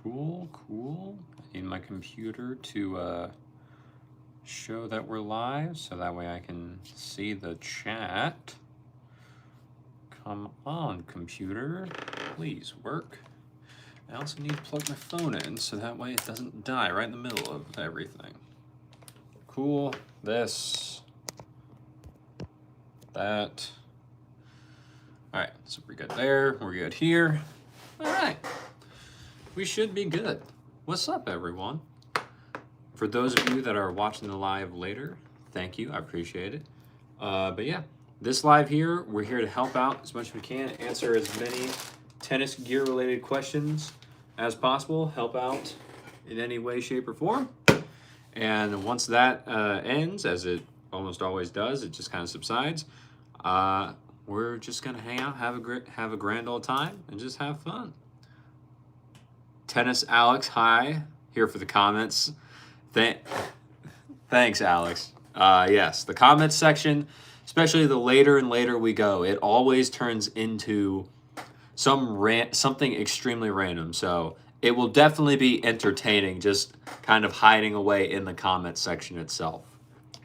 Cool, cool. I need my computer to show that we're live so that way I can see the chat. Come on, computer. Please work. I also need to plug my phone in so that way it doesn't die right in the middle of everything. Cool. This. That. Alright, so we're good there. We're good here. Alright. We should be good. What's up, everyone? For those of you that are watching the live later, thank you. I appreciate it. But yeah, this live here, we're here to help out as much as we can, answer as many tennis gear related questions as possible, help out in any way, shape, or form. And once that ends, as it almost always does, it just kind of subsides. We're just gonna hang out, have a grand old time, and just have fun. Tennis Alex, hi, here for the comments. Thanks, Alex. Yes, the comments section, especially the later and later we go, it always turns into something extremely random. So it will definitely be entertaining, just kind of hiding away in the comments section itself.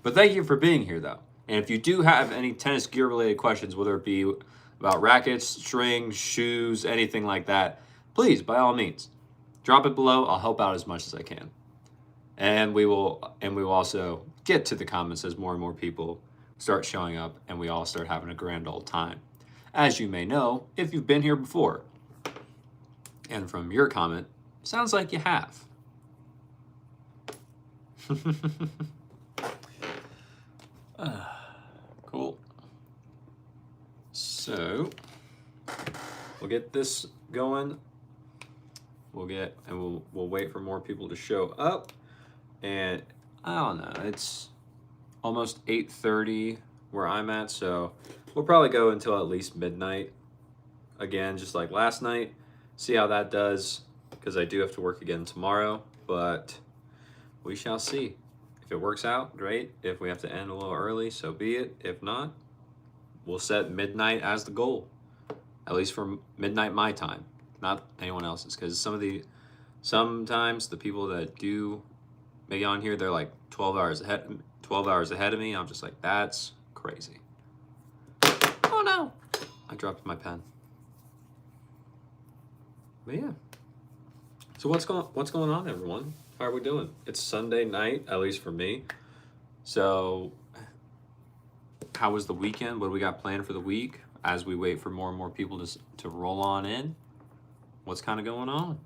But thank you for being here, though. And if you do have any tennis gear related questions, whether it be about rackets, strings, shoes, anything like that, please, by all means, drop it below. I'll help out as much as I can. And we will also get to the comments as more and more people start showing up and we all start having a grand old time. As you may know, if you've been here before. And from your comment, sounds like you have. Cool. So we'll get this going. We'll wait for more people to show up. And I don't know, it's almost 8:30 where I'm at, so we'll probably go until at least midnight. Again, just like last night. See how that does, because I do have to work again tomorrow, but we shall see. If it works out, great. If we have to end a little early, so be it. If not, we'll set midnight as the goal. At least for midnight my time, not anyone else's, because sometimes the people that do make it on here, they're like 12 hours ahead of me. I'm just like, that's crazy. Oh no, I dropped my pen. But yeah. So what's going on, everyone? How are we doing? It's Sunday night, at least for me. So how was the weekend? What do we got planned for the week as we wait for more and more people to roll on in? What's kind of going on?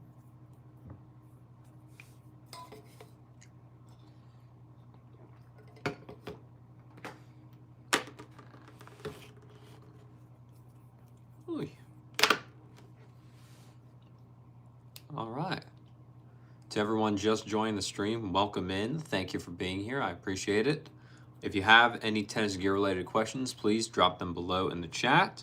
All right. To everyone just joining the stream, welcome in. Thank you for being here. I appreciate it. If you have any tennis gear related questions, please drop them below in the chat.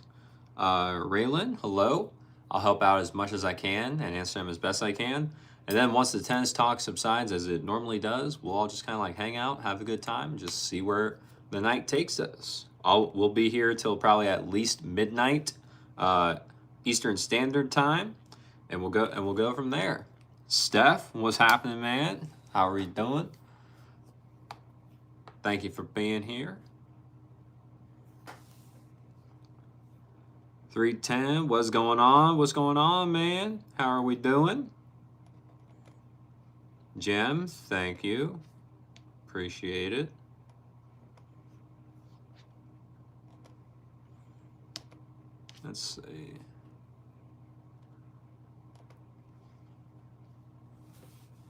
Raylan, hello. I'll help out as much as I can and answer them as best I can. And then once the tennis talk subsides, as it normally does, we'll all just kind of like hang out, have a good time, and just see where the night takes us. We'll be here till probably at least midnight Eastern Standard Time. And we'll go from there. Steph, what's happening, man? How are you doing? Thank you for being here. 310, what's going on? What's going on, man? How are we doing? Jem, thank you. Appreciate it. Let's see.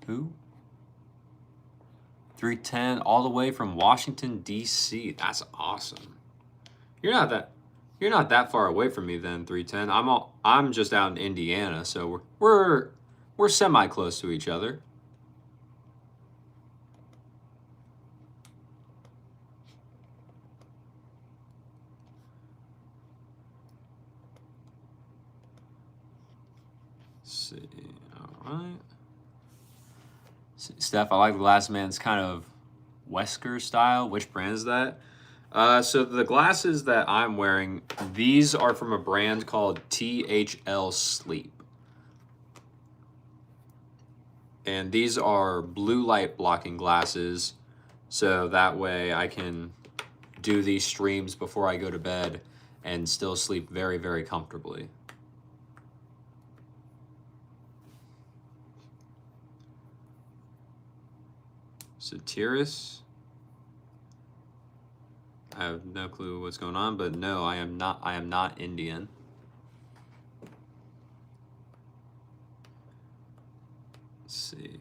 Who? 310 all the way from Washington, D.C. That's awesome. You're not that far away from me then, 310. I'm just out in Indiana, so we're semi close to each other. Let's see. All right. Steph, I like the Last Man's kind of Wesker style. Which brand is that? So the glasses that I'm wearing, these are from a brand called THL Sleep. And these are blue light blocking glasses, so that way I can do these streams before I go to bed and still sleep very, very comfortably. Satiris. I have no clue what's going on, but no, I am not Indian. Let's see.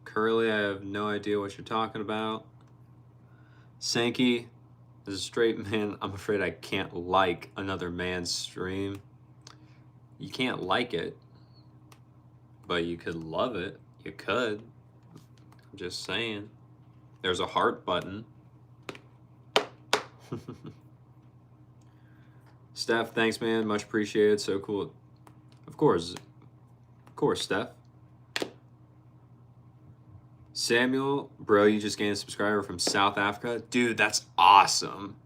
Curly, I have no idea what you're talking about. Sankey, as a straight man, I'm afraid I can't like another man's stream. You can't like it, but you could love it. You could. I'm just saying. There's a heart button. Steph, thanks, man. Much appreciated. So cool. Of course, Steph. Samuel, bro, you just gained a subscriber from South Africa. Dude, that's awesome.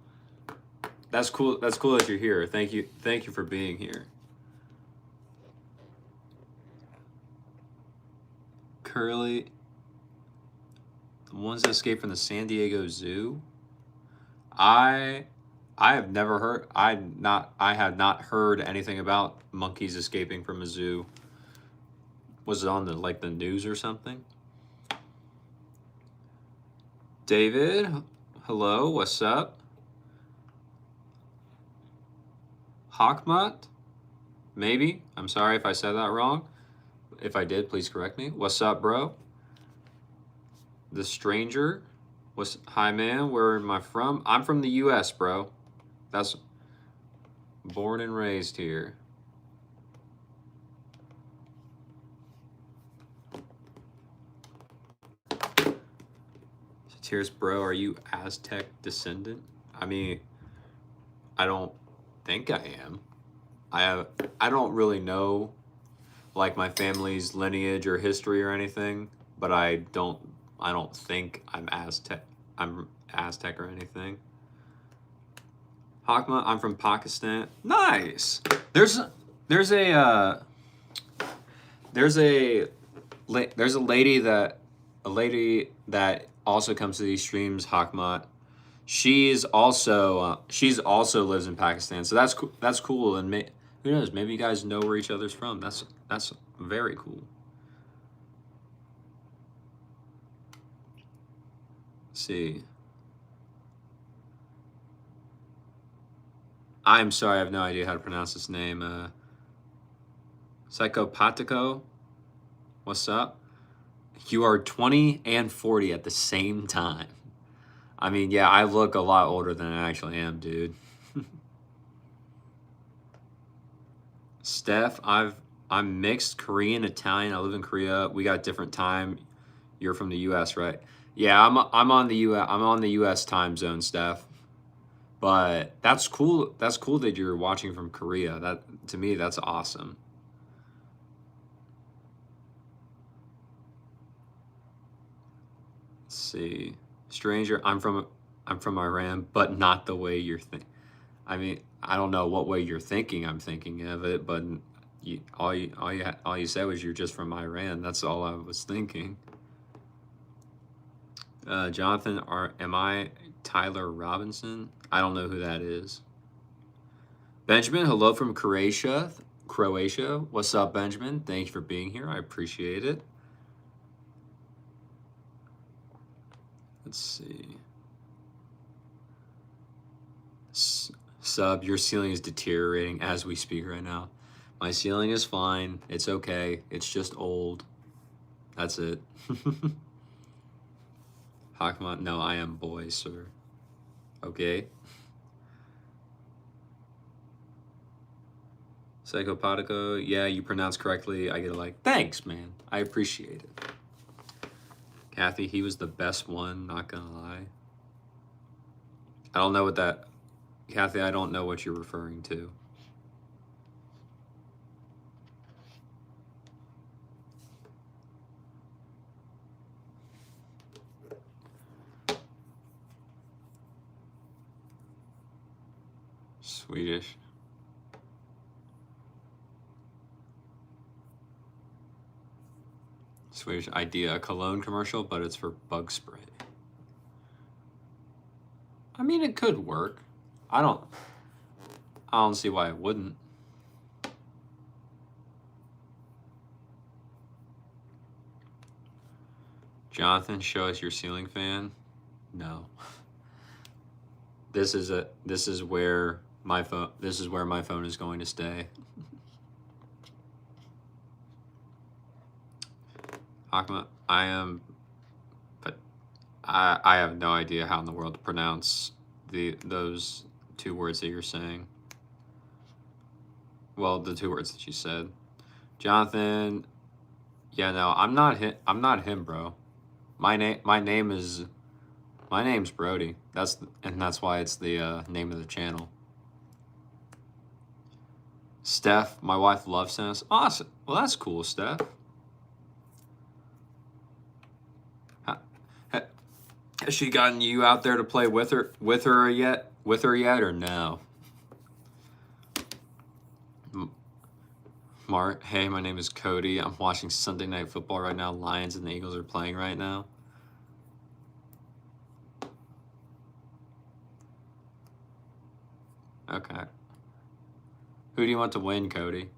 That's cool. That's cool that you're here. Thank you. Thank you for being here. Curly, the ones that escaped from the San Diego Zoo. I have never heard. I have not heard anything about monkeys escaping from a zoo. Was it on the news or something? David, hello, what's up? Hawkmut, maybe. I'm sorry if I said that wrong. If I did, please correct me. What's up, bro? The Stranger, hi, man. Where am I from? I'm from the U.S., bro. That's born and raised here. Tears, bro, are you Aztec descendant? I mean, I don't think I am. I don't really know like my family's lineage or history or anything, but I don't think I'm Aztec or anything. Hakma, I'm from Pakistan. Nice. There's a lady that also comes to these streams, Hakmat. She's also lives in Pakistan, so that's cool. That's cool, and who knows? Maybe you guys know where each other's from. That's very cool. Let's see. I'm sorry, I have no idea how to pronounce this name. Psychopatico, what's up? You are 20 and 40 at the same time. I mean, yeah, I look a lot older than I actually am, dude. Steph, I'm mixed Korean, Italian. I live in Korea. We got different time. You're from the US, right? Yeah, I'm on the US time zone, Steph. But that's cool. That's cool that you're watching from Korea. That, to me, that's awesome. Let's see. Stranger, I'm from Iran, but not the way you're thinking. I mean, I don't know what way you're thinking. I'm thinking of it, but all you said was you're just from Iran. That's all I was thinking. Jonathan, am I Tyler Robinson? I don't know who that is. Benjamin, hello from Croatia. What's up, Benjamin? Thank you for being here. I appreciate it. Let's see. Sub, your ceiling is deteriorating as we speak right now. My ceiling is fine. It's okay. It's just old. That's it. Hakmat, no, I am boy, sir. Okay. Psychopatico, yeah, you pronounced correctly. I get thanks, man. I appreciate it. Kathy, he was the best one, not gonna lie. I don't know what that... Kathy, I don't know what you're referring to. Swedish. Swedish idea, a cologne commercial, but it's for bug spray. I mean, it could work. I don't see why it wouldn't. Jonathan, show us your ceiling fan. No. This is where my phone is going to stay. Hakma, I have no idea how in the world to pronounce those two words that you're saying. Well, the two words that you said. Jonathan, yeah, no, I'm not him, bro. My name's Brody. That's why it's the name of the channel. Steph, my wife loves tennis. Awesome. Well, that's cool, Steph. Has she gotten you out there to play with her yet, or no? Mark, hey, my name is Cody. I'm watching Sunday Night Football right now. Lions and the Eagles are playing right now. Okay. Who do you want to win, Cody?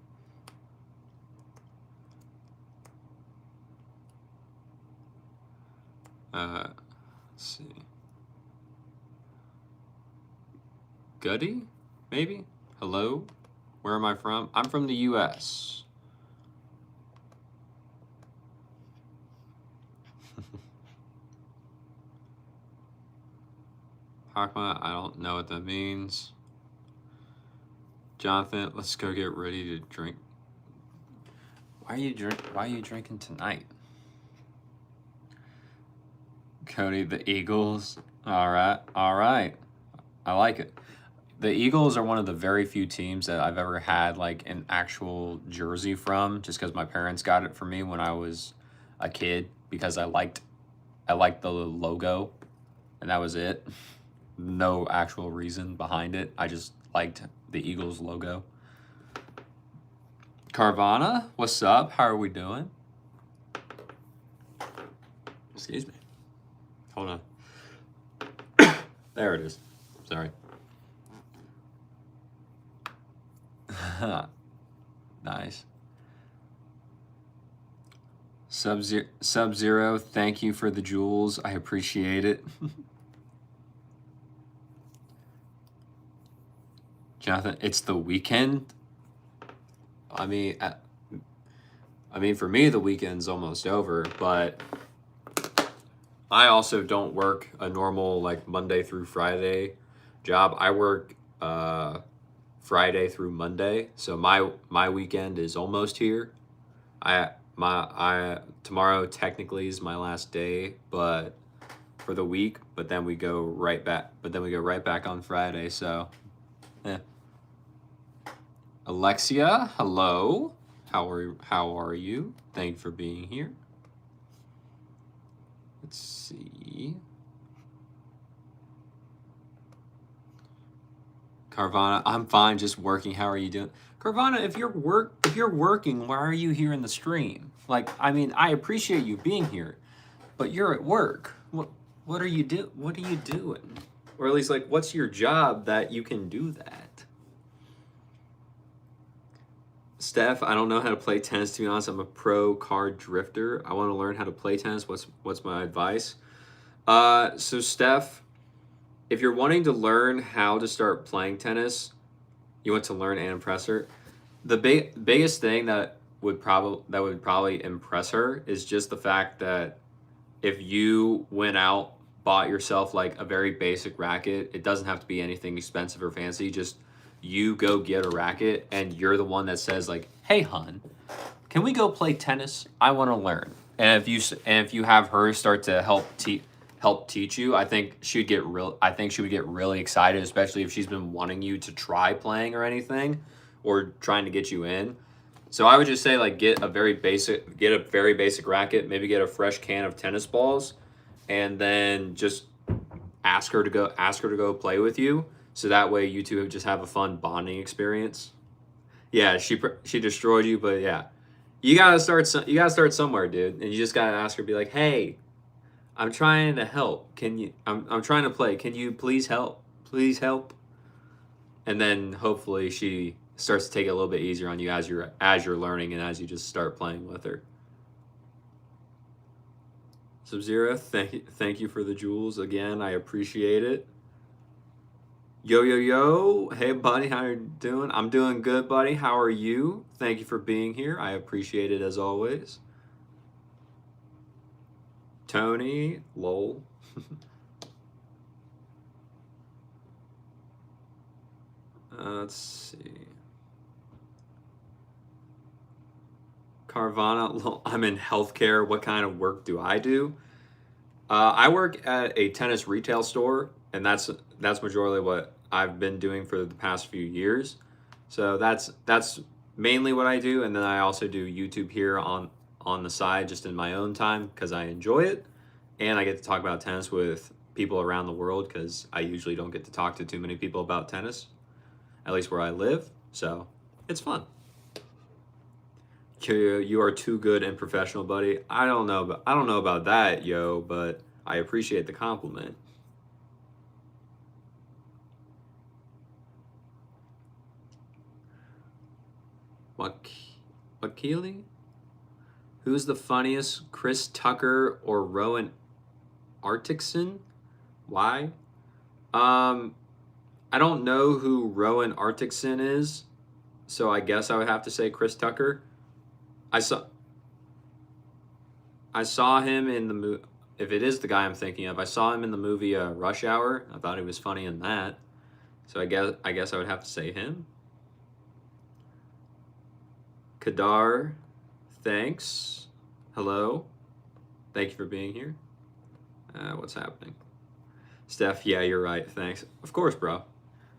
Let's see. Goody? Maybe? Hello? Where am I from? I'm from the U.S. Hakma, I don't know what that means. Jonathan, let's go get ready to drink. Why are you drinking tonight? Cody, the Eagles. All right. I like it. The Eagles are one of the very few teams that I've ever had like an actual jersey from, just because my parents got it for me when I was a kid, because I liked the logo, and that was it. No actual reason behind it. I just liked the Eagles logo. Carvana, what's up? How are we doing? Excuse me. Hold on. There it is. Sorry. Nice. Sub-Zero, thank you for the jewels. I appreciate it. Jonathan, it's the weekend. I mean, for me, the weekend's almost over, but I also don't work a normal like Monday through Friday job. I work Friday through Monday, so my weekend is almost here. Tomorrow technically is my last day, but for the week. But then we go right back on Friday. So, yeah. Alexia, hello. How are you? Thank you for being here. Let's see. Carvana, I'm fine, just working. How are you doing? Carvana, if you're working, why are you here in the stream? Like, I mean, I appreciate you being here, but you're at work. What are you doing? Or at least like, what's your job that you can do that? Steph, I don't know how to play tennis, to be honest. I'm a pro card drifter. I want to learn how to play tennis. What's my advice? So Steph, if you're wanting to learn how to start playing tennis, you want to learn and impress her. The biggest thing that would probably impress her is just the fact that if you went out, bought yourself like a very basic racket, it doesn't have to be anything expensive or fancy, just you go get a racket and you're the one that says like, hey hun, can we go play tennis? I want to learn. And if you have her start to help teach you, I think she would get really excited, especially if she's been wanting you to try playing or anything, or trying to get you in. So I would just say like get a very basic racket, maybe get a fresh can of tennis balls, and then just ask her to go play with you. So that way you two just have a fun bonding experience. Yeah, she destroyed you, but yeah. You gotta start. You gotta start somewhere, dude. And you just gotta ask her. Be like, hey, I'm trying to help. Can you? I'm trying to play. Can you please help? Please help. And then hopefully she starts to take it a little bit easier on you as you're learning and as you just start playing with her. Sub-Zero, thank you for the jewels again. I appreciate it. Yo yo yo, hey buddy, how you doing? I'm doing good, buddy. How are you? Thank you for being here. I appreciate it as always. Tony, lol. Let's see. Carvana, lol. I'm in healthcare. What kind of work do I do? I work at a tennis retail store, and that's majority what I've been doing for the past few years. So that's mainly what I do, and then I also do YouTube here on the side, just in my own time because I enjoy it, and I get to talk about tennis with people around the world because I usually don't get to talk to too many people about tennis, at least where I live. So it's fun. You are too good and professional, buddy. I don't know about that, yo, but I appreciate the compliment. Wakili? Who's the funniest, Chris Tucker or Rowan Articson? Why? Um, I don't know who Rowan Articson is, so I guess I would have to say Chris Tucker. I saw I saw him in the movie. If it is the guy I'm thinking of, I saw him in the movie Rush Hour. I thought he was funny in that, so I guess I would have to say him. Kadar, thanks. Hello. Thank you for being here. What's happening? Steph, yeah, you're right. Thanks. Of course, bro.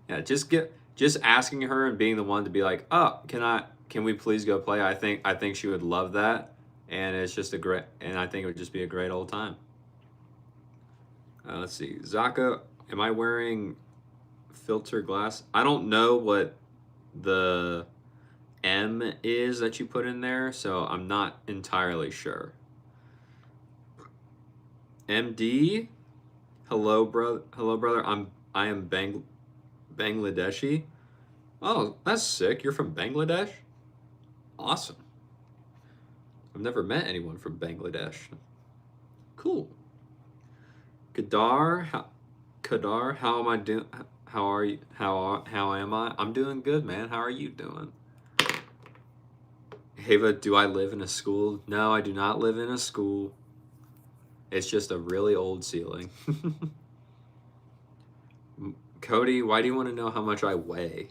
Yeah, just asking her and being the one to be like, "Oh, can we please go play?" I think she would love that, and it's just a great and I think it would just be a great old time. Let's see. Zaka, am I wearing filter glass? I don't know what the M is that you put in there, so I'm not entirely sure. MD, hello, brother. Hello, brother. I am Bangladeshi. Oh, that's sick. You're from Bangladesh? Awesome. I've never met anyone from Bangladesh. Cool. Kadar, how am I doing? How are you? How am I? I'm doing good, man. How are you doing? Hava, do I live in a school? No, I do not live in a school. It's just a really old ceiling. Cody, why do you want to know how much I weigh?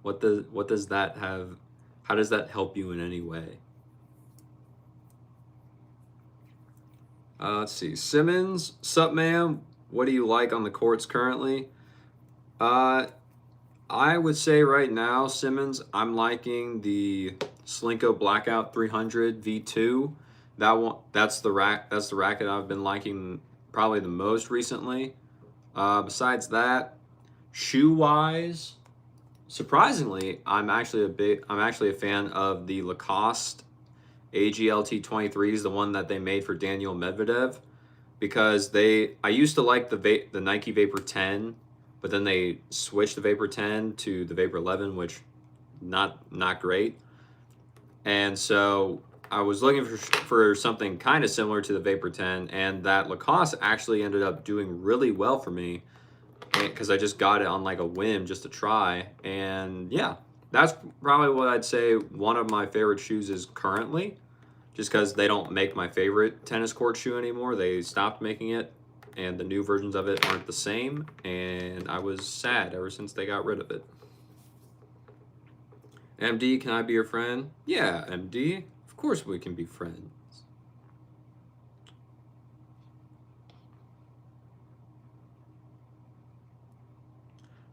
What does that have? How does that help you in any way? Let's see. Simmons, sup, man? What do you like on the courts currently? Uh, I would say right now, Simmons, I'm liking the Slinko Blackout 300 V2. That one, that's the rack. That's the racket I've been liking probably the most recently. Besides that, shoe wise, surprisingly, I'm actually a fan of the Lacoste AGLT 23s, the one that they made for Daniel Medvedev, because I used to like the Nike Vapor 10, but then they switched the Vapor 10 to the Vapor 11, which not great. And so I was looking for something kind of similar to the Vapor 10, and that Lacoste actually ended up doing really well for me because I just got it on like a whim just to try. And yeah, that's probably what I'd say one of my favorite shoes is currently, just because they don't make my favorite tennis court shoe anymore. They stopped making it, and the new versions of it aren't the same, and I was sad ever since they got rid of it. MD, can I be your friend? Yeah, MD. Of course we can be friends.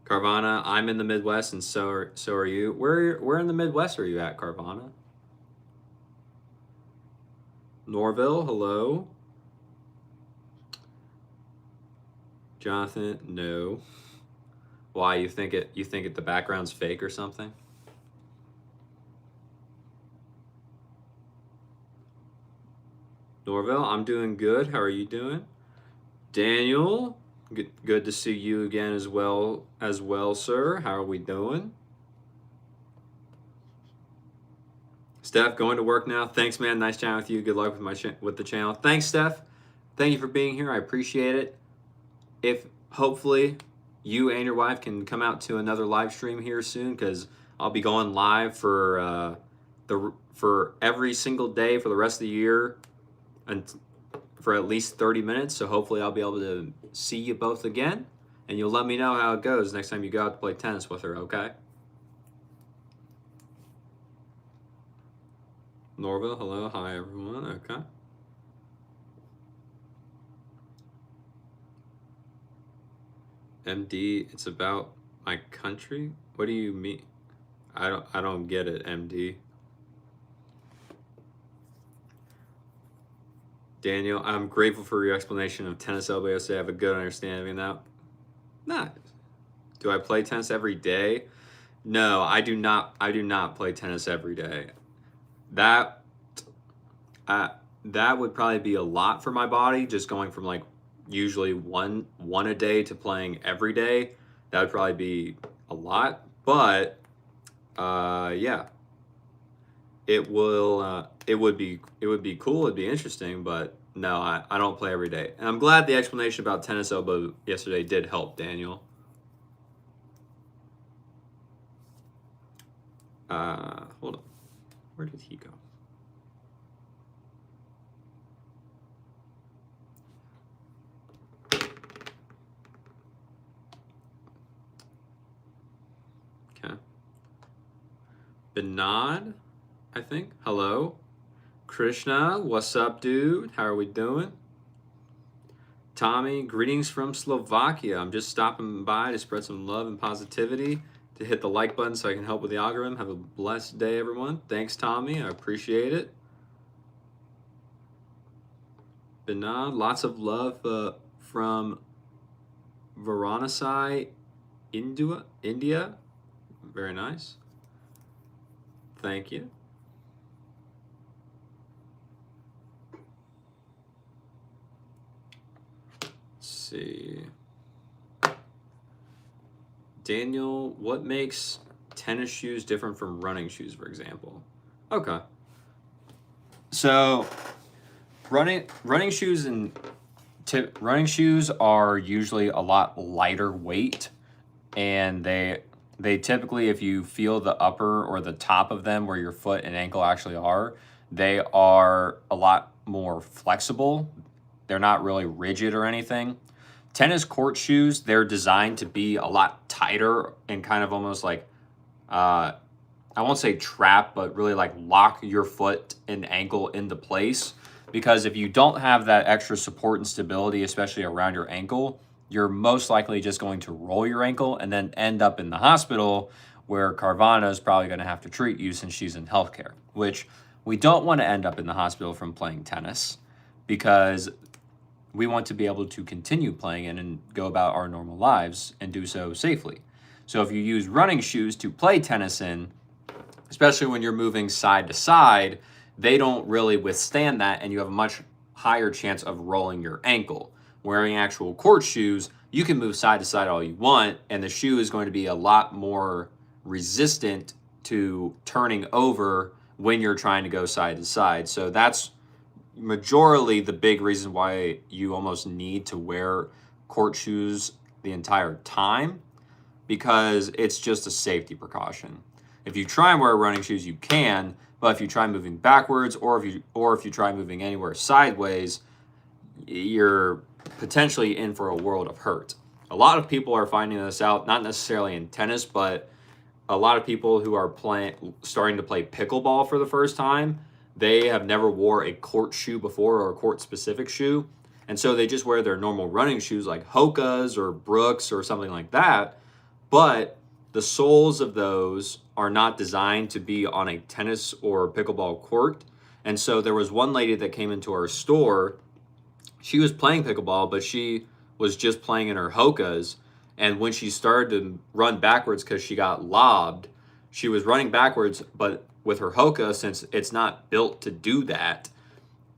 Carvana, I'm in the Midwest, and so are you. Where in the Midwest are you at, Carvana? Norville, hello. Jonathan, no. Why, you think the background's fake or something? Norville, I'm doing good. How are you doing? Daniel, good to see you again as well, sir. How are we doing? Steph, going to work now. Thanks, man. Nice chatting with you. Good luck with the channel. Thanks, Steph. Thank you for being here. I appreciate it. If hopefully you and your wife can come out to another live stream here soon, because I'll be going live for every single day for the rest of the year, and for at least 30 minutes. So hopefully I'll be able to see you both again, and you'll let me know how it goes next time you go out to play tennis with her. Okay? Norville, hello, hi everyone. Okay. MD, it's about my country? What do you mean? I don't get it, MD. Daniel, I'm grateful for your explanation of tennis elbow yesterday. I have a good understanding now. Nice. Do I play tennis every day? No, I do not. I do not play tennis every day. That would probably be a lot for my body, just going from like usually one a day to playing every day. That would probably be a lot, but yeah, it would be cool, it'd be interesting, but no, I don't play every day. And I'm glad the explanation about tennis elbow yesterday did help, Daniel. Hold on, where did he go? Okay. Benad, I think. Hello. Krishna, what's up, dude? How are we doing? Tommy, greetings from Slovakia. I'm just stopping by to spread some love and positivity, to hit the like button so I can help with the algorithm. Have a blessed day, everyone. Thanks, Tommy. I appreciate it. Benad, lots of love from Varanasi, India. Very nice. Thank you. Let's see. Daniel, what makes tennis shoes different from running shoes, for example? Okay. So, running shoes are usually a lot lighter weight, and they typically, if you feel the upper or the top of them where your foot and ankle actually are, they are a lot more flexible. They're not really rigid or anything. Tennis court shoes, they're designed to be a lot tighter and kind of almost like, I won't say trap, but really like lock your foot and ankle into place. Because if you don't have that extra support and stability, especially around your ankle, you're most likely just going to roll your ankle and then end up in the hospital, where Carvana is probably going to have to treat you since she's in healthcare, which we don't want to end up in the hospital from playing tennis, because we want to be able to continue playing and go about our normal lives and do so safely. So if you use running shoes to play tennis in, especially when you're moving side to side, they don't really withstand that, and you have a much higher chance of rolling your ankle. Wearing actual court shoes, you can move side to side all you want, and the shoe is going to be a lot more resistant to turning over when you're trying to go side to side. So that's majorly the big reason why you almost need to wear court shoes the entire time, because it's just a safety precaution. If you try and wear running shoes, you can, but if you try moving backwards, or if you try moving anywhere sideways, you're potentially in for a world of hurt. A lot of people are finding this out, not necessarily in tennis, but a lot of people who are starting to play pickleball for the first time, they have never wore a court shoe before, or a court specific shoe. And so they just wear their normal running shoes like Hoka's or Brooks or something like that. But the soles of those are not designed to be on a tennis or pickleball court. And so there was one lady that came into our store. She was playing pickleball, but she was just playing in her Hoka's. And when she started to run backwards because she got lobbed, she was running backwards, but with her Hoka, since it's not built to do that,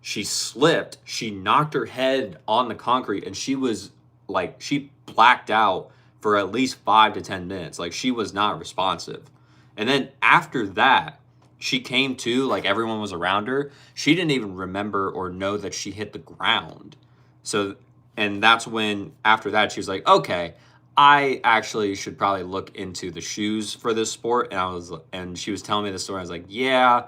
she slipped, she knocked her head on the concrete, and she was like, she blacked out for at least 5 to 10 minutes. Like, she was not responsive. And then after that, she came to, like, everyone was around her. She didn't even remember or know that she hit the ground. So, and that's when, after that, she was like, okay, I actually should probably look into the shoes for this sport. And she was telling me the story. I was like, yeah,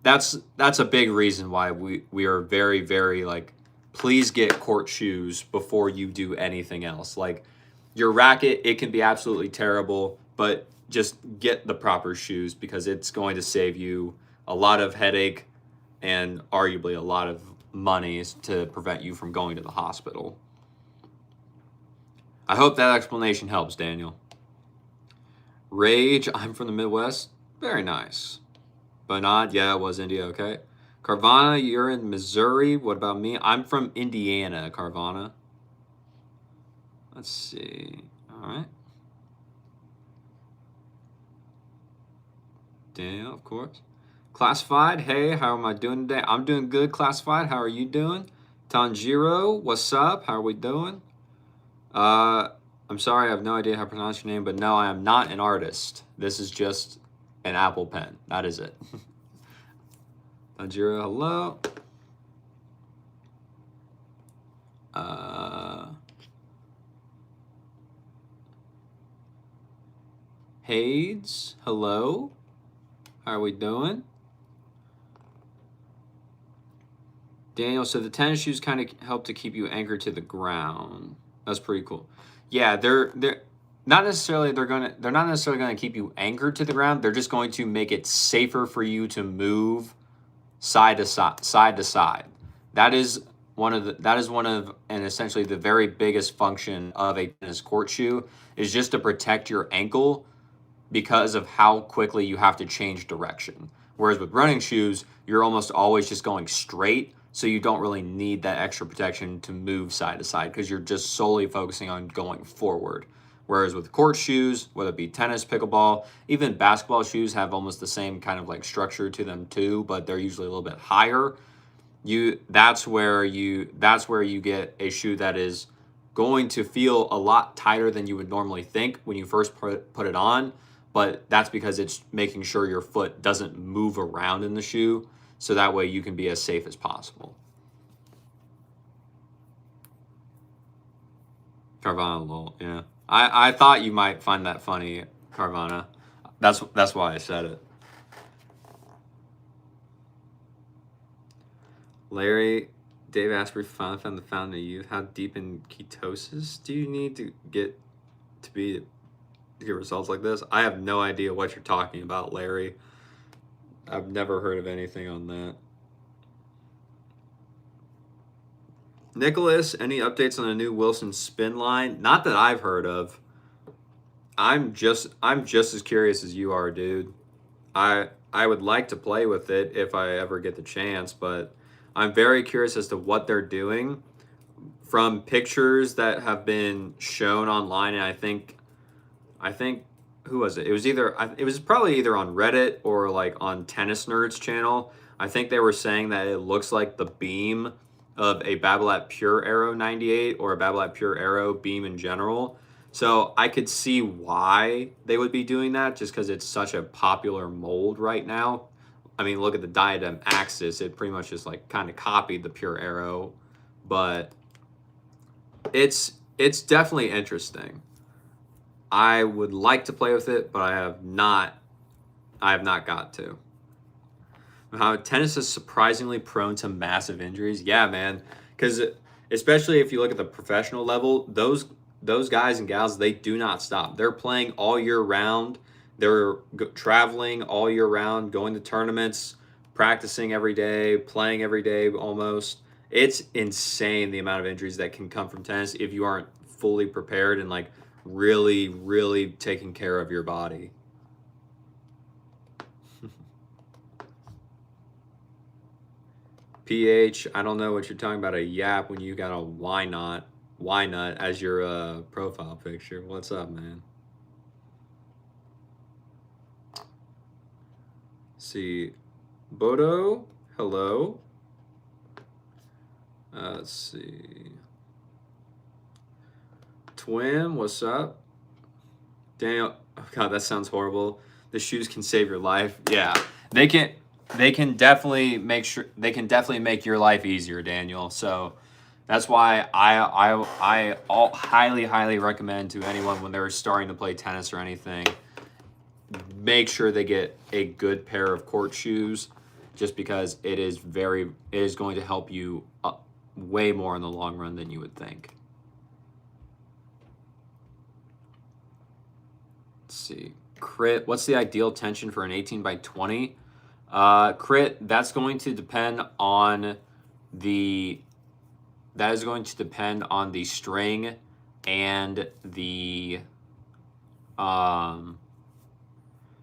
that's a big reason why we are very, very, like, please get court shoes before you do anything else. Like, your racket, it can be absolutely terrible, but just get the proper shoes because it's going to save you a lot of headache and arguably a lot of money to prevent you from going to the hospital. I hope that explanation helps, Daniel. Rage, I'm from the Midwest. Very nice. Bonad, yeah, it was India, okay. Carvana, you're in Missouri. What about me? I'm from Indiana, Carvana. Let's see. All right. Daniel, of course. Classified, hey, how am I doing today? I'm doing good, Classified. How are you doing? Tanjiro, what's up? How are we doing? I'm sorry, I have no idea how to pronounce your name, but no, I am not an artist. This is just an Apple Pen. That is it. Tanjiro, hello. Hades, hello. How are we doing? Daniel, so the tennis shoes kind of help to keep you anchored to the ground. That's pretty cool. Yeah, they're not necessarily they're not necessarily gonna keep you anchored to the ground. They're just going to make it safer for you to move side to side. That is one of and essentially the very biggest function of a tennis court shoe is just to protect your ankle because of how quickly you have to change direction. Whereas with running shoes, you're almost always just going straight, so you don't really need that extra protection to move side to side because you're just solely focusing on going forward. Whereas with court shoes, whether it be tennis, pickleball, even basketball shoes have almost the same kind of like structure to them too, but they're usually a little bit higher. That's where you get a shoe that is going to feel a lot tighter than you would normally think when you first put it on, but that's because it's making sure your foot doesn't move around in the shoe, so that way you can be as safe as possible. Carvana, lol, yeah. I thought you might find that funny, Carvana. That's why I said it. Larry, Dave Asprey finally found the fountain of youth. How deep in ketosis do you need to get results like this? I have no idea what you're talking about, Larry. I've never heard of anything on that. Nicholas, any updates on the new Wilson spin line? Not that I've heard of. I'm just as curious as you are, dude. I would like to play with it if I ever get the chance, but I'm very curious as to what they're doing. From pictures that have been shown online, and I think who was it? It was probably either on Reddit or like on Tennis Nerds channel. I think they were saying that it looks like the beam of a Babolat Pure Aero 98 or a Babolat Pure Aero beam in general. So I could see why they would be doing that just because it's such a popular mold right now. I mean, look at the Diadem Axis. It pretty much just like kind of copied the Pure Aero, but it's definitely interesting. I would like to play with it, but I have not got to. How tennis is surprisingly prone to massive injuries. Yeah, man. Because especially if you look at the professional level, those guys and gals, they do not stop. They're playing all year round. They're traveling all year round, going to tournaments, practicing every day, playing every day almost. It's insane the amount of injuries that can come from tennis if you aren't fully prepared and like really, really taking care of your body. PH, I don't know what you're talking about, a yap when you got a why nut as your profile picture. What's up, man? See, Bodo, hello. Let's see. Twin, what's up? Daniel, oh God, that sounds horrible. The shoes can save your life. Yeah, they can. They can definitely make your life easier, Daniel. So that's why I highly recommend to anyone when they're starting to play tennis or anything, make sure they get a good pair of court shoes, just because it is going to help you way more in the long run than you would think. Let's see. Crit, what's the ideal tension for an 18 by 20? Crit, that's going to depend on the string and the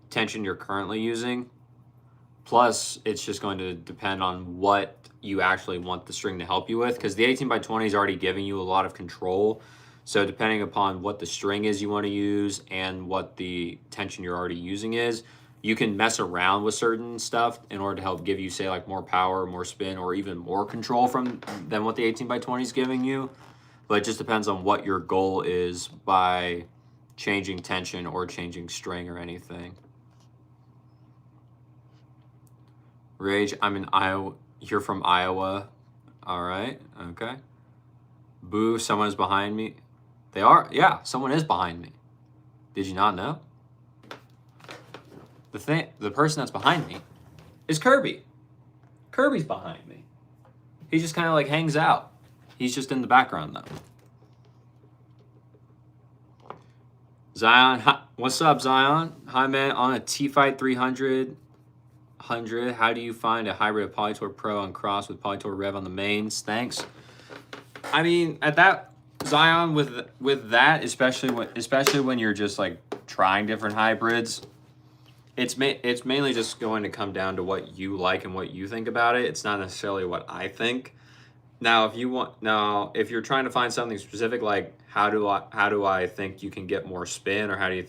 tension you're currently using. Plus, it's just going to depend on what you actually want the string to help you with, because the 18 by 20 is already giving you a lot of control. So depending upon what the string is you want to use and what the tension you're already using is, you can mess around with certain stuff in order to help give you, say, like more power, more spin, or even more control than what the 18 by 20 is giving you. But it just depends on what your goal is by changing tension or changing string or anything. Rage, I'm in Iowa. You're from Iowa. All right. Okay. Boo, someone's behind me. They are? Yeah, someone is behind me. Did you not know? The person that's behind me is Kirby. Kirby's behind me. He just kind of like hangs out. He's just in the background though. Zion, hi, what's up, Zion? Hi, man. On a T-Fight 300, how do you find a hybrid of Polytour Pro on cross with Polytour Rev on the mains? Thanks. I mean, at that, Zion, with that, especially when you're just like trying different hybrids, it's mainly just going to come down to what you like and what you think about it. It's not necessarily what I think. Now, if you're trying to find something specific, like how do I think you can get more spin, or how do you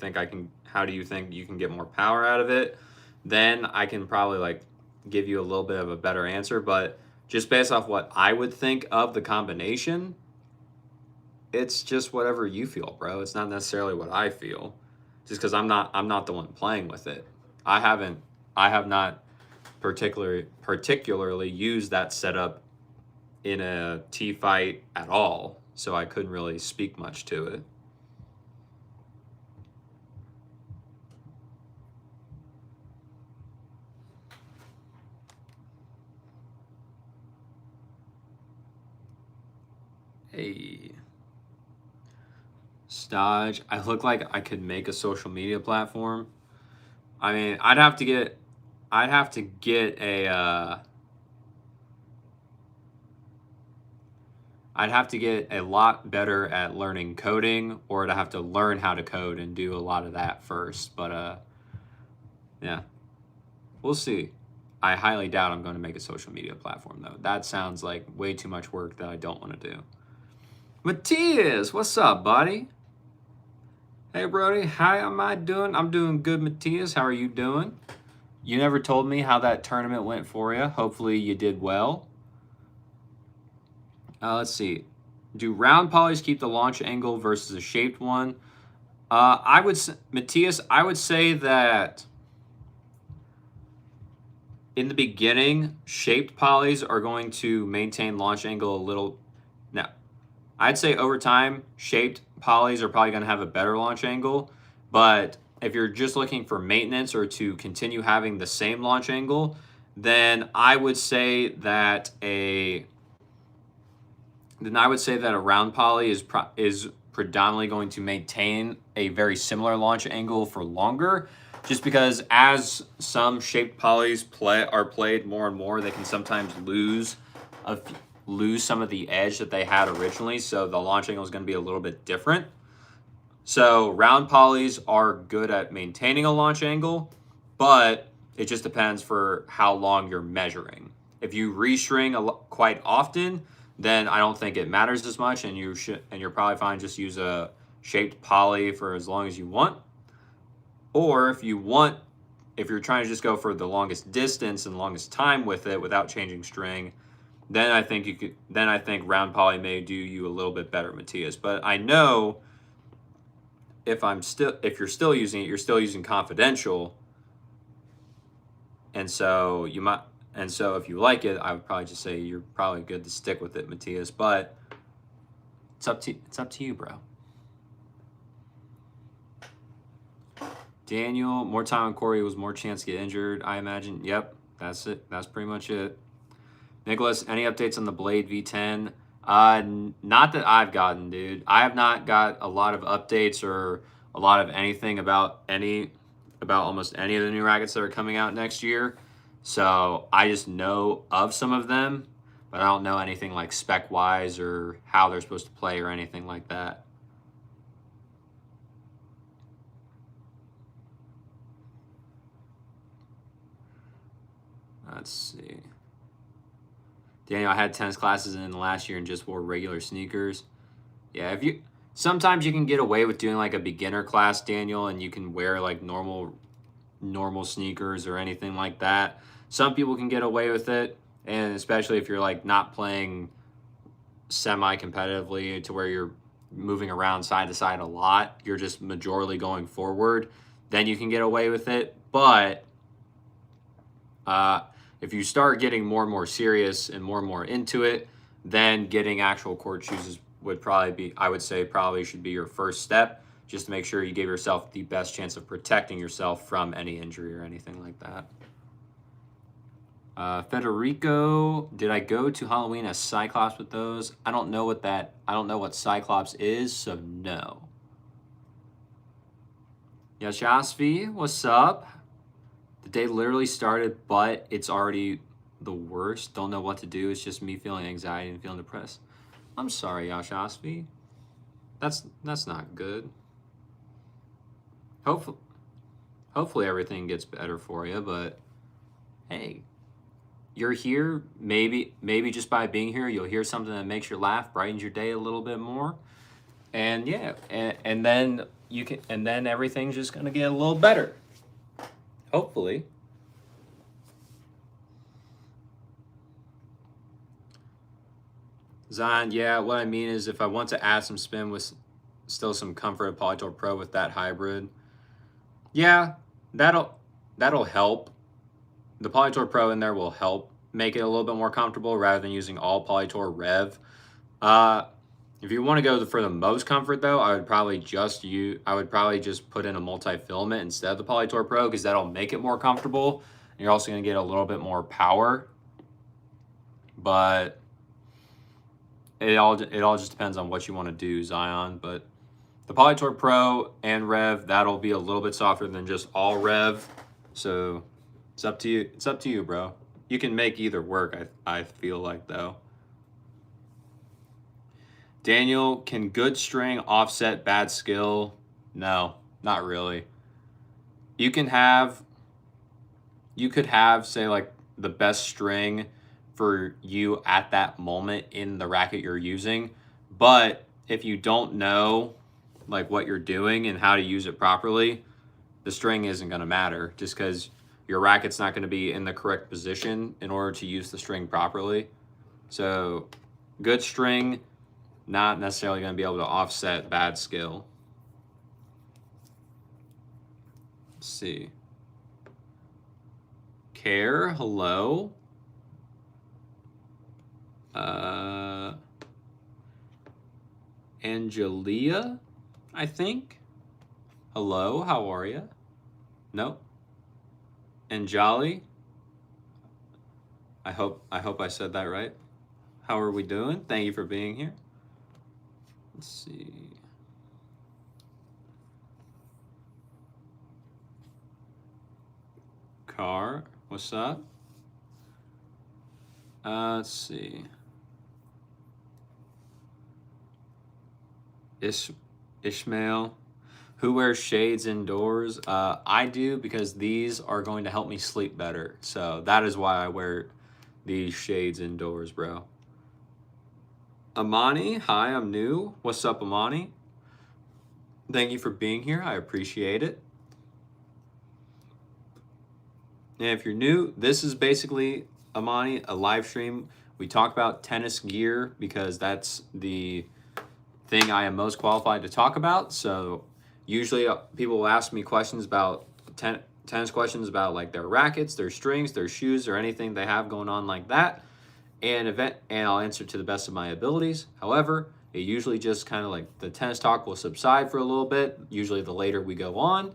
think you can get more power out of it, then I can probably like give you a little bit of a better answer. But just based off what I would think of the combination, it's just whatever you feel, bro. It's not necessarily what I feel, just because I'm not the one playing with it. I have not particularly used that setup in a T-Fight at all, so I couldn't really speak much to it. Hey. Stage, I look like I could make a social media platform. I mean, I'd have to get a lot better at learning coding, or I'd have to learn how to code and do a lot of that first. But yeah, we'll see. I highly doubt I'm going to make a social media platform, though. That sounds like way too much work that I don't want to do. Matthias, what's up, buddy? Hey, Brody, how am I doing? I'm doing good, Matthias. How are you doing? You never told me how that tournament went for you. Hopefully you did well. Let's see. Do round polys keep the launch angle versus a shaped one? Matthias, I would say that in the beginning, shaped polys are going to maintain launch angle a little. Now, I'd say over time, shaped polys are probably going to have a better launch angle. But if you're just looking for maintenance or to continue having the same launch angle, then I would say that a round poly is predominantly going to maintain a very similar launch angle for longer, just because as some shaped polys are played more and more, they can sometimes lose some of the edge that they had originally, so the launch angle is going to be a little bit different. So round polys are good at maintaining a launch angle, but it just depends for how long you're measuring. If you restring quite often, then I don't think it matters as much, and you're probably fine. Just use a shaped poly for as long as you want. Or if you're trying to just go for the longest distance and longest time with it without changing string, then I think you could. Then I think round poly may do you a little bit better, Matthias. But I know if you're still using it, you're still using confidential, and so you might. And so if you like it, I would probably just say you're probably good to stick with it, Matthias. But it's up to you, bro. Daniel, more time on Corey was more chance to get injured, I imagine. Yep, that's it. That's pretty much it. Nicholas, any updates on the Blade V10? Not that I've gotten, dude. I have not got a lot of updates or a lot of anything about almost any of the new rackets that are coming out next year. So I just know of some of them, but I don't know anything like spec wise or how they're supposed to play or anything like that. Let's see. Daniel, I had tennis classes in the last year and just wore regular sneakers. Yeah, sometimes you can get away with doing like a beginner class, Daniel, and you can wear like normal sneakers or anything like that. Some people can get away with it, and especially if you're like not playing semi-competitively to where you're moving around side to side a lot, you're just majorly going forward, then you can get away with it. But if you start getting more and more serious and more into it, then getting actual court shoes would probably be, I would say, probably should be your first step, just to make sure you give yourself the best chance of protecting yourself from any injury or anything like that. Federico, did I go to Halloween as Cyclops with those? I don't know what Cyclops is, so no. Yashasvi, what's up? The day literally started, but it's already the worst. Don't know what to do. It's just me feeling anxiety and feeling depressed. I'm sorry, Yashasvi. That's not good. Hopefully everything gets better for you, but hey, you're here. Maybe just by being here, you'll hear something that makes you laugh, brightens your day a little bit more. And yeah, and then everything's just gonna get a little better. Hopefully. Zion, yeah, what I mean is if I want to add some spin with still some comfort of Polytour Pro with that hybrid, yeah, that'll help. The Polytour Pro in there will help make it a little bit more comfortable rather than using all Polytour Rev. If you want to go for the most comfort though, I would probably just put in a multi-filament instead of the Polytour Pro, because that'll make it more comfortable. And you're also going to get a little bit more power. But it all just depends on what you want to do, Zion. But the Polytour Pro and Rev, that'll be a little bit softer than just all Rev. So it's up to you. It's up to you, bro. You can make either work, I feel like, though. Daniel, can good string offset bad skill? No, not really. You could have, say, like, the best string for you at that moment in the racket you're using. But if you don't know, like, what you're doing and how to use it properly, the string isn't going to matter, just because your racket's not going to be in the correct position in order to use the string properly. So good string, not necessarily going to be able to offset bad skill. Let's see. Care, hello. Angelia, I think. Hello, how are you? No. Anjali. I hope I said that right. How are we doing? Thank you for being here. Let's see. Car, what's up? Let's see. Ishmael, who wears shades indoors? I do, because these are going to help me sleep better. So that is why I wear these shades indoors, bro. Amani, hi, I'm new. What's up, Amani? Thank you for being here. I appreciate it. And if you're new, this is basically, Amani, a live stream We talk about tennis gear because that's the thing I am most qualified to talk about. So usually people will ask me questions about tennis questions about like their rackets, their strings, their shoes, or anything they have going on like that. And I'll answer to the best of my abilities. However, it usually just kind of like the tennis talk will subside for a little bit, usually the later we go on,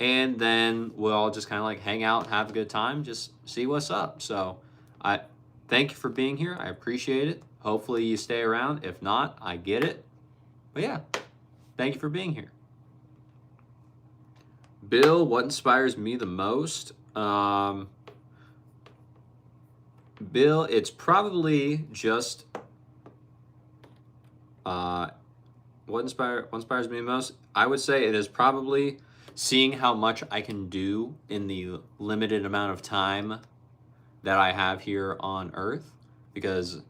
and then we'll all just kind of like hang out, have a good time, just see what's up. So I thank you for being here. I appreciate it. Hopefully you stay around. If not, I get it. But yeah, thank you for being here. Bill, what inspires me the most? Bill, it's probably just what inspires me the most. I would say it is probably seeing how much I can do in the limited amount of time that I have here on Earth, because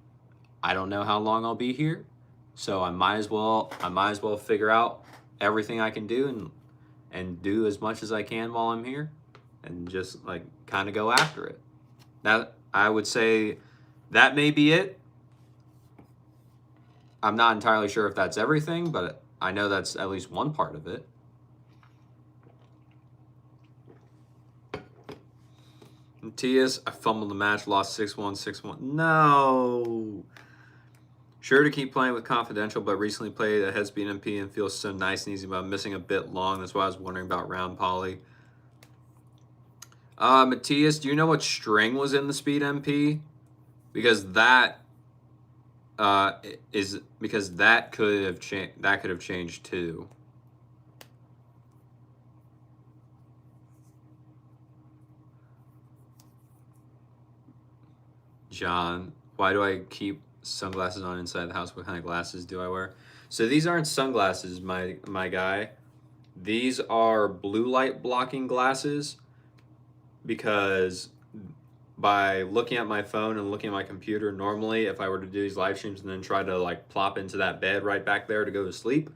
I don't know how long I'll be here, so I might as well figure out everything I can do and do as much as I can while I'm here, and just like kind of go after it. That I would say that may be it. I'm not entirely sure if that's everything, but I know that's at least one part of it. Matias, I fumbled the match, lost 6-1, 6-1. No. Sure to keep playing with Confidential, but recently played a head speed MP and feels so nice and easy, but I'm missing a bit long. That's why I was wondering about round poly. Matias, do you know what string was in the speed MP? Because that could have changed too. John, why do I keep sunglasses on inside the house? What kind of glasses do I wear? So these aren't sunglasses, my guy. These are blue light blocking glasses, because by looking at my phone and looking at my computer, normally if I were to do these live streams and then try to like plop into that bed right back there to go to sleep,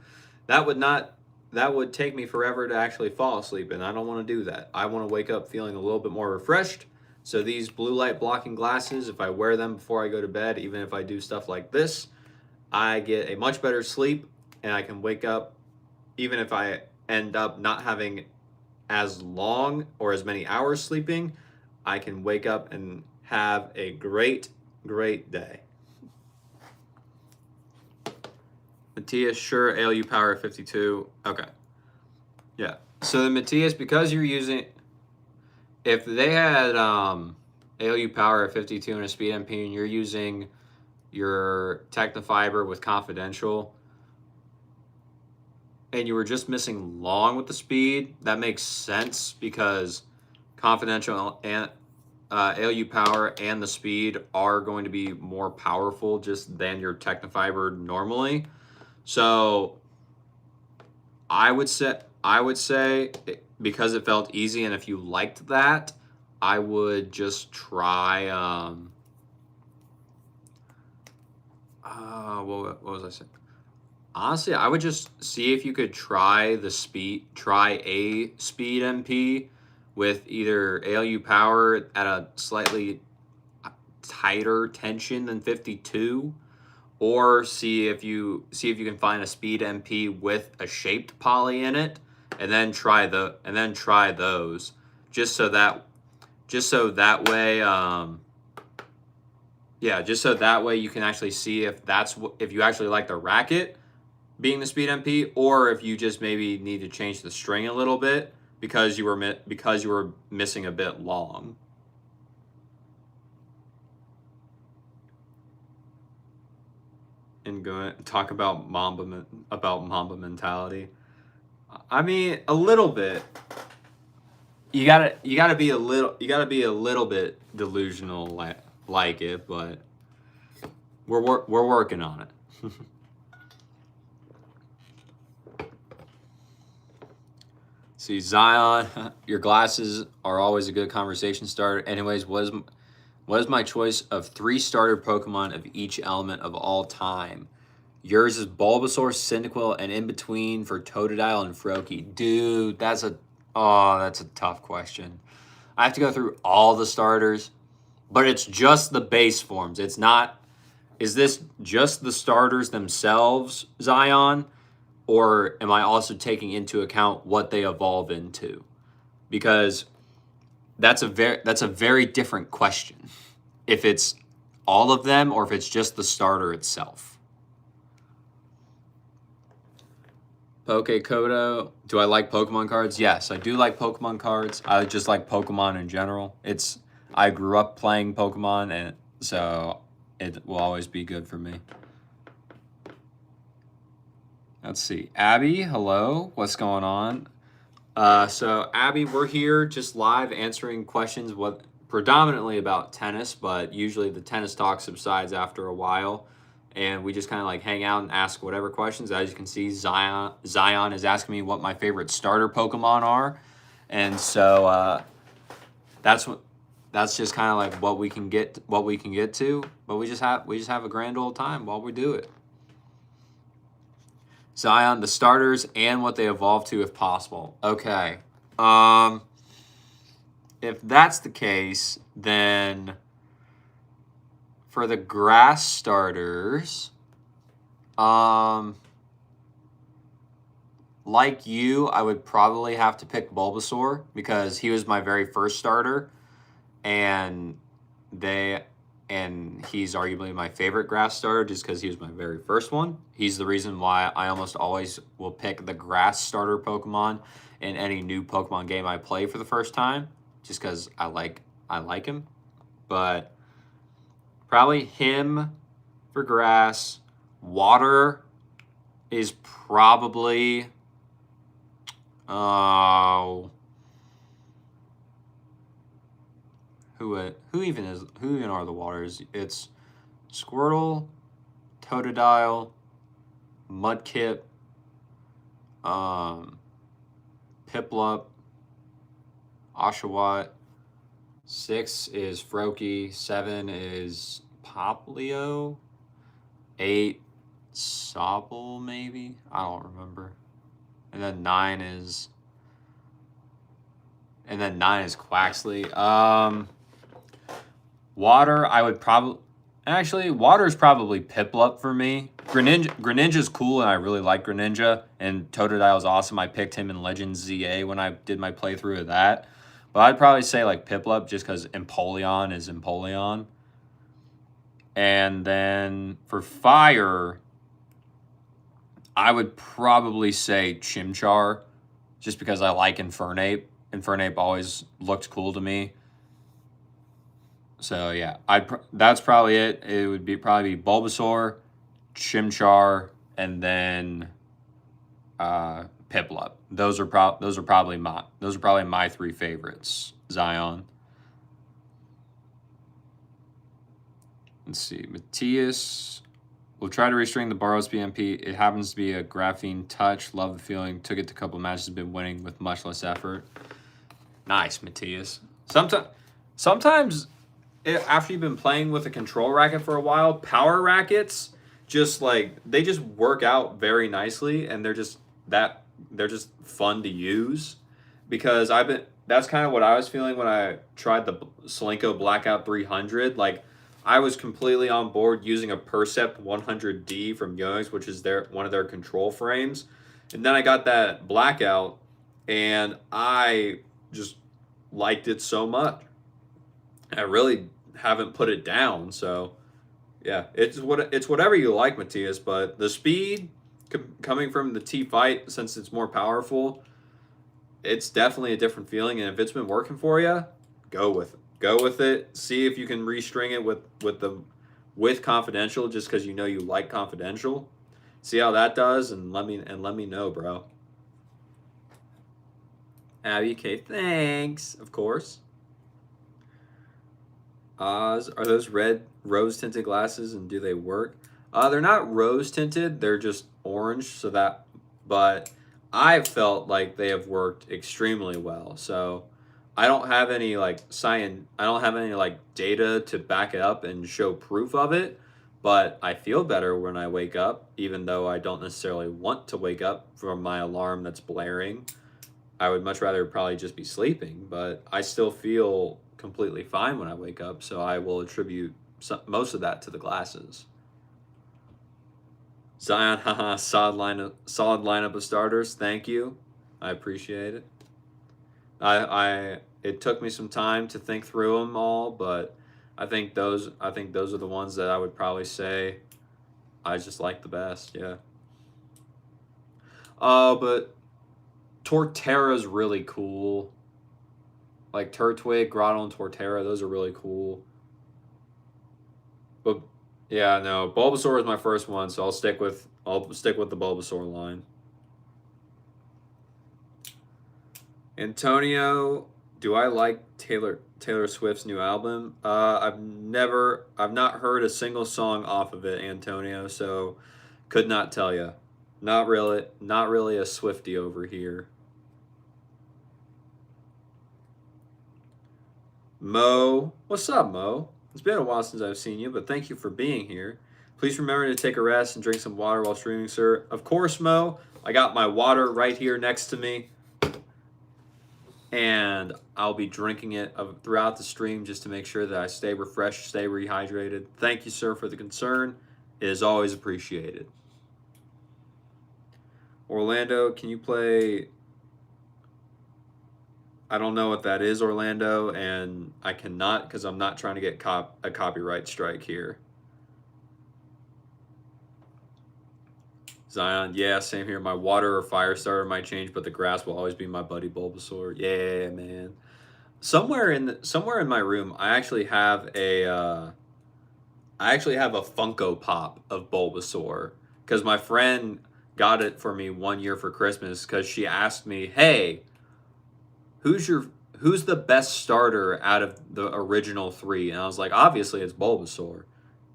that would take me forever to actually fall asleep, and I don't want to do that. I want to wake up feeling a little bit more refreshed. So these blue light blocking glasses, if I wear them before I go to bed, even if I do stuff like this, I get a much better sleep, and I can wake up, even if I end up not having as long or as many hours sleeping, I can wake up and have a great day. Matthias, sure, ALU power 52. Okay. Yeah. So the Matthias, because you're using, if they had ALU power at 52 and a speed MP and you're using your Technofiber with Confidential and you were just missing long with the speed, that makes sense, because Confidential and ALU power and the speed are going to be more powerful just than your Technofiber normally. So I would say because it felt easy, and if you liked that, I would just try what was I saying? Honestly, I would just see if you could try a speed MP with either ALU power at a slightly tighter tension than 52, or see if you can find a speed MP with a shaped poly in it, and then try those, just so that way you can actually see if you actually like the racket being the speed MP, or if you just maybe need to change the string a little bit because you were missing a bit long. And go talk about Mamba mentality. I mean, a little bit. You gotta be a little bit delusional like it, but we're working on it. See, Zion, your glasses are always a good conversation starter. Anyways, what is my choice of 3 starter Pokemon of each element of all time? Yours is Bulbasaur, Cyndaquil, and in between for Totodile and Froakie. Dude, that's a tough question. I have to go through all the starters. but it's just the base forms. It's not, is this just the starters themselves, Zion? Or am I also taking into account what they evolve into? Because that's a very different question. If it's all of them or if it's just the starter itself. Pokekodo. Do I like Pokemon cards? Yes, I do like Pokemon cards. I just like Pokemon in general. I grew up playing Pokemon, and so it will always be good for me. Let's see. Abby, hello. What's going on? So Abby, we're here just live answering questions, predominantly about tennis, but usually the tennis talk subsides after a while, and we just kind of like hang out and ask whatever questions. As you can see, Zion is asking me what my favorite starter Pokemon are, and so that's just kind of like what we can get to. But we just have a grand old time while we do it. Zion, the starters and what they evolve to if possible. Okay. If that's the case, then for the grass starters, like you, I would probably have to pick Bulbasaur because he was my very first starter, and he's arguably my favorite grass starter just because he was my very first one. He's the reason why I almost always will pick the grass starter Pokemon in any new Pokemon game I play for the first time, just because I like him. But probably him for grass. Water is probably who even are the waters? It's Squirtle, Totodile, Mudkip, Piplup, Oshawott. 6 is Froakie. 7 is Popplio. 8, Sobble, maybe? I don't remember. And then 9 is Quaxley. Water, I would probably... Actually, water is probably Piplup for me. Greninja's cool, and I really like Greninja. And Totodile's awesome. I picked him in Legends ZA when I did my playthrough of that. But I'd probably say, like, Piplup just because Empoleon is Empoleon. And then for fire, I would probably say Chimchar just because I like Infernape. Infernape always looked cool to me. So yeah, that's probably it. It would probably be Bulbasaur, Chimchar, and then Piplup. Those are probably my 3 favorites. Zion. Let's see. Matthias. We'll try to restring the Boros BMP. It happens to be a Graphene Touch. Love the feeling. Took it to a couple matches. Been winning with much less effort. Nice, Matthias. Sometimes after you've been playing with a control racket for a while, power rackets they just work out very nicely, and they're just fun to use because that's kind of what I was feeling when I tried the Solinco Blackout 300. Like, I was completely on board using a Percept 100D from Yonex, which is one of their control frames. And then I got that Blackout, and I just liked it so much. I really haven't put it down. So, yeah, it's whatever you like, Matthias. But the speed coming from the T-Fight, since it's more powerful, it's definitely a different feeling. And if it's been working for you, go with it. Go with it. See if you can restring it with Confidential, just because you know you like Confidential. See how that does, and let me know, bro. Abby K, thanks, of course. Oz, are those red rose tinted glasses, and do they work? They're not rose tinted; they're just orange. But I felt like they have worked extremely well. So I don't have any data to back it up and show proof of it, but I feel better when I wake up, even though I don't necessarily want to wake up from my alarm that's blaring. I would much rather probably just be sleeping, but I still feel completely fine when I wake up, so I will attribute most of that to the glasses. Zion, haha, solid lineup of starters. Thank you, I appreciate it. It took me some time to think through them all, but I think those are the ones that I would probably say I just like the best. Yeah. But Torterra's really cool. Like Turtwig, Grotto, and Torterra, those are really cool. But yeah, no, Bulbasaur is my first one, so I'll stick with the Bulbasaur line. Antonio, do I like Taylor Swift's new album? I've not heard a single song off of it, Antonio, so could not tell you. Not really a Swiftie over here. Mo, what's up, Mo? It's been a while since I've seen you, but thank you for being here. Please remember to take a rest and drink some water while streaming, sir. Of course, Mo. I got my water right here next to me, and I'll be drinking it throughout the stream just to make sure that I stay refreshed, stay rehydrated. Thank you, sir, for the concern. It is always appreciated. Orlando, can you play... I don't know what that is, Orlando, and I cannot because I'm not trying to get a copyright strike here. Zion, yeah, same here. My water or fire starter might change, but the grass will always be my buddy Bulbasaur. Yeah, man. Somewhere in my room, I actually have a Funko Pop of Bulbasaur because my friend got it for me one year for Christmas because she asked me, "Hey, who's the best starter out of the original 3?" And I was like, obviously it's Bulbasaur.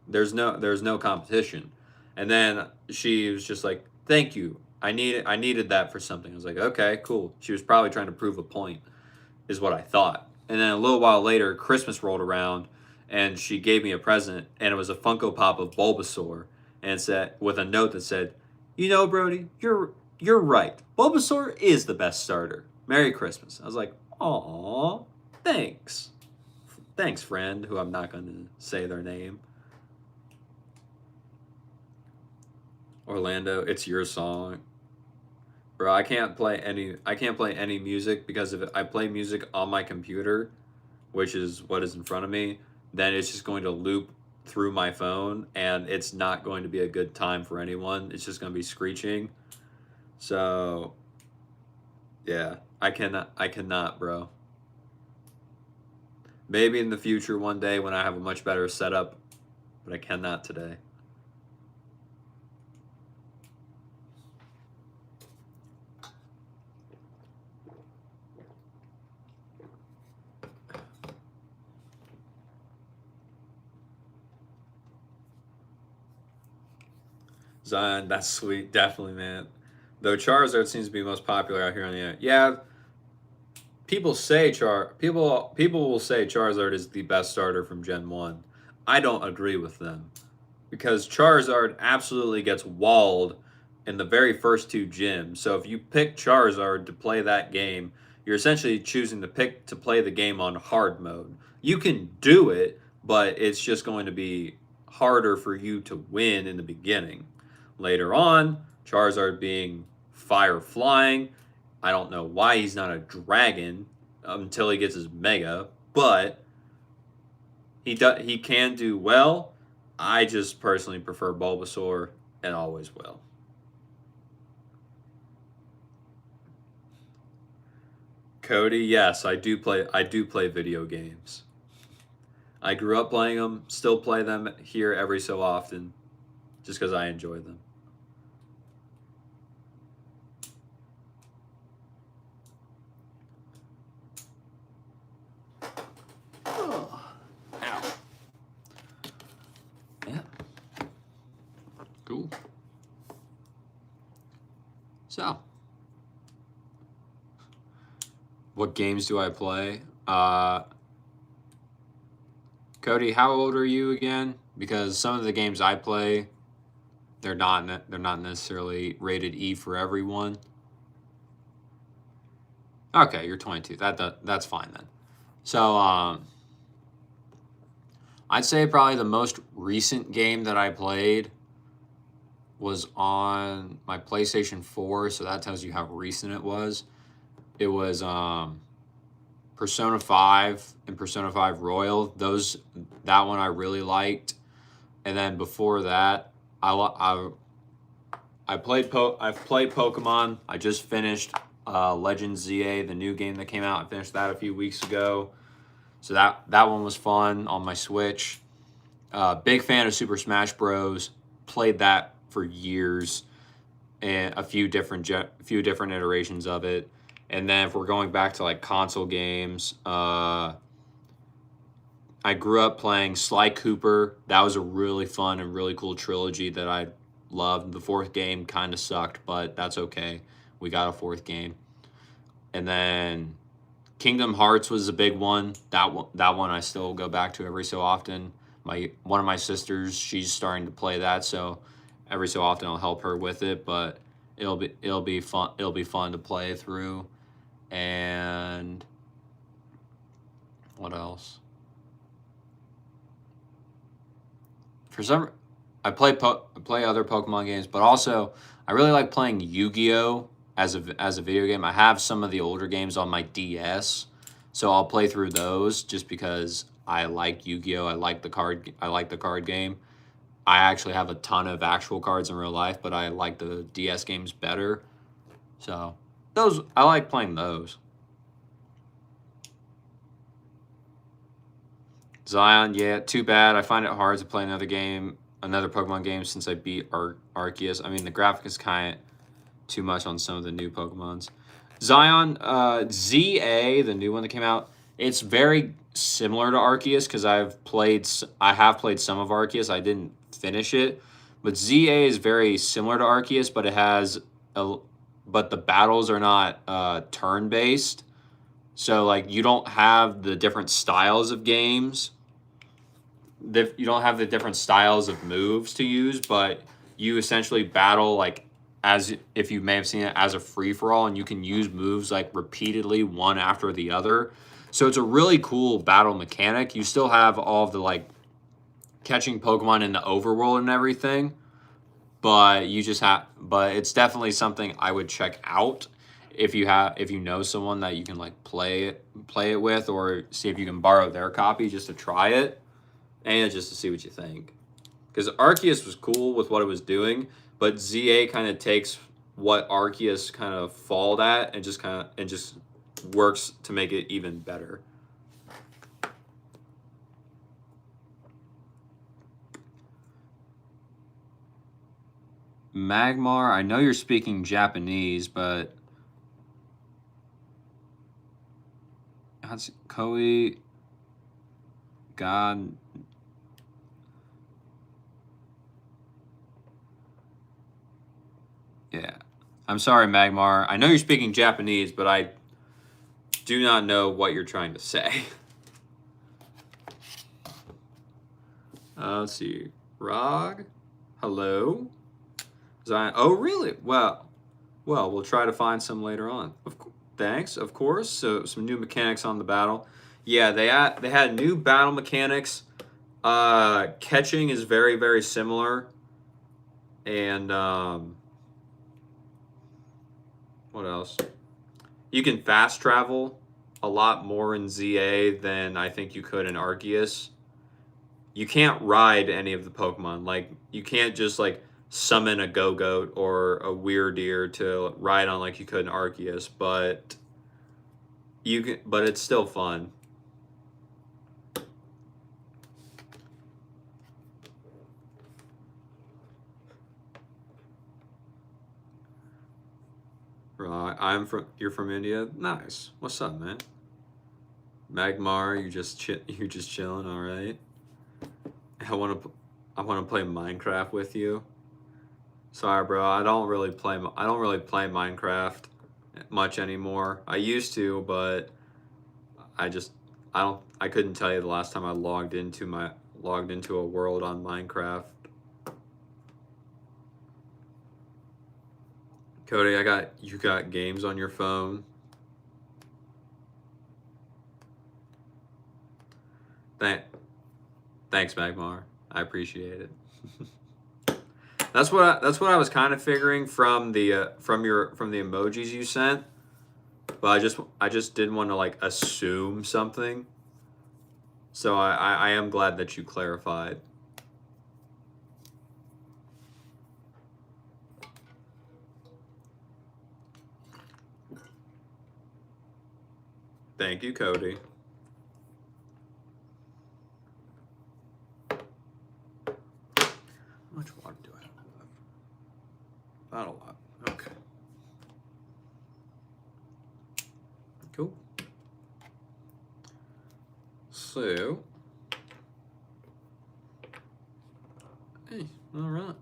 There's no competition. And then she was just like, "Thank you. I needed that for something." I was like, "Okay, cool." She was probably trying to prove a point, is what I thought. And then a little while later, Christmas rolled around, and she gave me a present, and it was a Funko Pop of Bulbasaur, and it said, with a note that said, "You know, Brody, you're right. Bulbasaur is the best starter. Merry Christmas." I was like, "Aw, thanks. Thanks, friend," who I'm not going to say their name. Orlando, it's your song. Bro, I can't play any music because if I play music on my computer, which is what is in front of me, then it's just going to loop through my phone and it's not going to be a good time for anyone. It's just going to be screeching. So yeah, I cannot, bro. Maybe in the future one day when I have a much better setup, but I cannot today. Zion, that's sweet. Definitely, man. Though Charizard seems to be most popular out here on the internet. Yeah, people will say Charizard is the best starter from Gen 1. I don't agree with them. Because Charizard absolutely gets walled in the very first 2 gyms. So if you pick Charizard to play that game, you're essentially choosing to play the game on hard mode. You can do it, but it's just going to be harder for you to win in the beginning. Later on, Charizard being fire flying, I don't know why he's not a dragon until he gets his Mega, but he can do well. I just personally prefer Bulbasaur and always will. Cody, yes, I do play video games. I grew up playing them, still play them here every so often, just because I enjoy them. Oh. Ow. Yeah. Cool. So, what games do I play? Cody, how old are you again? Because some of the games I play, they're not necessarily rated E for everyone. Okay, you're 22. That's fine then. So I'd say probably the most recent game that I played was on my PlayStation 4, so that tells you how recent it was. It was Persona 5 and Persona 5 Royal. That one I really liked. And then before that, I've played Pokemon. I just finished Legend ZA, the new game that came out. I finished that a few weeks ago. So that one was fun on my Switch. Big fan of Super Smash Bros. Played that for years, and a few different iterations of it. And then if we're going back to like console games, I grew up playing Sly Cooper. That was a really fun and really cool trilogy that I loved. The fourth game kind of sucked, but that's okay. We got a fourth game. And then Kingdom Hearts was a big one. That one I still go back to every so often. One of my sisters, she's starting to play that, so every so often I'll help her with it, but it'll be fun. It'll be fun to play through. And what else? I play other Pokemon games, but also I really like playing Yu-Gi-Oh as a video game. I have some of the older games on my DS, so I'll play through those just because I like Yu-Gi-Oh. I like the card game. I actually have a ton of actual cards in real life, but I like the DS games better. So I like playing those. Zion, yeah, too bad. I find it hard to play another Pokemon game since I beat Arceus. I mean, the graphic is kind of too much on some of the new Pokemons. Zion, ZA, the new one that came out, it's very similar to Arceus because I have played some of Arceus. I didn't finish it, but ZA is very similar to Arceus, but the battles are not turn based. So like you don't have the different styles of games. You don't have the different styles of moves to use, but you essentially battle like as if you may have seen it as a free for all, and you can use moves like repeatedly one after the other. So it's a really cool battle mechanic. You still have all of the like catching Pokemon in the overworld and everything, but it's definitely something I would check out if you know someone that you can like play it with, or see if you can borrow their copy just to try it and just to see what you think. Because Arceus was cool with what it was doing, but ZA kind of takes what Arceus kind of failed at and just works to make it even better. Magmar, I know you're speaking Japanese, but that's Koi God. Yeah. I'm sorry, Magmar. I know you're speaking Japanese, but I do not know what you're trying to say. Let's see. Rog? Hello? Zion? Oh, really? Well, we'll try to find some later on. Thanks, of course. So some new mechanics on the battle. Yeah, they had new battle mechanics. Catching is very, very similar. And what else? You can fast travel a lot more in ZA than I think you could in Arceus. You can't ride any of the Pokemon. Like, you can't just like summon a Go-Goat or a Weirdeer to ride on like you could in Arceus, but it's still fun. You're from India? Nice. What's up, man? Magmar, you're just chilling, all right? I want to play Minecraft with you. Sorry, bro. I don't really play Minecraft much anymore. I used to, but I couldn't tell you the last time I logged into a world on Minecraft. Cody, you got games on your phone. Thanks, Magmar. I appreciate it. That's what I was kind of figuring from the emojis you sent, but I just didn't want to like assume something. So I am glad that you clarified. Thank you, Cody. How much water do I have left? Not a lot. Okay. Cool. So, hey, all right.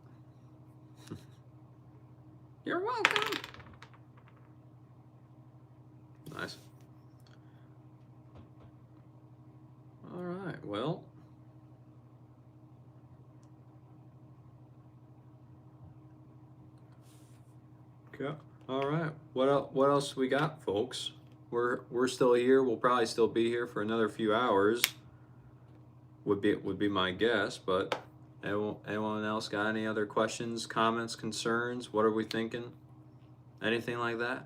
You're welcome. Nice. All right. Well, okay. All right. What else we got, folks? We're still here. We'll probably still be here for another few hours. Would be my guess, but anyone else got any other questions, comments, concerns? What are we thinking? Anything like that?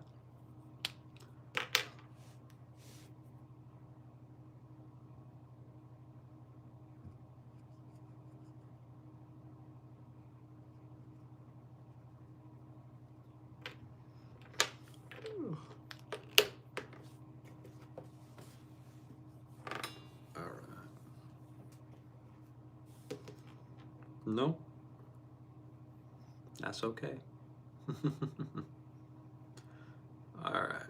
No? That's okay. All right.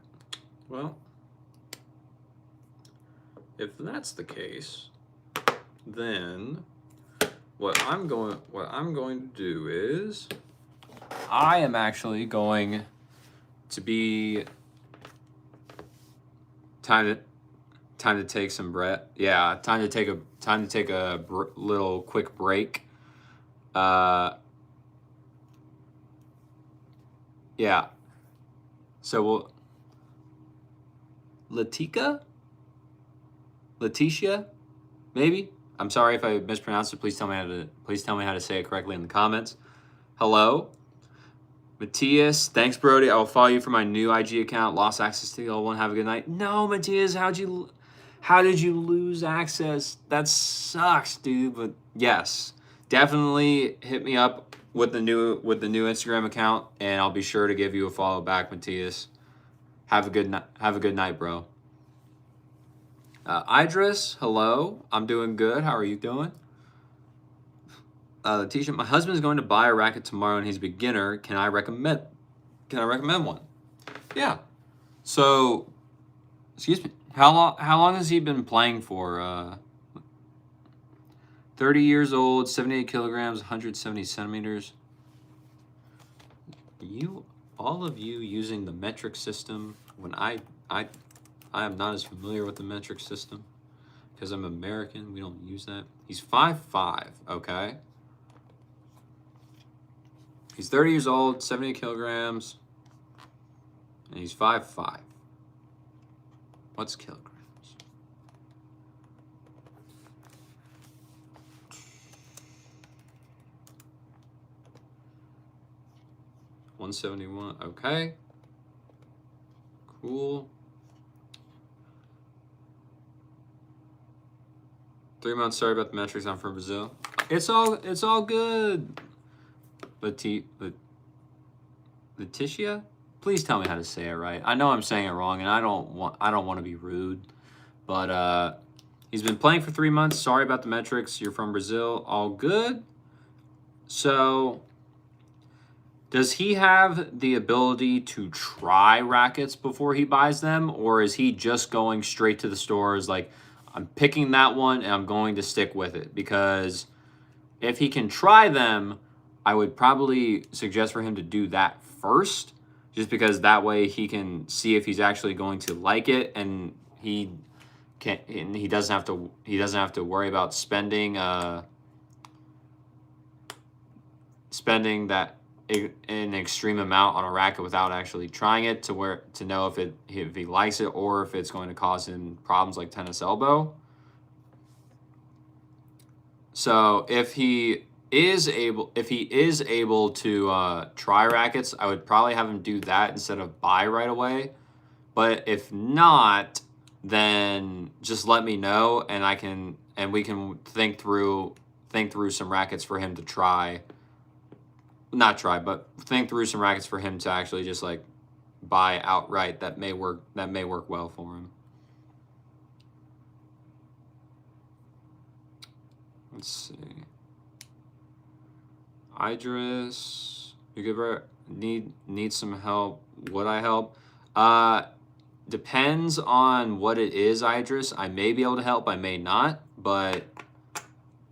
Well, if that's the case, then what I'm going to do is I am actually going to be time to take some breath. Yeah, time to take a little quick break. Yeah. So we'll Letitia, maybe. I'm sorry if I mispronounced it. Please tell me how to say it correctly in the comments. Hello, Matthias. Thanks, Brody. I will follow you for my new IG account. Lost access to the old one. Have a good night. No, Matthias. How did you lose access? That sucks, dude. But yes, definitely hit me up with the new Instagram account, and I'll be sure to give you a follow back, Matthias. Have a good night, bro. Idris, hello. I'm doing good. How are you doing? Letitia, my husband is going to buy a racket tomorrow, and he's a beginner. Can I recommend one? Yeah. So, excuse me. How long has he been playing for? 30 years old, 78 kilograms, 170 centimeters. All of you using the metric system when I am not as familiar with the metric system because I'm American. We don't use that. He's 5'5", okay? He's 30 years old, 70 kilograms, and he's 5'5". What's kilograms? 171, okay. Cool. 3 months, sorry about the metrics, I'm from Brazil. It's all good. Letitia? Please tell me how to say it right. I know I'm saying it wrong, and I don't want to be rude, but he's been playing for 3 months. Sorry about the metrics. You're from Brazil. All good. So, does he have the ability to try rackets before he buys them, or is he just going straight to the stores like, I'm picking that one and I'm going to stick with it? Because if he can try them, I would probably suggest for him to do that first, just because that way he can see if he's actually going to like it, and he doesn't have to worry about spending that an extreme amount on a racket without actually trying it to know if he likes it or if it's going to cause him problems like tennis elbow. So if he is able to try rackets, I would probably have him do that instead of buy right away. But if not, then just let me know, and we can think through some rackets for him to try. Not try, but think through some rackets for him to actually just like buy outright that may work well for him. Let's see. Idris, you give need some help. Would I help? Depends on what it is, Idris. I may be able to help, I may not, but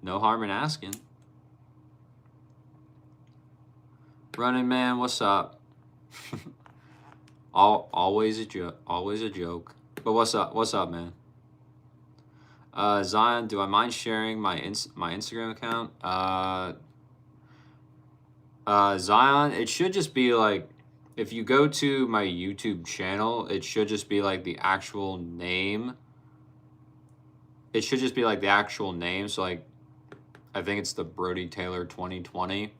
no harm in asking. Running Man, what's up? Always a joke. But what's up, man? Zion, do I mind sharing my Instagram account? Zion, it should just be like, if you go to my YouTube channel, it should just be like the actual name. It should just be like the actual name. So like, I think it's the Brody Taylor 2020.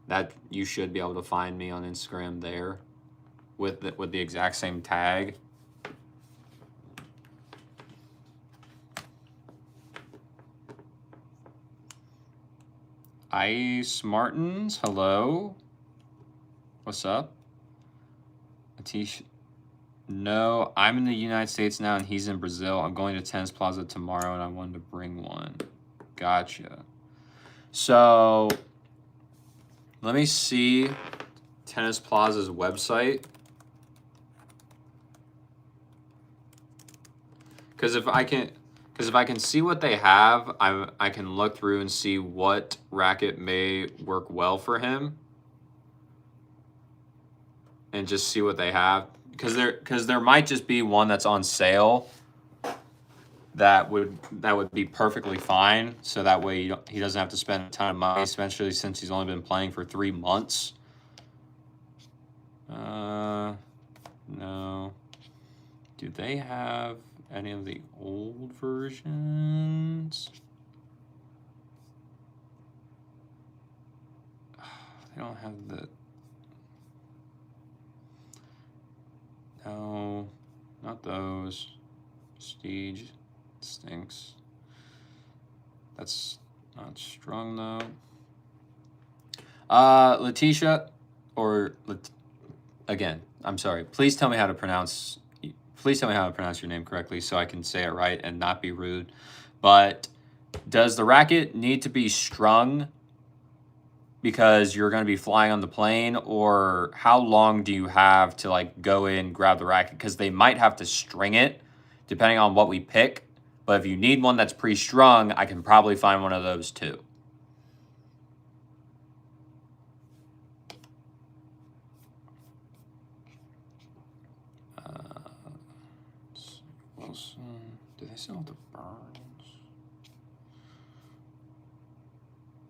That you should be able to find me on Instagram there with the exact same tag. Ice Martins, hello. What's up? Atish. No, I'm in the United States now and he's in Brazil. I'm going to Tennis Plaza tomorrow and I wanted to bring one. Gotcha. So let me see Tennis Plaza's website. Because if I can see what they have, I can look through and see what racket may work well for him, and just see what they have. Because there might just be one that's on sale that would be perfectly fine. So that way he doesn't have to spend a ton of money, especially since he's only been playing for 3 months. No. Do they have any of the old versions? They don't have the... No, not those. Prestige stinks. That's not strong though. Letitia, or again, I'm sorry. Please tell me how to pronounce your name correctly so I can say it right and not be rude. But does the racket need to be strung because you're going to be flying on the plane, or how long do you have to like go in, grab the racket? Because they might have to string it depending on what we pick. But if you need one that's pre-strung, I can probably find one of those too. Wilson, do they sell the Burns?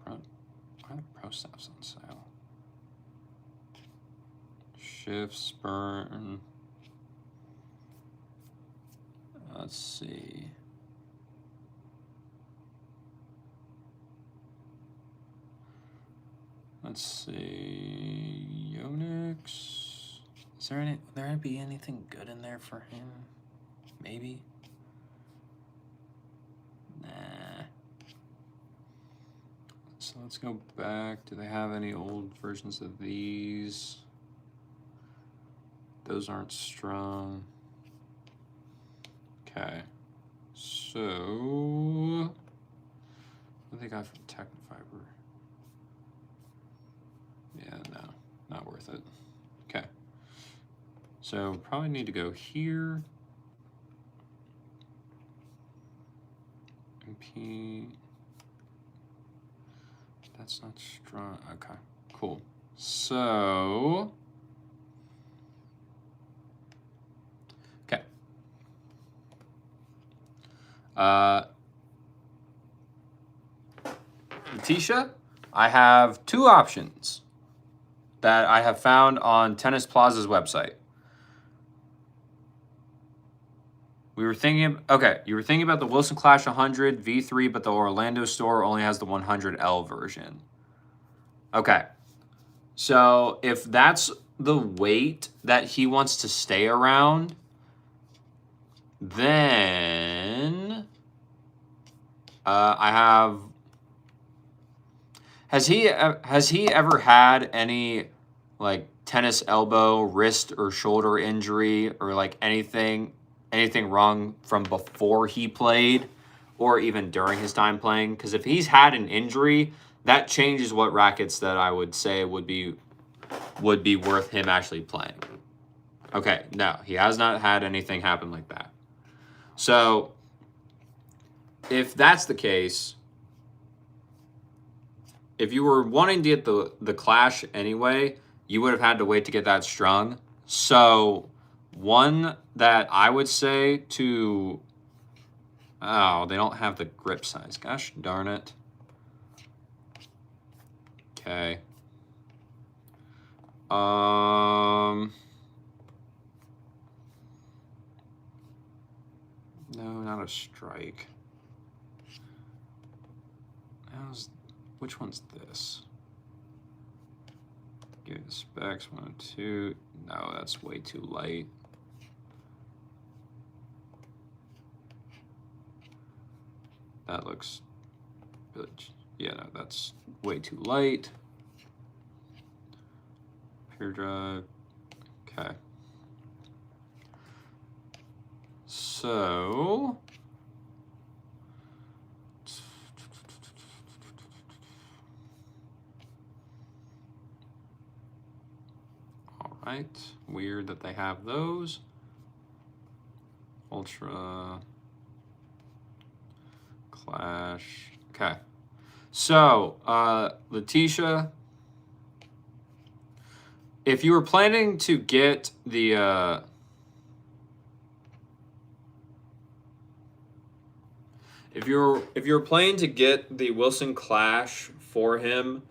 Why are the Pro Staffs on sale? Shifts, Burn. Let's see. Let's see. Yonex. Is there gonna be anything good in there for him? Maybe. Nah. So let's go back. Do they have any old versions of these? Those aren't strong. Okay. So what do they got from Technofiber? Yeah, no, not worth it. Okay. So probably need to go here. MP. That's not strong. Okay, cool. So, okay. Letitia, I have 2 options that I have found on Tennis Plaza's website. We were thinking, okay, you were thinking about the Wilson Clash 100 V3, but the Orlando store only has the 100L version. Okay. So if that's the weight that he wants to stay around, then I have. Has he ever had any like tennis elbow, wrist, or shoulder injury, or like anything wrong from before he played, or even during his time playing? Because if he's had an injury, that changes what rackets that I would say would be worth him actually playing. Okay, no, he has not had anything happen like that. So if that's the case, if you were wanting to get the Clash anyway, you would have had to wait to get that strung. So one that I would say to... Oh, they don't have the grip size. Gosh darn it. Okay. No, not a Strike. Which one's this? Give it the specs, 1 and 2. No, that's way too light. That looks really, yeah, no, that's way too light. Pure drive, okay. So, all right, weird that they have those. Ultra Clash, okay. So, Letitia, if you were planning to get the, if you're planning to get the Wilson Clash for him,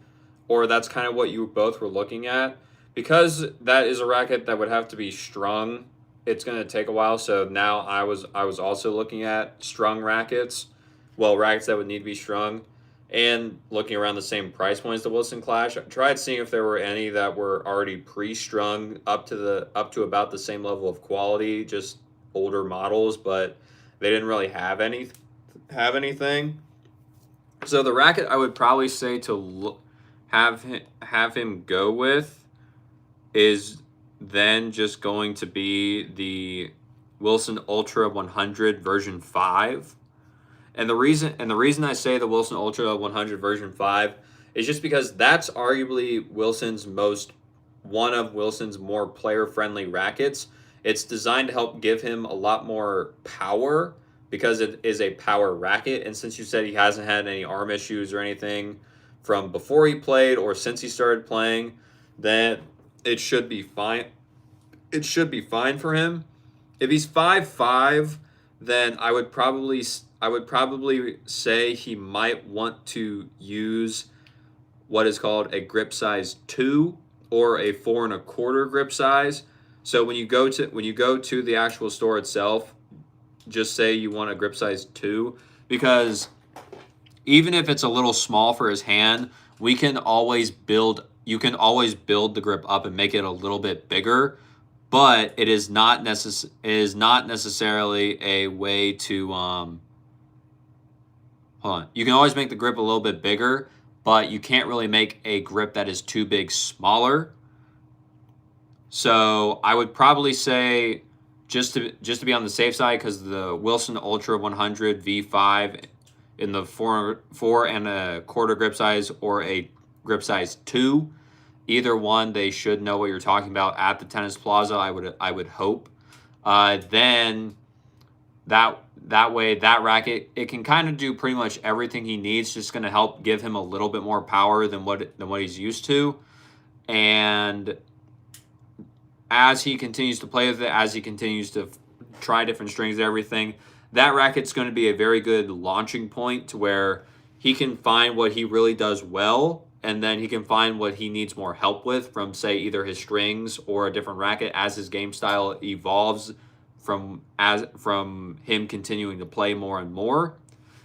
or that's kind of what you both were looking at, because that is a racket that would have to be strung, it's going to take a while. So now I was also looking at strung rackets, well, rackets that would need to be strung, and looking around the same price point as the Wilson Clash. I tried seeing if there were any that were already pre-strung up to about the same level of quality, just older models, but they didn't really have anything. So the racket I would probably say to have him go with is then just going to be the Wilson Ultra 100 version 5. And the reason I say the Wilson Ultra 100 version 5 is just because that's arguably one of Wilson's more player-friendly rackets. It's designed to help give him a lot more power because it is a power racket. And since you said he hasn't had any arm issues or anything from before he played or since he started playing, then it should be fine. It should be fine for him. If he's 5'5", then I would probably say he might want to use what is called a grip size 2 or a 4 1/4 grip size. So when you go to the actual store itself, just say you want a grip size 2, because even if it's a little small for his hand, you can always build the grip up and make it a little bit bigger. But it is not necessarily a way to hold on. You can always make the grip a little bit bigger, but you can't really make a grip that is too big smaller. So I would probably say, just to be on the safe side, because the Wilson Ultra 100 V5 in the 4 1/4 grip size or a grip size 2, either one, they should know what you're talking about at the Tennis Plaza. I would hope. Then that way, that racket, it can kind of do pretty much everything he needs. Just going to help give him a little bit more power than what he's used to. And as he continues to play with it, as he continues to try different strings and everything, that racket's going to be a very good launching point to where he can find what he really does well, and then he can find what he needs more help with from, say, either his strings or a different racket as his game style evolves from him continuing to play more and more.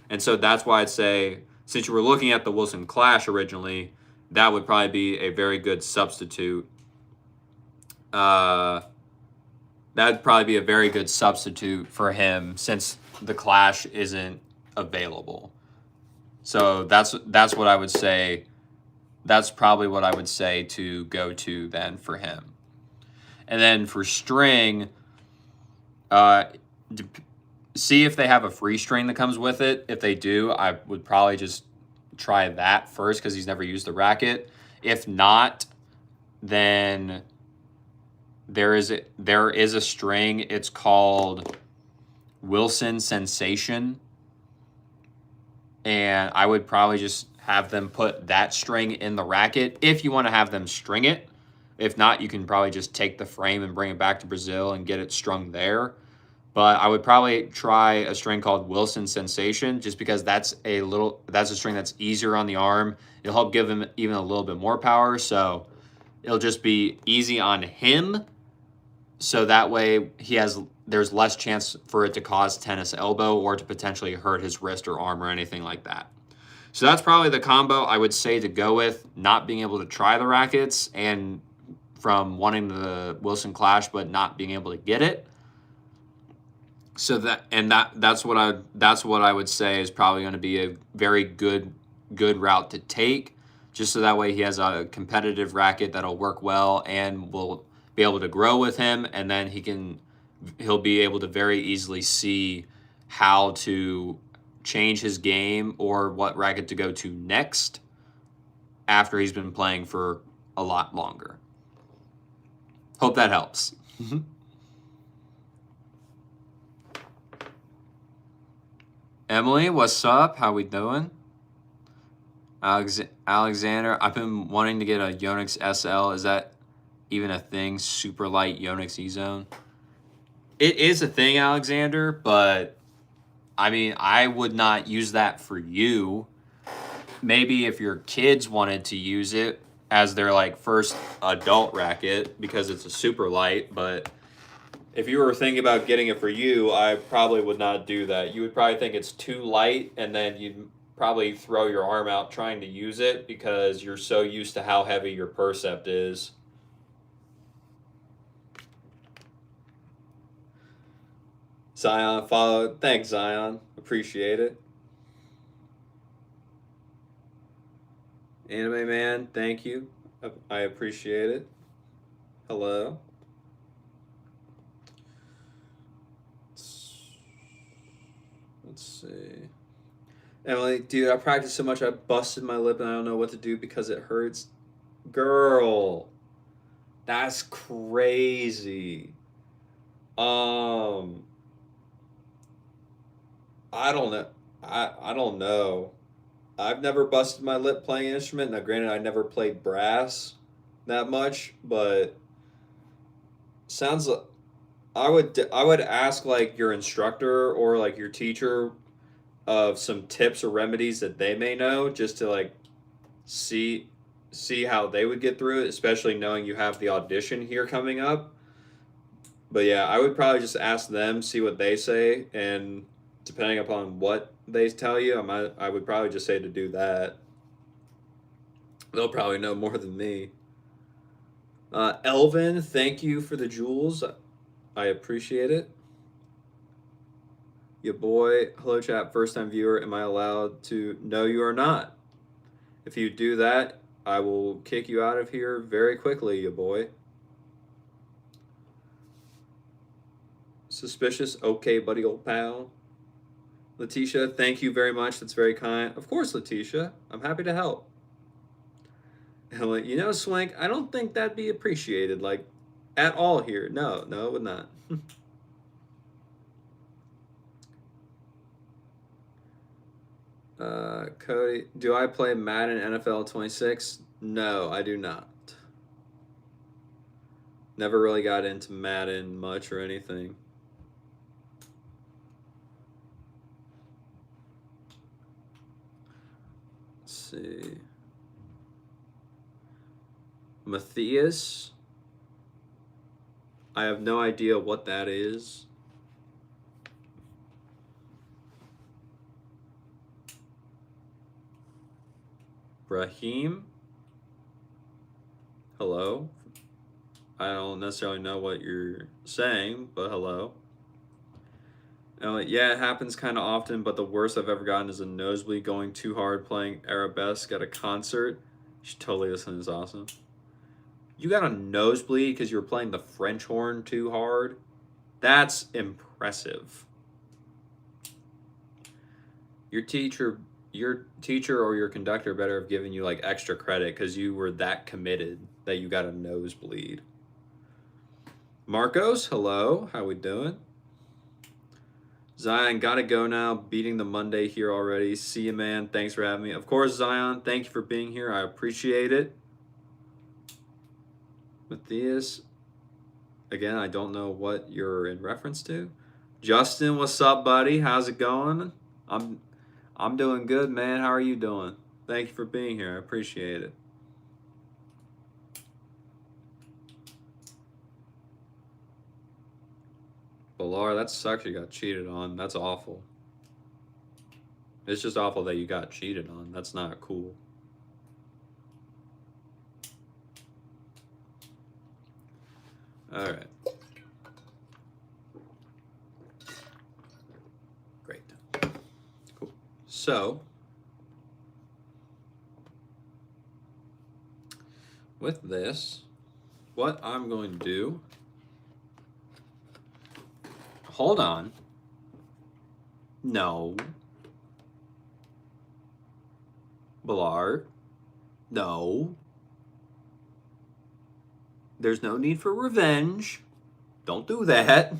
And so that's why I'd say, since you were looking at the Wilson Clash originally, that would probably be a very good substitute. That'd probably be a very good substitute for him since the Clash isn't available. So that's what I would say. That's probably what I would say to go to then for him. And then for string, see if they have a free string that comes with it. If they do, I would probably just try that first because he's never used the racket. If not, then there is a string. It's called Wilson Sensation. And I would probably just have them put that string in the racket if you want to have them string it. If not, you can probably just take the frame and bring it back to Brazil and get it strung there. But I would probably try a string called Wilson Sensation just because that's a string that's easier on the arm. It'll help give him even a little bit more power. So it'll just be easy on him. So that way there's less chance for it to cause tennis elbow or to potentially hurt his wrist or arm or anything like that. So that's probably the combo I would say to go with, not being able to try the rackets and from wanting the Wilson Clash but not being able to get it. So that's what I would say is probably going to be a very good route to take, just so that way he has a competitive racket that'll work well and will be able to grow with him, and then he'll be able to very easily see how to change his game or what racket to go to next after he's been playing for a lot longer. Hope that helps. Emily, what's up? How we doing? Alexander, I've been wanting to get a Yonex SL. Is that even a thing? Super light Yonex E-Zone? It is a thing, Alexander, but I mean, I would not use that for you. Maybe if your kids wanted to use it as their like first adult racket because it's a super light, but if you were thinking about getting it for you, I probably would not do that. You would probably think it's too light, and then you'd probably throw your arm out trying to use it because you're so used to how heavy your percept is. Zion followed. Thanks, Zion. Appreciate it. Anime Man, thank you. I appreciate it. Hello. Let's see. Emily, dude, I practiced so much I busted my lip and I don't know what to do because it hurts. Girl, that's crazy. I don't know. I don't know. I've never busted my lip playing an instrument. Now, granted, I never played brass that much, but sounds like I would ask like your instructor or like your teacher of some tips or remedies that they may know, just to like see how they would get through it, especially knowing you have the audition here coming up. But yeah, I would probably just ask them, see what they say, and depending upon what they tell you, I would probably just say to do that. They'll probably know more than me. Elvin, thank you for the jewels. I appreciate it. Your boy, hello chat, first time viewer. Am I allowed to? No, you are not. If you do that, I will kick you out of here very quickly, your boy. Suspicious? Okay, buddy, old pal. Letitia, thank you very much. That's very kind. Of course, Letitia. I'm happy to help. You know, Swank, I don't think that'd be appreciated, like, at all here. No, it would not. Cody, do I play Madden NFL 26? No, I do not. Never really got into Madden much or anything. Let's see. Matthias? I have no idea what that is. Brahim, hello. I don't necessarily know what you're saying, but hello. Yeah, it happens kind of often, but the worst I've ever gotten is a nosebleed going too hard playing arabesque at a concert. You should totally listen to this, awesome. You got a nosebleed because you were playing the French horn too hard? That's impressive. Your teacher or your conductor better have given you like extra credit because you were that committed that you got a nosebleed. Marcos, hello. How we doing? Zion, gotta go now. Beating the Monday here already. See you, man. Thanks for having me. Of course, Zion, thank you for being here. I appreciate it. Matthias, again, I don't know what you're in reference to. Justin, what's up, buddy? How's it going? I'm doing good, man. How are you doing? Thank you for being here. I appreciate it. Balar, that sucks you got cheated on. That's awful. It's just awful that you got cheated on. That's not cool. All right. Great. Cool. So, with this, what I'm going to do, hold on. No. Balar. No. There's no need for revenge. Don't do that.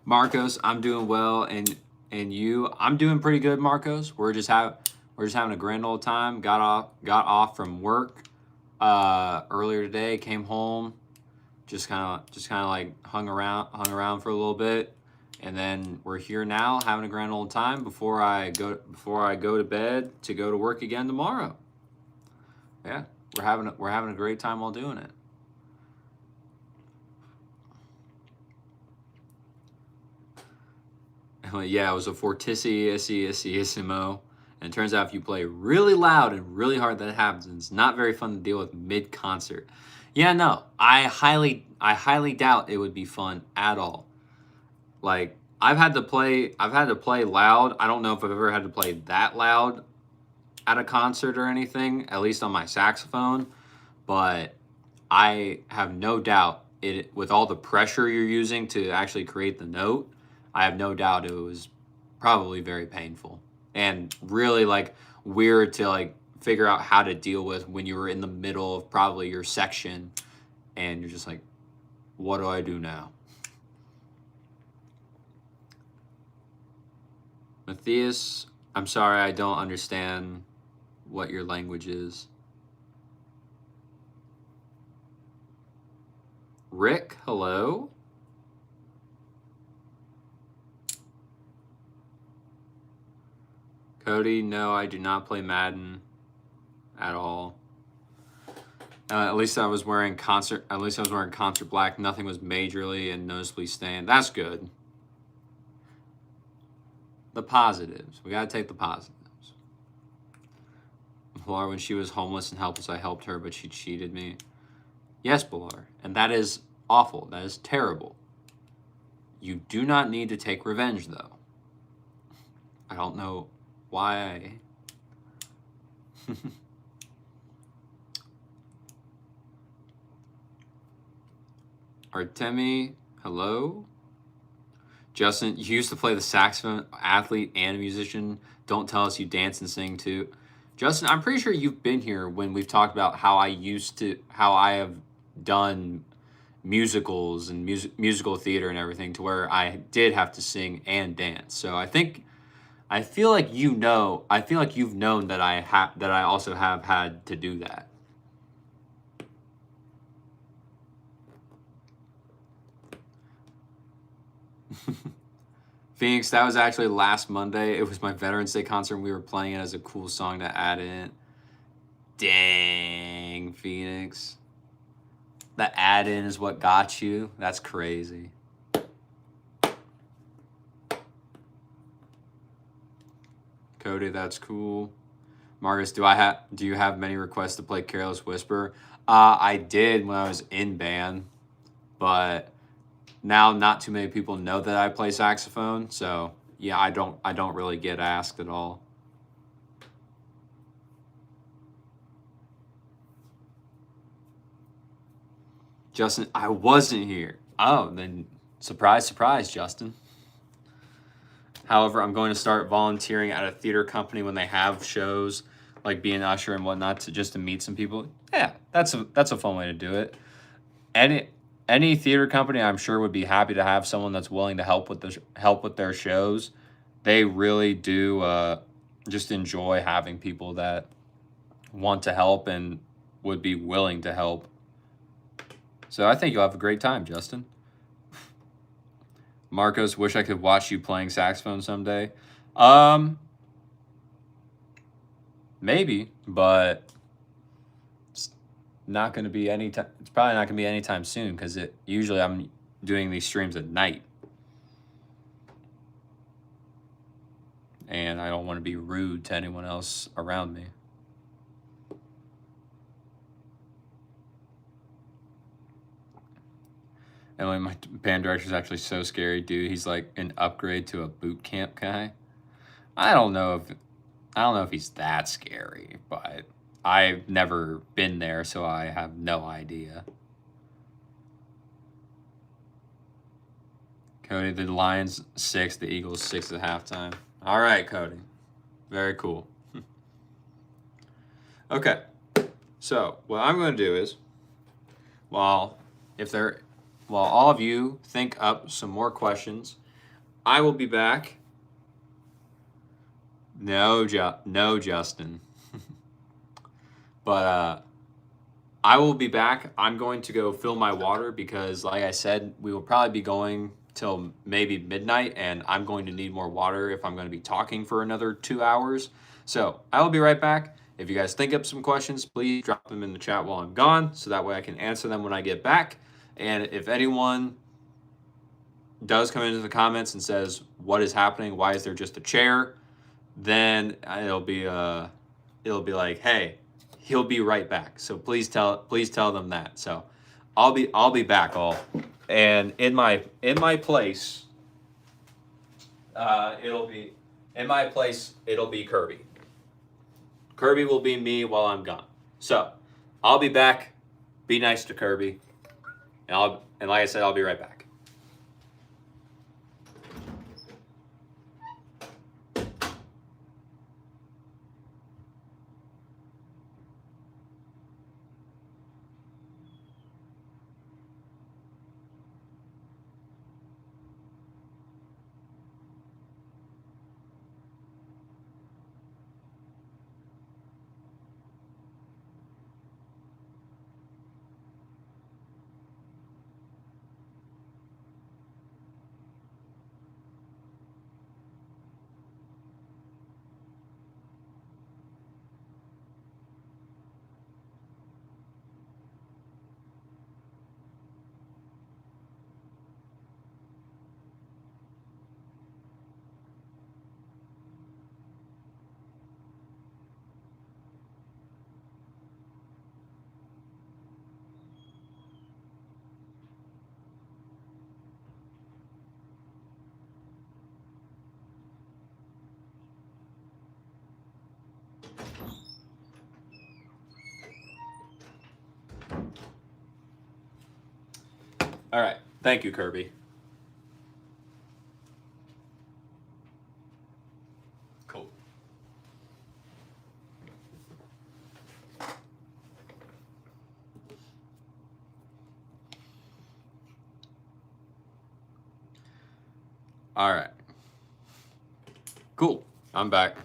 Marcos, I'm doing well, and you, I'm doing pretty good, Marcos. We're just having a grand old time. Got off from work earlier today. Came home, just kind of like hung around for a little bit, and then we're here now having a grand old time before I go to bed to go to work again tomorrow. Yeah, we're having a great time while doing it. Yeah, it was a fortissimo. And it turns out if you play really loud and really hard, that happens. And it's not very fun to deal with mid-concert. Yeah, no, I highly doubt it would be fun at all. Like, I've had to play loud. I don't know if I've ever had to play that loud at a concert or anything, at least on my saxophone. But I have no doubt with all the pressure you're using to actually create the note, I have no doubt it was probably very painful and really like weird to like figure out how to deal with when you were in the middle of probably your section and you're just like, what do I do now? Matthias, I'm sorry, I don't understand what your language is. Rick, hello? Cody, no, I do not play Madden at all. At least I was wearing concert black. Nothing was majorly and noticeably stained. That's good. The positives. We gotta take the positives. Balar, when she was homeless and helpless, I helped her, but she cheated me. Yes, Balar, and that is awful. That is terrible. You do not need to take revenge, though. I don't know why. Artemi, hello? Justin, you used to play the saxophone, athlete and musician. Don't tell us you dance and sing too. Justin, I'm pretty sure you've been here when we've talked about how I have done musicals and musical theater and everything to where I did have to sing and dance. So I feel like you've known that I also have had to do that. Phoenix, that was actually last Monday. It was my Veterans Day concert and we were playing it as a cool song to add in. Dang, Phoenix. The add-in is what got you? That's crazy. Cody, that's cool. Marcus, do you have many requests to play Careless Whisper? I did when I was in band, but now not too many people know that I play saxophone, so yeah, I don't really get asked at all. Justin, I wasn't here. Oh, then surprise, surprise, Justin. However, I'm going to start volunteering at a theater company when they have shows, like being an usher and whatnot, to meet some people. Yeah, that's a fun way to do it. Any theater company, I'm sure, would be happy to have someone that's willing to help with their shows. They really do just enjoy having people that want to help and would be willing to help. So I think you'll have a great time, Justin. Marcos, wish I could watch you playing saxophone someday. Maybe, but it's not going to be anytime. It's probably not going to be anytime soon because usually I'm doing these streams at night, and I don't want to be rude to anyone else around me. Emily, my band director is actually so scary, dude. He's like an upgrade to a boot camp guy. I don't know if he's that scary, but I've never been there, so I have no idea. Cody, the Lions 6, the Eagles 6 at halftime. All right, Cody. Very cool. Okay. So what I'm going to do is, while all of you think up some more questions, I will be back. No, Justin. But I will be back. I'm going to go fill my water because, like I said, we will probably be going till maybe midnight, and I'm going to need more water if I'm going to be talking for another 2 hours. So I will be right back. If you guys think up some questions, please drop them in the chat while I'm gone, so that way I can answer them when I get back. And if anyone does come into the comments and says, what is happening? Why is there just a chair? Then it'll be like, hey, he'll be right back. So please tell them that. So I'll be back all. And in my place, it'll be Kirby. Kirby will be me while I'm gone. So I'll be back. Be nice to Kirby. And like I said, I'll be right back. All right. Thank you, Kirby. Cool. All right. Cool. I'm back.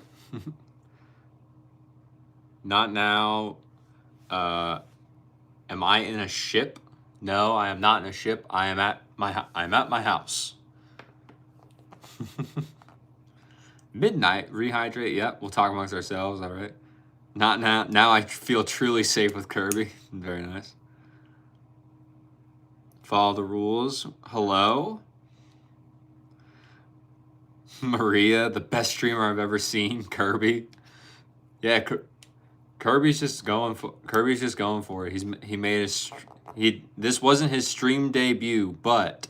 Not now. Am I in a ship? No, I am not in a ship. I'm at my house. Midnight, rehydrate. Yep, we'll talk amongst ourselves. All right. Not now. Now I feel truly safe with Kirby. Very nice. Follow the rules. Hello. Maria, the best streamer I've ever seen. Kirby. Yeah, Kirby's just going for it. He made his this wasn't his stream debut, but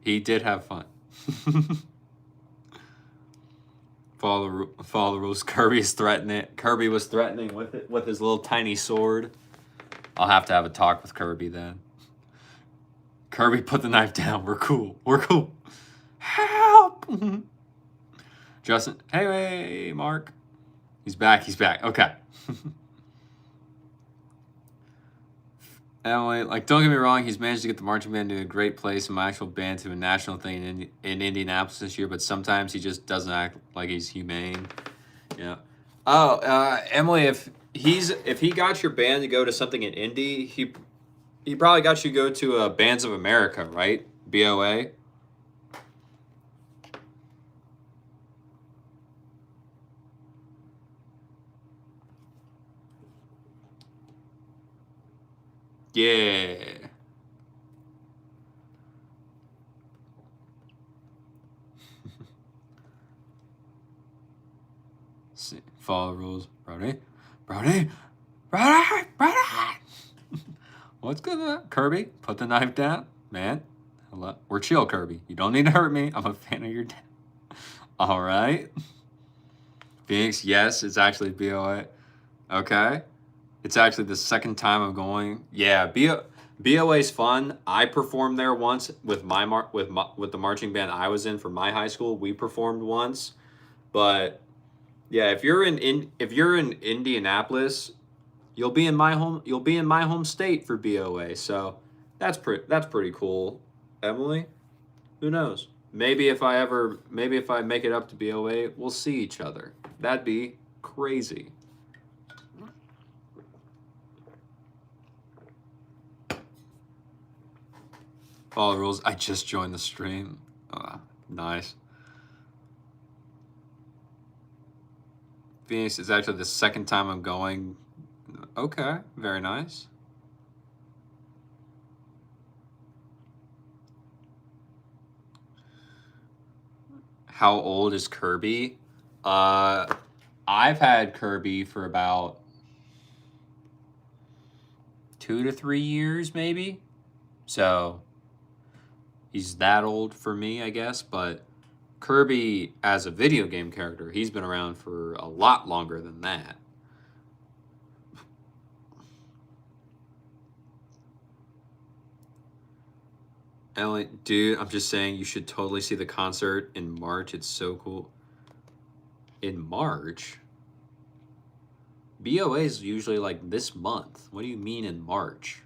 he did have fun. Follow the rules. Kirby was threatening with it with his little tiny sword. I'll have to have a talk with Kirby then. Kirby, put the knife down. We're cool. Help! Justin, hey, Mark. He's back. Okay. Emily, like, don't get me wrong, he's managed to get the marching band to a great place and my actual band to a national thing in Indianapolis this year, but sometimes he just doesn't act like he's humane. Yeah. Oh, Emily, if he got your band to go to something in Indy, he probably got you to go to Bands of America, right? BOA. Yeah. Follow the rules. Brody. What's good, Kirby? Put the knife down. Man, we're chill, Kirby. You don't need to hurt me. I'm a fan of your dad. All right. Phoenix, yes, it's actually BOA. Okay. It's actually the second time I'm going. Yeah, BOA's fun. I performed there once with with the marching band I was in for my high school. We performed once, but yeah, if you're in Indianapolis, you'll be in my home state for BOA. So that's pretty cool, Emily. Who knows? Maybe if I make it up to BOA, we'll see each other. That'd be crazy. Follow the rules. I just joined the stream. Nice. Phoenix is actually the second time I'm going. Okay, very nice. How old is Kirby? I've had Kirby for about 2 to 3 years, maybe. So he's that old for me, I guess. But Kirby, as a video game character, he's been around for a lot longer than that. Emily, dude, I'm just saying you should totally see the concert in March. It's so cool. In March? BOA is usually like this month. What do you mean in March?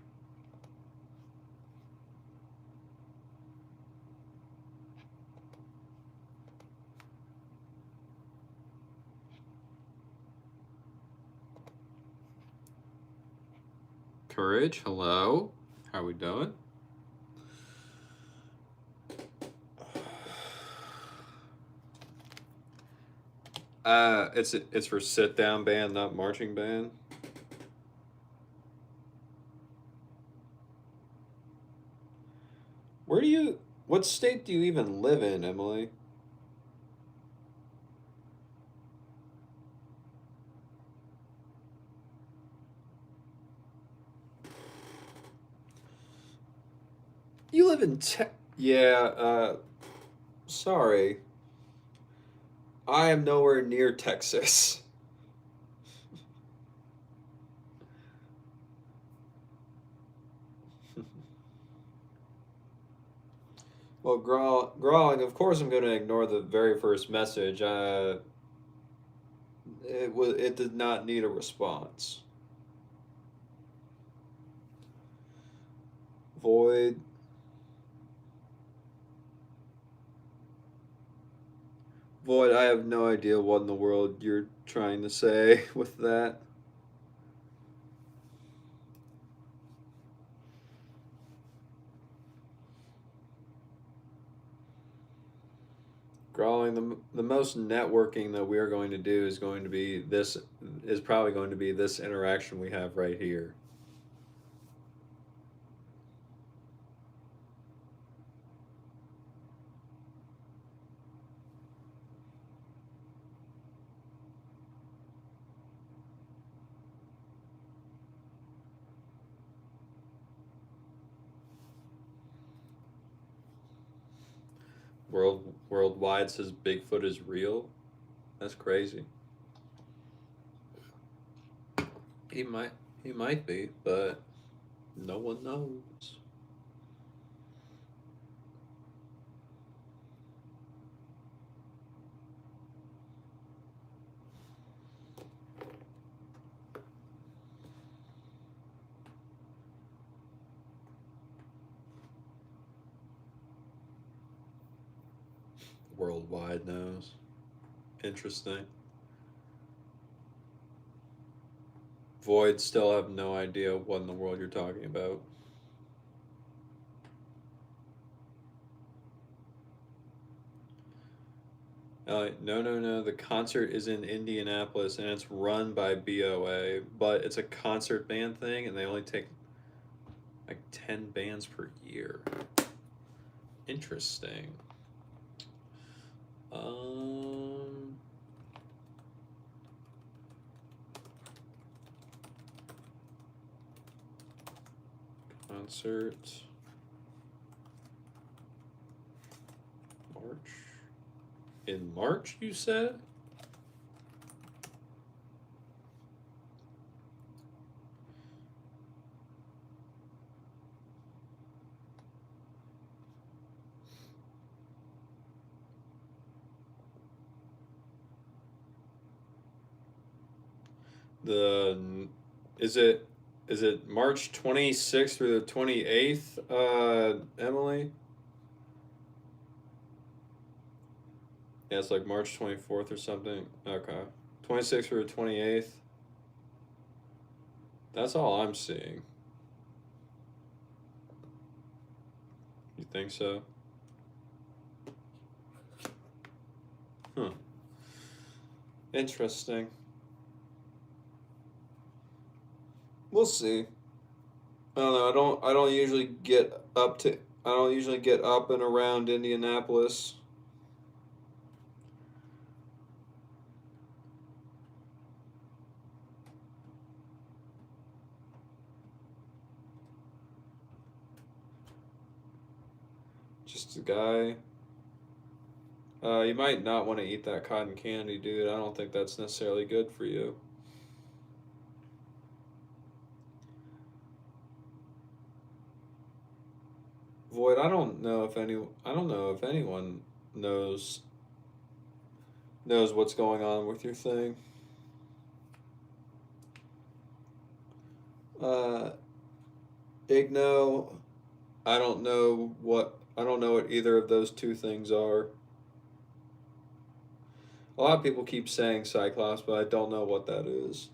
Courage, hello. How are we doing? It's for sit down band, not marching band. What state do you even live in, Emily? You live in yeah, sorry. I am nowhere near Texas. Well, Grawling, of course I'm going to ignore the very first message. It did not need a response. Void. Void, I have no idea what in the world you're trying to say with that. Grawling, the most networking that we are going to do is probably going to be this interaction we have right here. Worldwide says Bigfoot is real. That's crazy. He might he might be, but no one knows. Worldwide knows. Interesting. Void still have no idea what in the world you're talking about. No, no, no. The concert is in Indianapolis and it's run by BOA, but it's a concert band thing and they only take like 10 bands per year. Interesting. Um, Concert. March. In March, you said? The is it March 26th through the 28th, Emily? Yeah, it's like March 24th or something. Okay. 26th through the 28th. That's all I'm seeing. You think so? Huh. Interesting. We'll see. I don't know. I don't usually get up to I don't usually get up and around Indianapolis. Just a guy. You might not want to eat that cotton candy, dude. I don't think that's necessarily good for you. Void, I don't know if anyone knows what's going on with your thing. Uh Igno, I don't know what either of those two things are. A lot of people keep saying Cyclops, but I don't know what that is.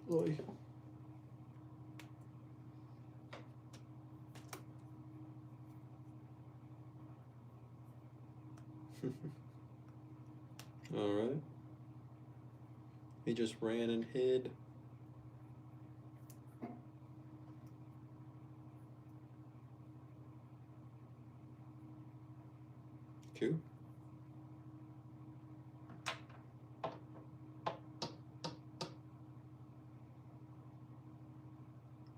Oy. All right. He just ran and hid. Cool.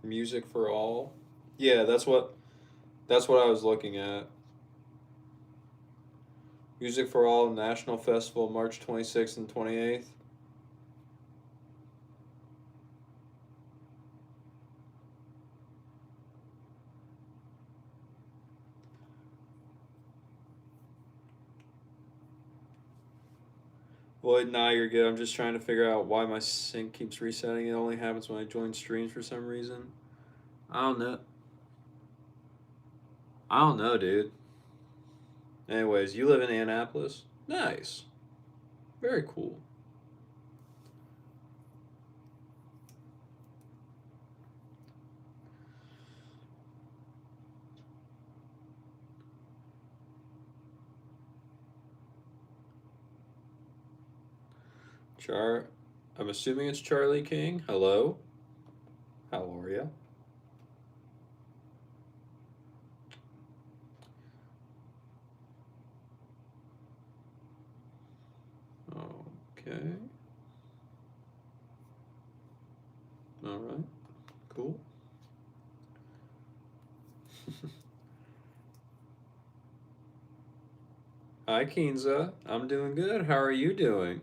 Music for all. Yeah, that's what I was looking at. Music for All National Festival, March 26th and 28th. Void, nah, you're good. I'm just trying to figure out why my sync keeps resetting. It only happens when I join streams for some reason. I don't know. I don't know, dude. Anyways, you live in Annapolis? Nice. Very cool. I'm assuming it's Charlie King. Hello? How are you? Okay. All right. Cool. Hi, Kinza. I'm doing good. How are you doing?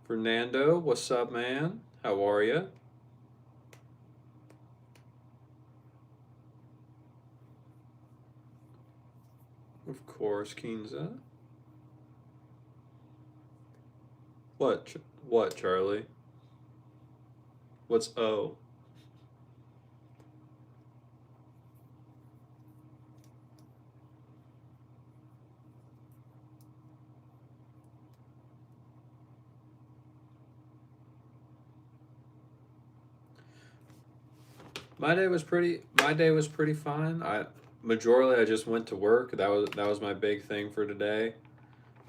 Fernando, what's up, man? How are you? Of course, Kinza. What? What, Charlie? What's O? My day was pretty fine. I just went to work. That was my big thing for today.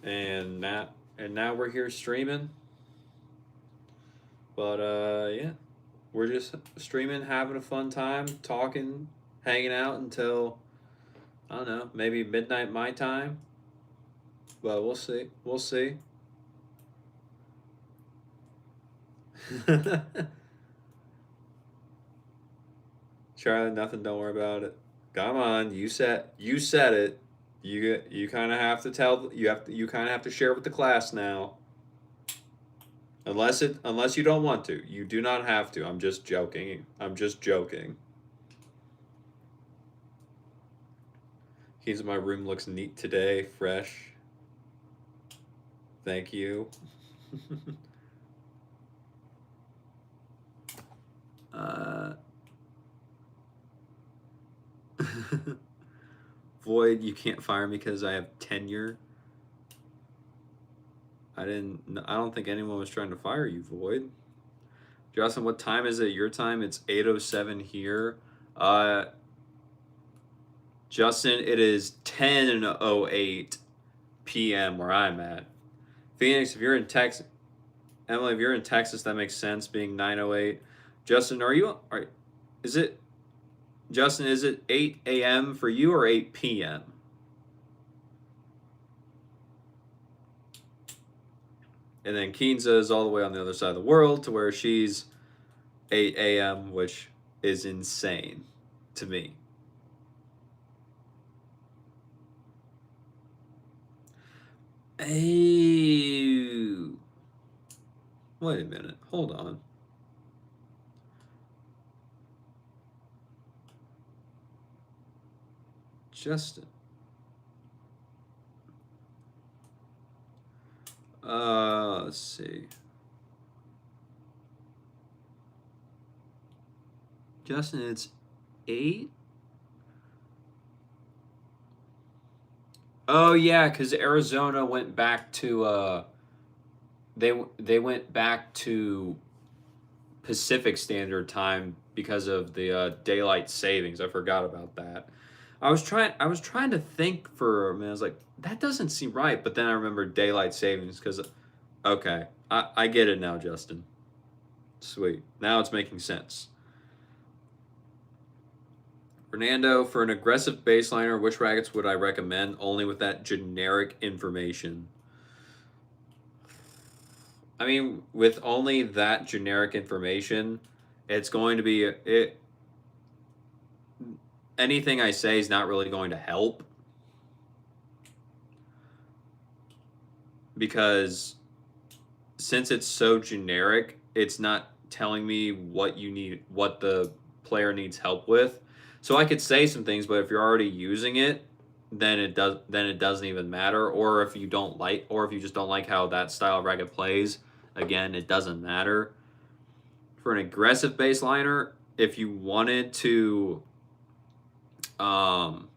And now we're here streaming. But yeah, we're just streaming, having a fun time, talking, hanging out until I don't know, maybe midnight my time. But we'll see. We'll see. Charlie, nothing. Don't worry about it. Come on, you said it. You kind of have to tell. You kind of have to share with the class now. Unless you don't want to. You do not have to. I'm just joking. I'm just joking. He's in my room looks neat today, fresh. Thank you. uh Void, you can't fire me because I have tenure. I don't think anyone was trying to fire you, Void. Justin, what time is it? Your time? It's 8:07 here. Uh Justin, it is 10:08 p.m. where I'm at. Phoenix, if you're in Texas, Emily, if you're in Texas, that makes sense being 9:08. Justin, is it Justin, is it 8 a.m. for you or 8 p.m.? And then Kinza is all the way on the other side of the world to where she's 8 a.m., which is insane to me. Hey, wait a minute. Hold on. Justin. Let's see. Justin, it's 8. Oh yeah, because Arizona went back to they went back to Pacific Standard Time because of the daylight savings. I forgot about that. I was trying to think for a minute. I was like, that doesn't seem right. But then I remembered daylight savings because okay, I get it now, Justin. Sweet. Now it's making sense. Fernando, for an aggressive baseliner, which rackets would I recommend? Only with that generic information. I mean, with only that generic information, it's going to be it. Anything I say is not really going to help because since it's so generic, it's not telling me what you need, what the player needs help with. So I could say some things, but if you're already using it, then it doesn't even matter. Or if you don't like, or if you just don't like how that style of racket plays, again, it doesn't matter. For an aggressive baseliner, if you wanted to, um,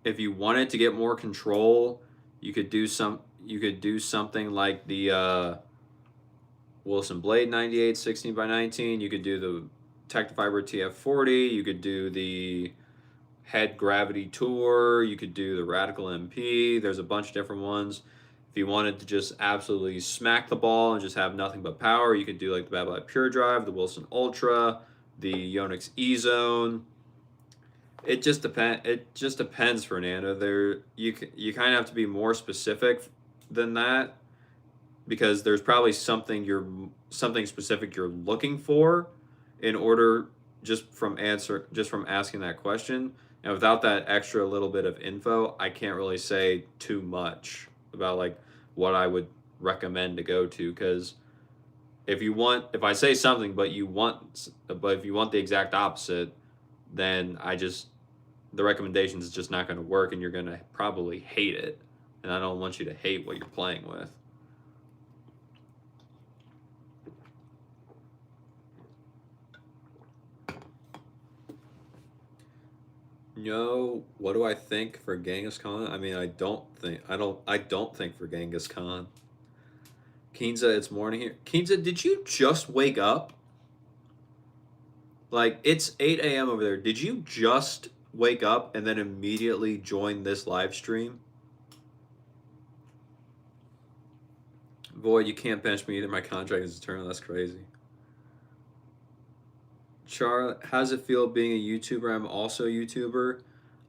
if you wanted to get more control, you could do some. You could do something like the Wilson Blade 98 16 by 19. You could do the Tectofiber TF40. You could do the Head Gravity Tour. You could do the Radical MP. There's a bunch of different ones. If you wanted to just absolutely smack the ball and just have nothing but power, you could do like the Bad Light Pure Drive, the Wilson Ultra, the Yonex E-Zone. It just depends, Fernando. You kind of have to be more specific than that, because there's probably something specific you're looking for in order, just from asking that question. And without that extra little bit of info, I can't really say too much about like what I would recommend to go to, because if I say something but if you want the exact opposite, then the recommendation is just not going to work, and you're going to probably hate it, and I don't want you to hate what you're playing with. No, what do I think for Genghis Khan? I mean, I don't think for Genghis Khan. Kinza, it's morning here. Kinza, did you just wake up? Like, it's 8 a.m. over there. Did you just wake up and then immediately join this live stream? Void, you can't bench me either. My contract is eternal. That's crazy. Char, how does it feel being a YouTuber? I'm also a YouTuber.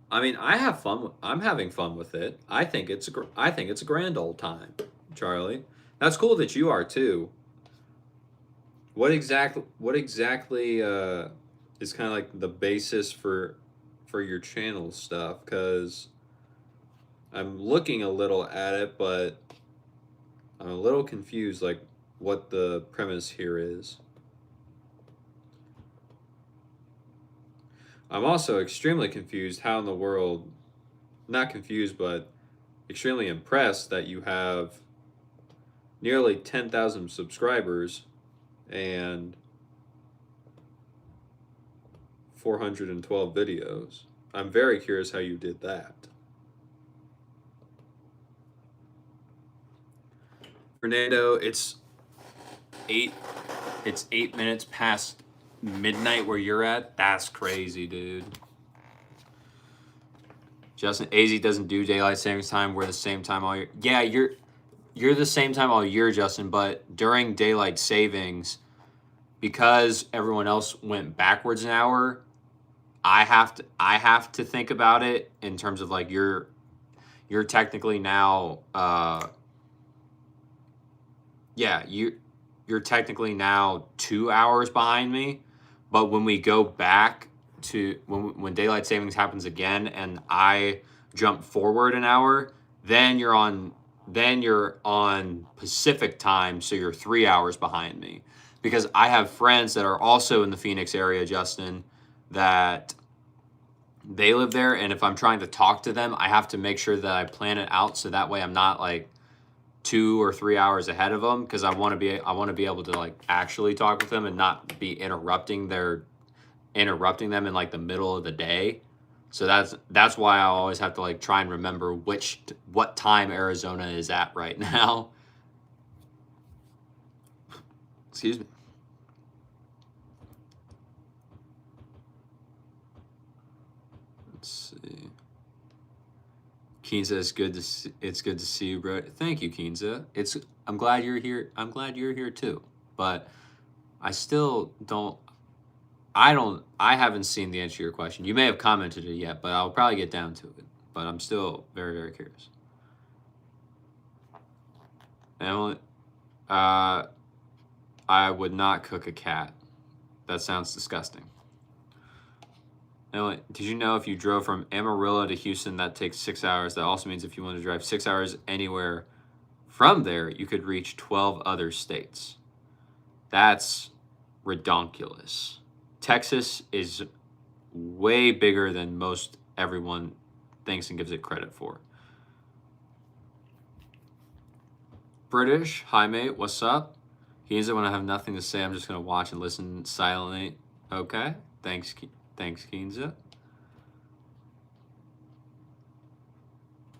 I mean, I'm having fun with it. I think it's a grand old time, Charlie. That's cool that you are too. What exactly is kind of like the basis for your channel stuff? Because I'm looking a little at it, but I'm a little confused, like what the premise here is. I'm also extremely confused how in the world, not confused, but extremely impressed that you have nearly 10,000 subscribers and 412 videos. I'm very curious how you did that. Fernando, it's 8 minutes past midnight where you're at. That's crazy, dude. Justin, AZ doesn't do daylight savings time. We're the same time all year. Yeah, you're the same time all year, Justin, but during daylight savings, because everyone else went backwards an hour, I have to think about it in terms of like you're technically now you're technically now 2 hours behind me, but when we go back to when daylight savings happens again and I jump forward an hour, then you're on Pacific time, so you're 3 hours behind me. Because I have friends that are also in the Phoenix area, Justin, that they live there, and if I'm trying to talk to them, I have to make sure that I plan it out so that way I'm not like 2 or 3 hours ahead of them, because I want to be able to like actually talk with them and not be interrupting them in like the middle of the day. So that's why I always have to like try and remember what time Arizona is at right now. Excuse me. Let's see. Kinza, it's good to see you, bro. Thank you, Kinza. I'm glad you're here. I'm glad you're here too. But I still don't. I haven't seen the answer to your question. You may have commented it yet, but I'll probably get down to it. But I'm still very, very curious. Emily, I would not cook a cat. That sounds disgusting. Emily, did you know if you drove from Amarillo to Houston, that takes 6 hours? That also means if you want to drive 6 hours anywhere from there, you could reach 12 other states. That's redonkulous. Texas is way bigger than most everyone thinks and gives it credit for. British, hi mate, what's up? He is it when I have nothing to say. I'm just gonna watch and listen silently. Okay, thanks Keenza.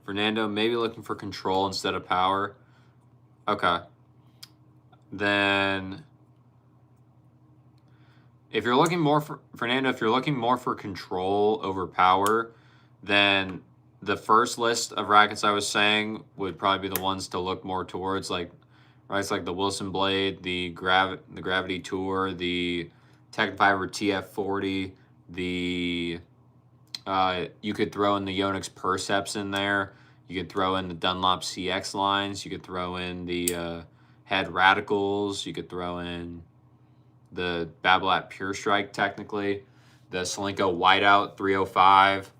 Fernando, maybe looking for control instead of power. Okay. Then if you're looking more for Fernando, if you're looking more for control over power, then the first list of rackets I was saying would probably be the ones to look more towards, like, right? It's like the Wilson Blade, the Gravity Tour, the Tecnifiber TF40, the you could throw in the Yonex Perceps in there. You could throw in the Dunlop CX lines. You could throw in the Head Radicals. You could throw in the Babolat Pure Strike, technically. The Solinco Whiteout 305.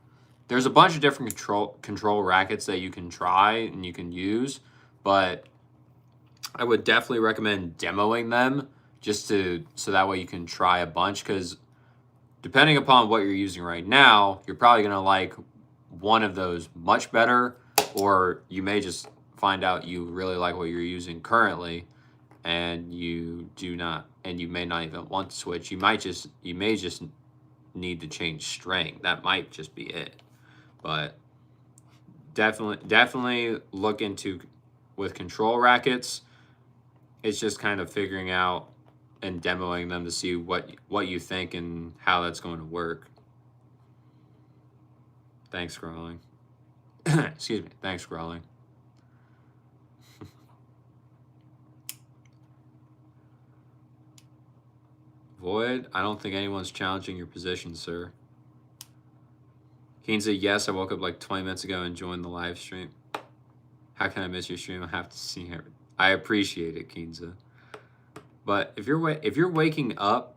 There's a bunch of different control rackets that you can try and you can use, but I would definitely recommend demoing them just so that way you can try a bunch, because depending upon what you're using right now, you're probably going to like one of those much better, or you may just find out you really like what you're using currently and you may not even want to switch. You may just need to change string. That might just be it. But definitely look into with control rackets. It's just kind of figuring out and demoing them to see what you think and how that's going to work. Thanks, Scrolling. Excuse me. Thanks, Scrolling. Void, I don't think anyone's challenging your position, sir. Keen said, yes, I woke up like 20 minutes ago and joined the live stream. How can I miss your stream? I have to see it. I appreciate it, Keenza. But if you're waking up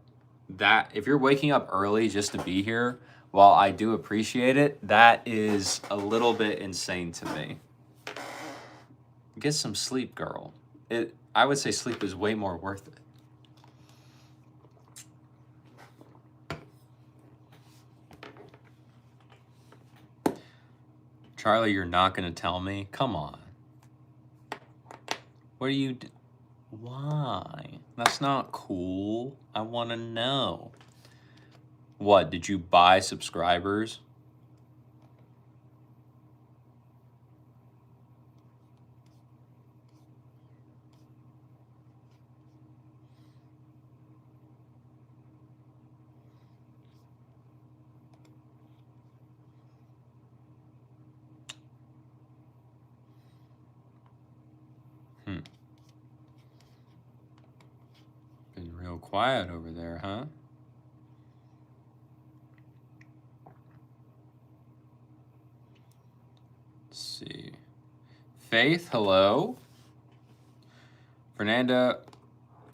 early just to be here, while I do appreciate it, that is a little bit insane to me. Get some sleep, girl. I would say sleep is way more worth it. Charlie, you're not going to tell me? Come on. What are you... Why? That's not cool. I want to know. What, did you buy subscribers? Been real quiet over there, huh? Let's see. Faith, hello. Fernanda,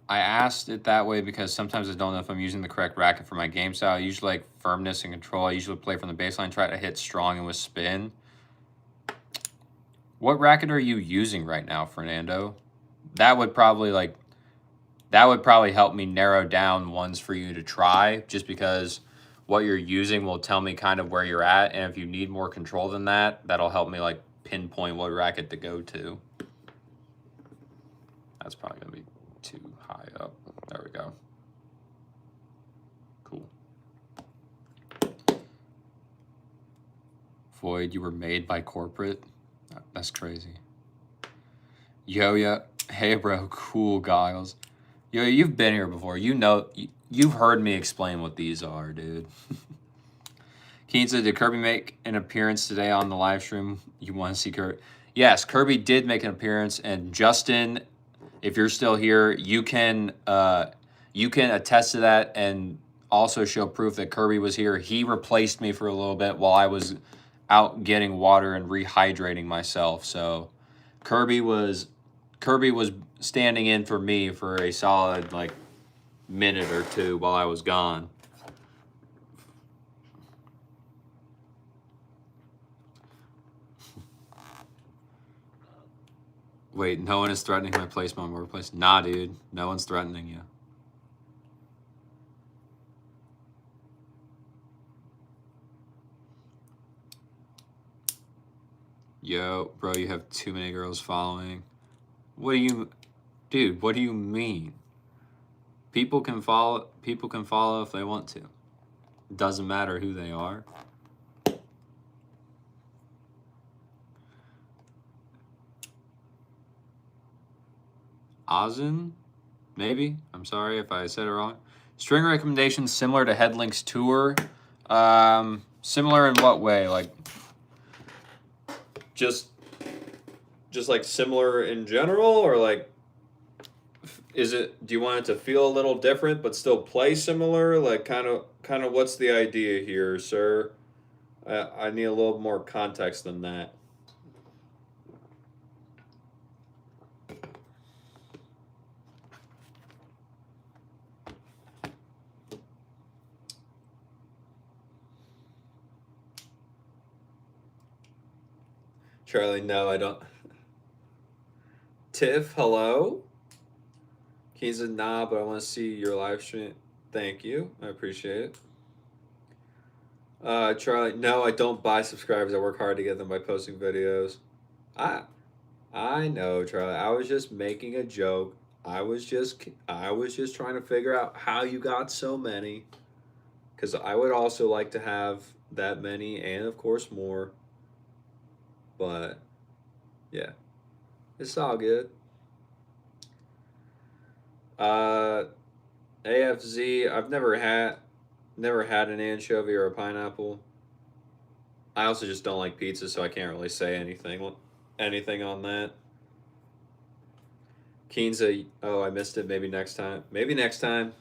I asked it that way because sometimes I don't know if I'm using the correct racket for my game style. I usually like firmness and control. I usually play from the baseline, try to hit strong and with spin. What racket are you using right now, Fernando? That would probably help me narrow down ones for you to try, just because what you're using will tell me kind of where you're at, and if you need more control than that, that'll help me like pinpoint what racket to go to. That's probably gonna be too high up. There we go. Cool. Void, you were made by corporate? That's crazy. Yo, yeah. Hey, bro. Cool, Giles. Yo, you've been here before. You know, you've heard me explain what these are, dude. Keen said, did Kirby make an appearance today on the live stream? You want to see Kirby? Yes, Kirby did make an appearance, and Justin, if you're still here, you can attest to that and also show proof that Kirby was here. He replaced me for a little bit while I was out getting water and rehydrating myself. So Kirby was standing in for me for a solid like minute or two while I was gone. Wait, no one is threatening my placement on workplace? Nah, dude. No one's threatening you. Yo, bro, you have too many girls following. What do you... Dude, what do you mean? People can follow if they want to. It doesn't matter who they are. Ozin? Maybe. I'm sorry if I said it wrong. String recommendations similar to Headlink's tour. Similar in what way? Like, just like similar in general, or like Is it? Do you want it to feel a little different but still play similar? Like kind of what's the idea here, sir? I need a little more context than that. Charlie, no, I don't. Tiff, hello. He said, nah, but I want to see your live stream. Thank you. I appreciate it. Charlie, no, I don't buy subscribers. I work hard to get them by posting videos. I I know, Charlie. I was just making a joke. I was just trying to figure out how you got so many. Because I would also like to have that many and of course more. But yeah, it's all good. Uh, AFZ. I've never had an anchovy or a pineapple. I also just don't like pizza, so I can't really say anything on that. Keenza, oh, I missed it. Maybe next time. Maybe next time.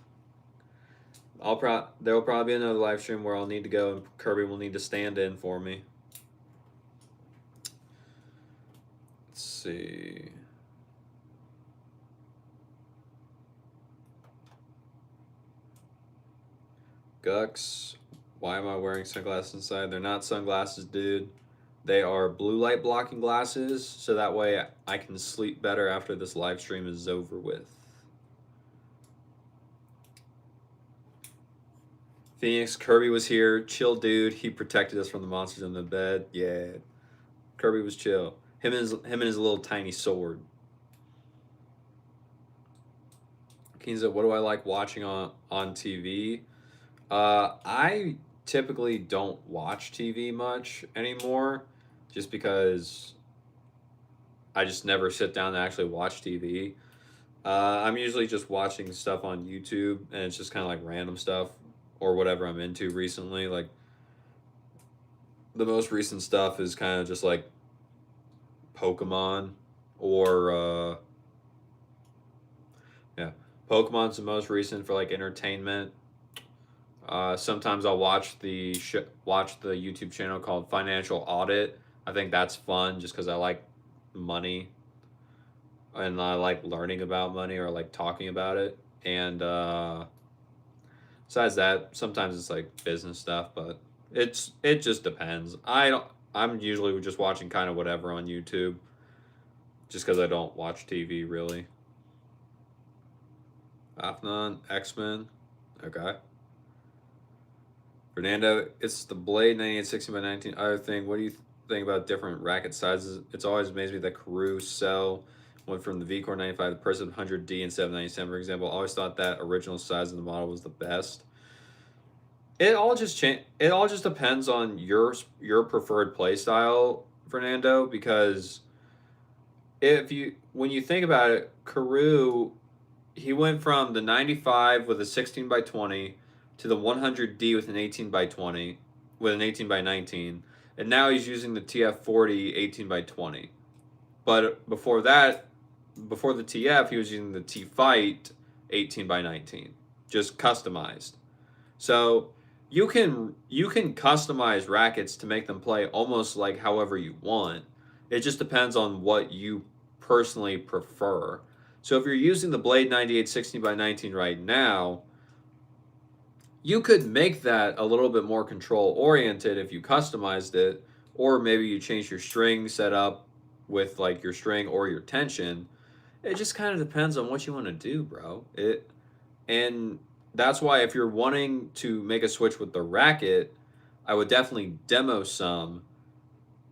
There will probably be another live stream where I'll need to go and Kirby will need to stand in for me. Let's see. Gux, why am I wearing sunglasses inside? They're not sunglasses, dude. They are blue light blocking glasses, so that way I can sleep better after this live stream is over with. Phoenix, Kirby was here. Chill dude. He protected us from the monsters in the bed. Yeah. Kirby was chill. Him and his little tiny sword. Kinza, what do I like watching on TV? I typically don't watch TV much anymore, just because I just never sit down to actually watch TV. I'm usually just watching stuff on YouTube, and it's just kind of like random stuff or whatever I'm into recently. Like the most recent stuff is kind of just like Pokemon or yeah, Pokemon's the most recent for like entertainment. Sometimes I'll watch the YouTube channel called Financial Audit. I think that's fun just because I like money and I like learning about money or like talking about it. And besides that, sometimes it's like business stuff, but it just depends. I'm usually just watching kind of whatever on YouTube, just because I don't watch TV really. Afnan, X-Men, okay. Fernando, it's the Blade 9860 by 19. Other thing, what do you think about different racket sizes? It's always amazed me that Karoo Cell went from the VCore 95 to the Persimmon 100D and 797, for example. I always thought that original size of the model was the best. It all just depends on your preferred play style, Fernando, because when you think about it, Karoo, he went from the 95 with a 16 by 20 to the 100D with an 18 by 20 with an 18 by 19, and now he's using the TF40 18 by 20. But before that, before the TF, he was using the T-Fight 18 by 19, just customized. So you can customize rackets to make them play almost like however you want. It just depends on what you personally prefer. So if you're using the Blade 9860 by 19 right now, you could make that a little bit more control oriented if you customized it, or maybe you change your string setup with like your string or your tension. It just kind of depends on what you want to do, bro. And that's why if you're wanting to make a switch with the racket, I would definitely demo some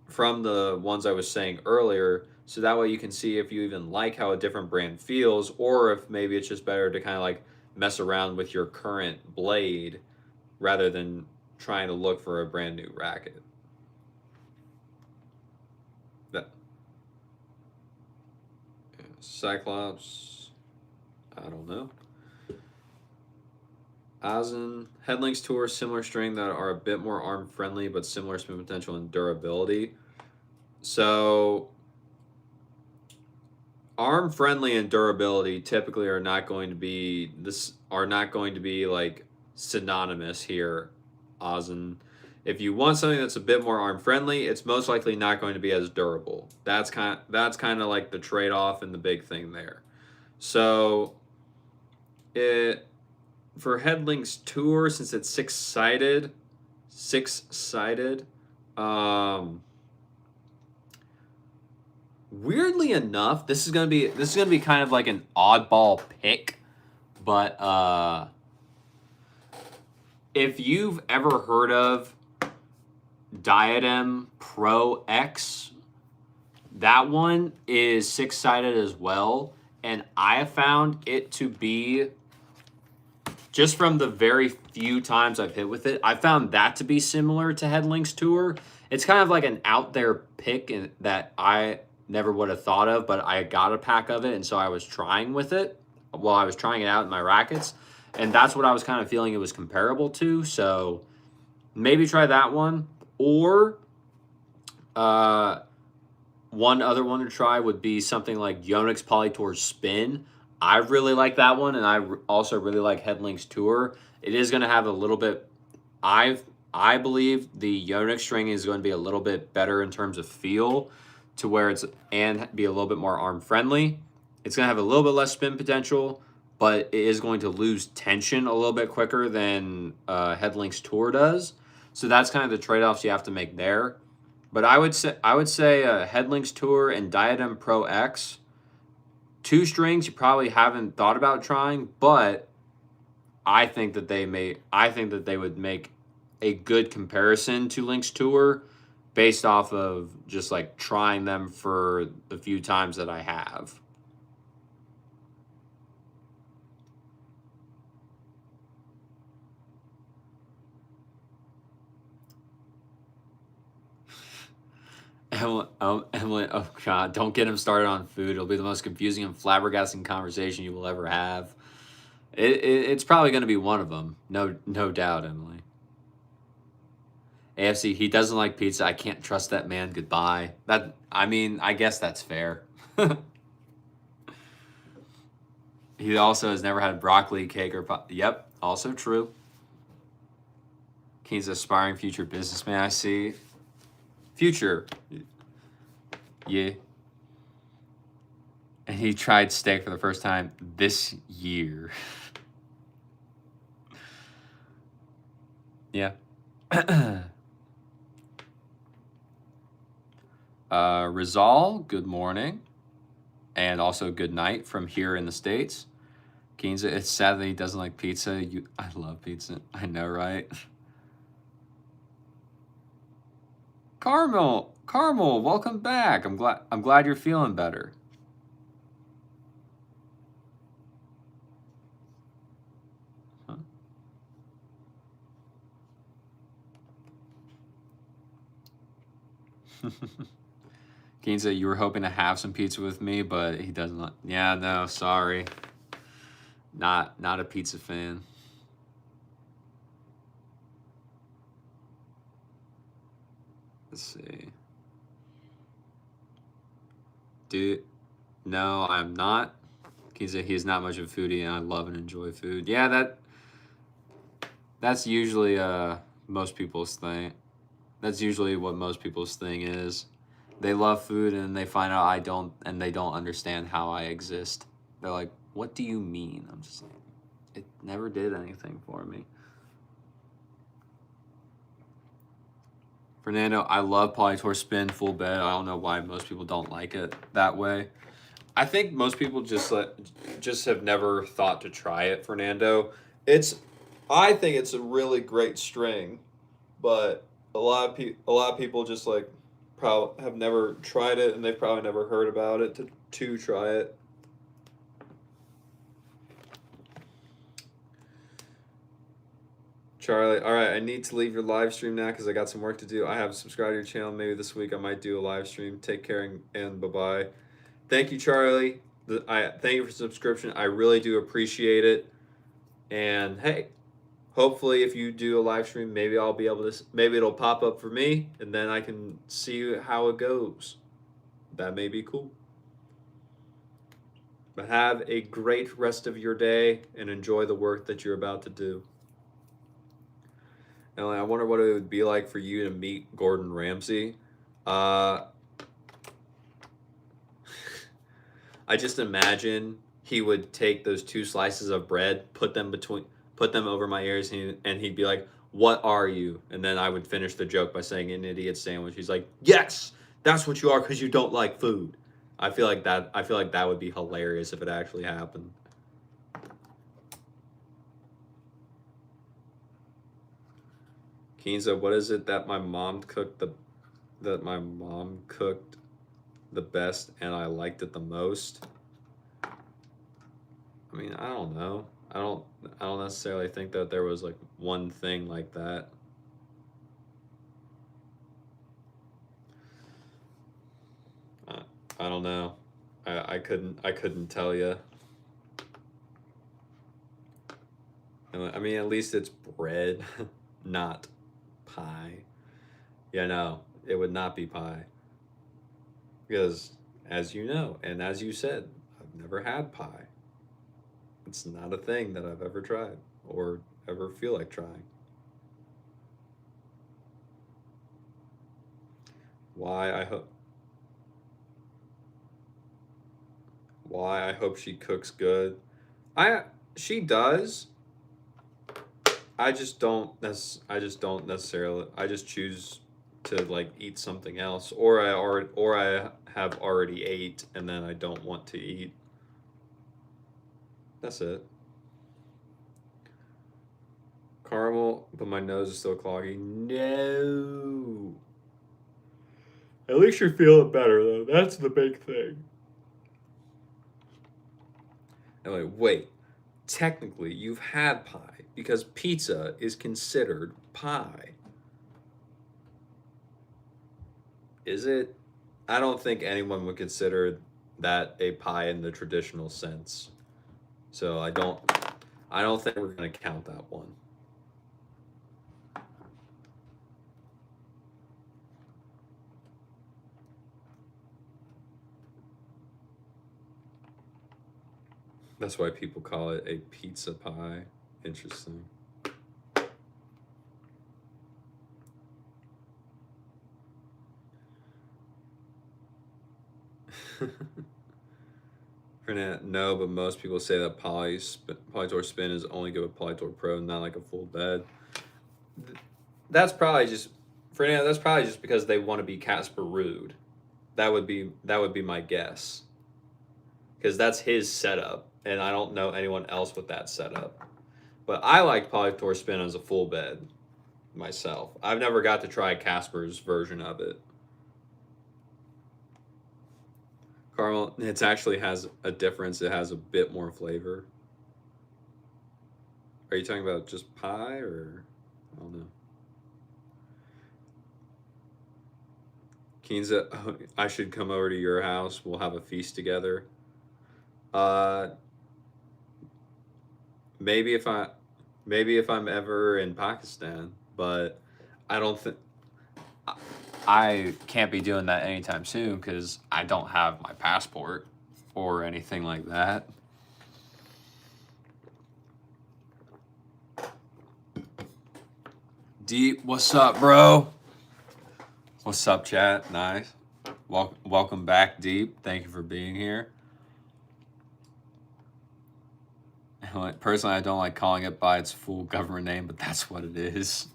from the ones I was saying earlier, so that way you can see if you even like how a different brand feels, or if maybe it's just better to kind of like mess around with your current blade rather than trying to look for a brand new racket. That Cyclops, I don't know. Azen, Headlinks Tour, similar string that are a bit more arm friendly but similar spin potential and durability. So arm friendly and durability typically are not going to be like synonymous here, Ozin. If you want something that's a bit more arm friendly, it's most likely not going to be as durable. That's kind of like the trade off and the big thing there. So it for Headlink's Tour, since it's six sided, weirdly enough, this is gonna be kind of like an oddball pick, but if you've ever heard of Diadem Pro X, that one is six-sided as well, and I have found it to be, just from the very few times I've hit with it, I found that to be similar to Headlink's Tour. It's kind of like an out there pick that I never would have thought of, but I got a pack of it, and so I was trying with it while I was trying it out in my rackets, and that's what I was kind of feeling it was comparable to. So maybe try that one, or one other one to try would be something like Yonex Polytour Spin. I really like that one, and I also really like Headlink's Tour. It is going to have a little bit, I believe the Yonex string is going to be a little bit better in terms of feel, to where it's, and be a little bit more arm friendly. It's going to have a little bit less spin potential, but it is going to lose tension a little bit quicker than Headlink's Tour does. So that's kind of the trade-offs you have to make there. But I would say Headlink's Tour and Diadem Pro X, two strings you probably haven't thought about trying, but I think that they would make a good comparison to Link's Tour based off of just like trying them for the few times that I have. Emily, oh God, don't get him started on food. It'll be the most confusing and flabbergasting conversation you will ever have. It's probably going to be one of them. No doubt, Emily. AFC, he doesn't like pizza. I can't trust that man. Goodbye. I guess that's fair. He also has never had broccoli, cake, or yep, also true. He's an aspiring future businessman, I see. Future. Yeah. And he tried steak for the first time this year. Yeah. Rizal, good morning. And also good night from here in the States. Keenza, it's sad that he doesn't like pizza. I love pizza. I know, right? Carmel, welcome back. I'm glad you're feeling better. Huh? Keenza, you were hoping to have some pizza with me, but he doesn't. Yeah, no, sorry. Not a pizza fan. Let's see. Dude, no, I'm not. He's not much of a foodie, and I love and enjoy food. Yeah, that's usually most people's thing. That's usually what most people's thing is. They love food, and they find out I don't, and they don't understand how I exist. They're like, "What do you mean?" I'm just like, it never did anything for me. Fernando, I love Polytour Spin full bed. I don't know why most people don't like it that way. I think most people just have never thought to try it, Fernando. I think it's a really great string, but a lot of people just like probably have never tried it, and they've probably never heard about it to try it. Charlie, all right, I need to leave your live stream now because I got some work to do. I have subscribed to your channel. Maybe this week I might do a live stream. Take care and bye-bye. Thank you, Charlie. Thank you for the subscription. I really do appreciate it. And hey, hopefully if you do a live stream, maybe I'll be able to, maybe it'll pop up for me, and then I can see how it goes. That may be cool. But have a great rest of your day and enjoy the work that you're about to do. Emily, I wonder what it would be like for you to meet Gordon Ramsay. Uh, I just imagine he would take those 2 slices of bread, put them over my ears, and he'd be like, "What are you?" And then I would finish the joke by saying, "An idiot sandwich." He's like, "Yes, that's what you are because you don't like food." I feel like that would be hilarious if it actually happened. Kinza, what is it that my mom cooked the best and I liked it the most? I mean, I don't know. I don't necessarily think that there was like one thing like that. I don't know. I couldn't tell you. I mean, at least it's bread, not pie. Yeah, no, it would not be pie. Because, as you know, and as you said, I've never had pie. It's not a thing that I've ever tried or ever feel like trying. Why I hope she cooks good. She does. I just don't necessarily. I just choose to like eat something else, or I have already ate and then I don't want to eat. That's it. Caramel, but my nose is still cloggy. No. At least you're feeling better though. That's the big thing. Anyway, wait. Technically, you've had pie because pizza is considered pie. Is it? I don't think anyone would consider that a pie in the traditional sense. So I don't think we're going to count that one. That's why people call it a pizza pie. Interesting. Fernand, no, but most people say that Polytour Spin is only good with Polytour Pro, not like a full bed. That's probably just Fernand. That's probably just because they want to be Casper Ruud. That would be my guess. Because that's his setup, and I don't know anyone else with that setup. But I like Polytour Spin as a full bed myself. I've never got to try Casper's version of it. Caramel, it actually has a difference. It has a bit more flavor. Are you talking about just pie or I don't know? Kinza, I should come over to your house. We'll have a feast together. Uh, maybe if I'm ever in Pakistan, but I don't think I can't be doing that anytime soon because I don't have my passport or anything like that. Deep, what's up, bro? What's up, chat? Nice. Welcome back, Deep. Thank you for being here. Personally, I don't like calling it by its full government name, but that's what it is.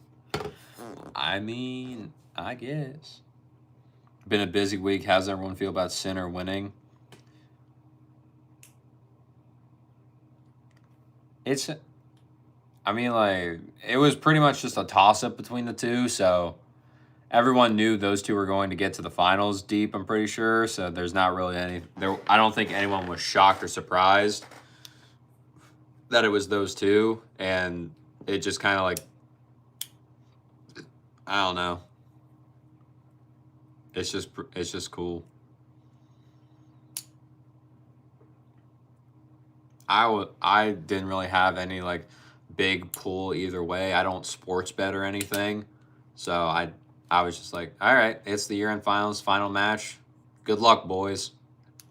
I mean, I guess. Been a busy week. How's everyone feel about Sinner winning? I mean, like, it was pretty much just a toss-up between the two, so everyone knew those two were going to get to the finals deep, I'm pretty sure, so there's not really I don't think anyone was shocked or surprised that it was those two, and it just kind of like, I don't know. It's just cool. I didn't really have any like big pull either way. I don't sports bet or anything, so I was just like, all right, it's the year-end finals, final match. Good luck, boys.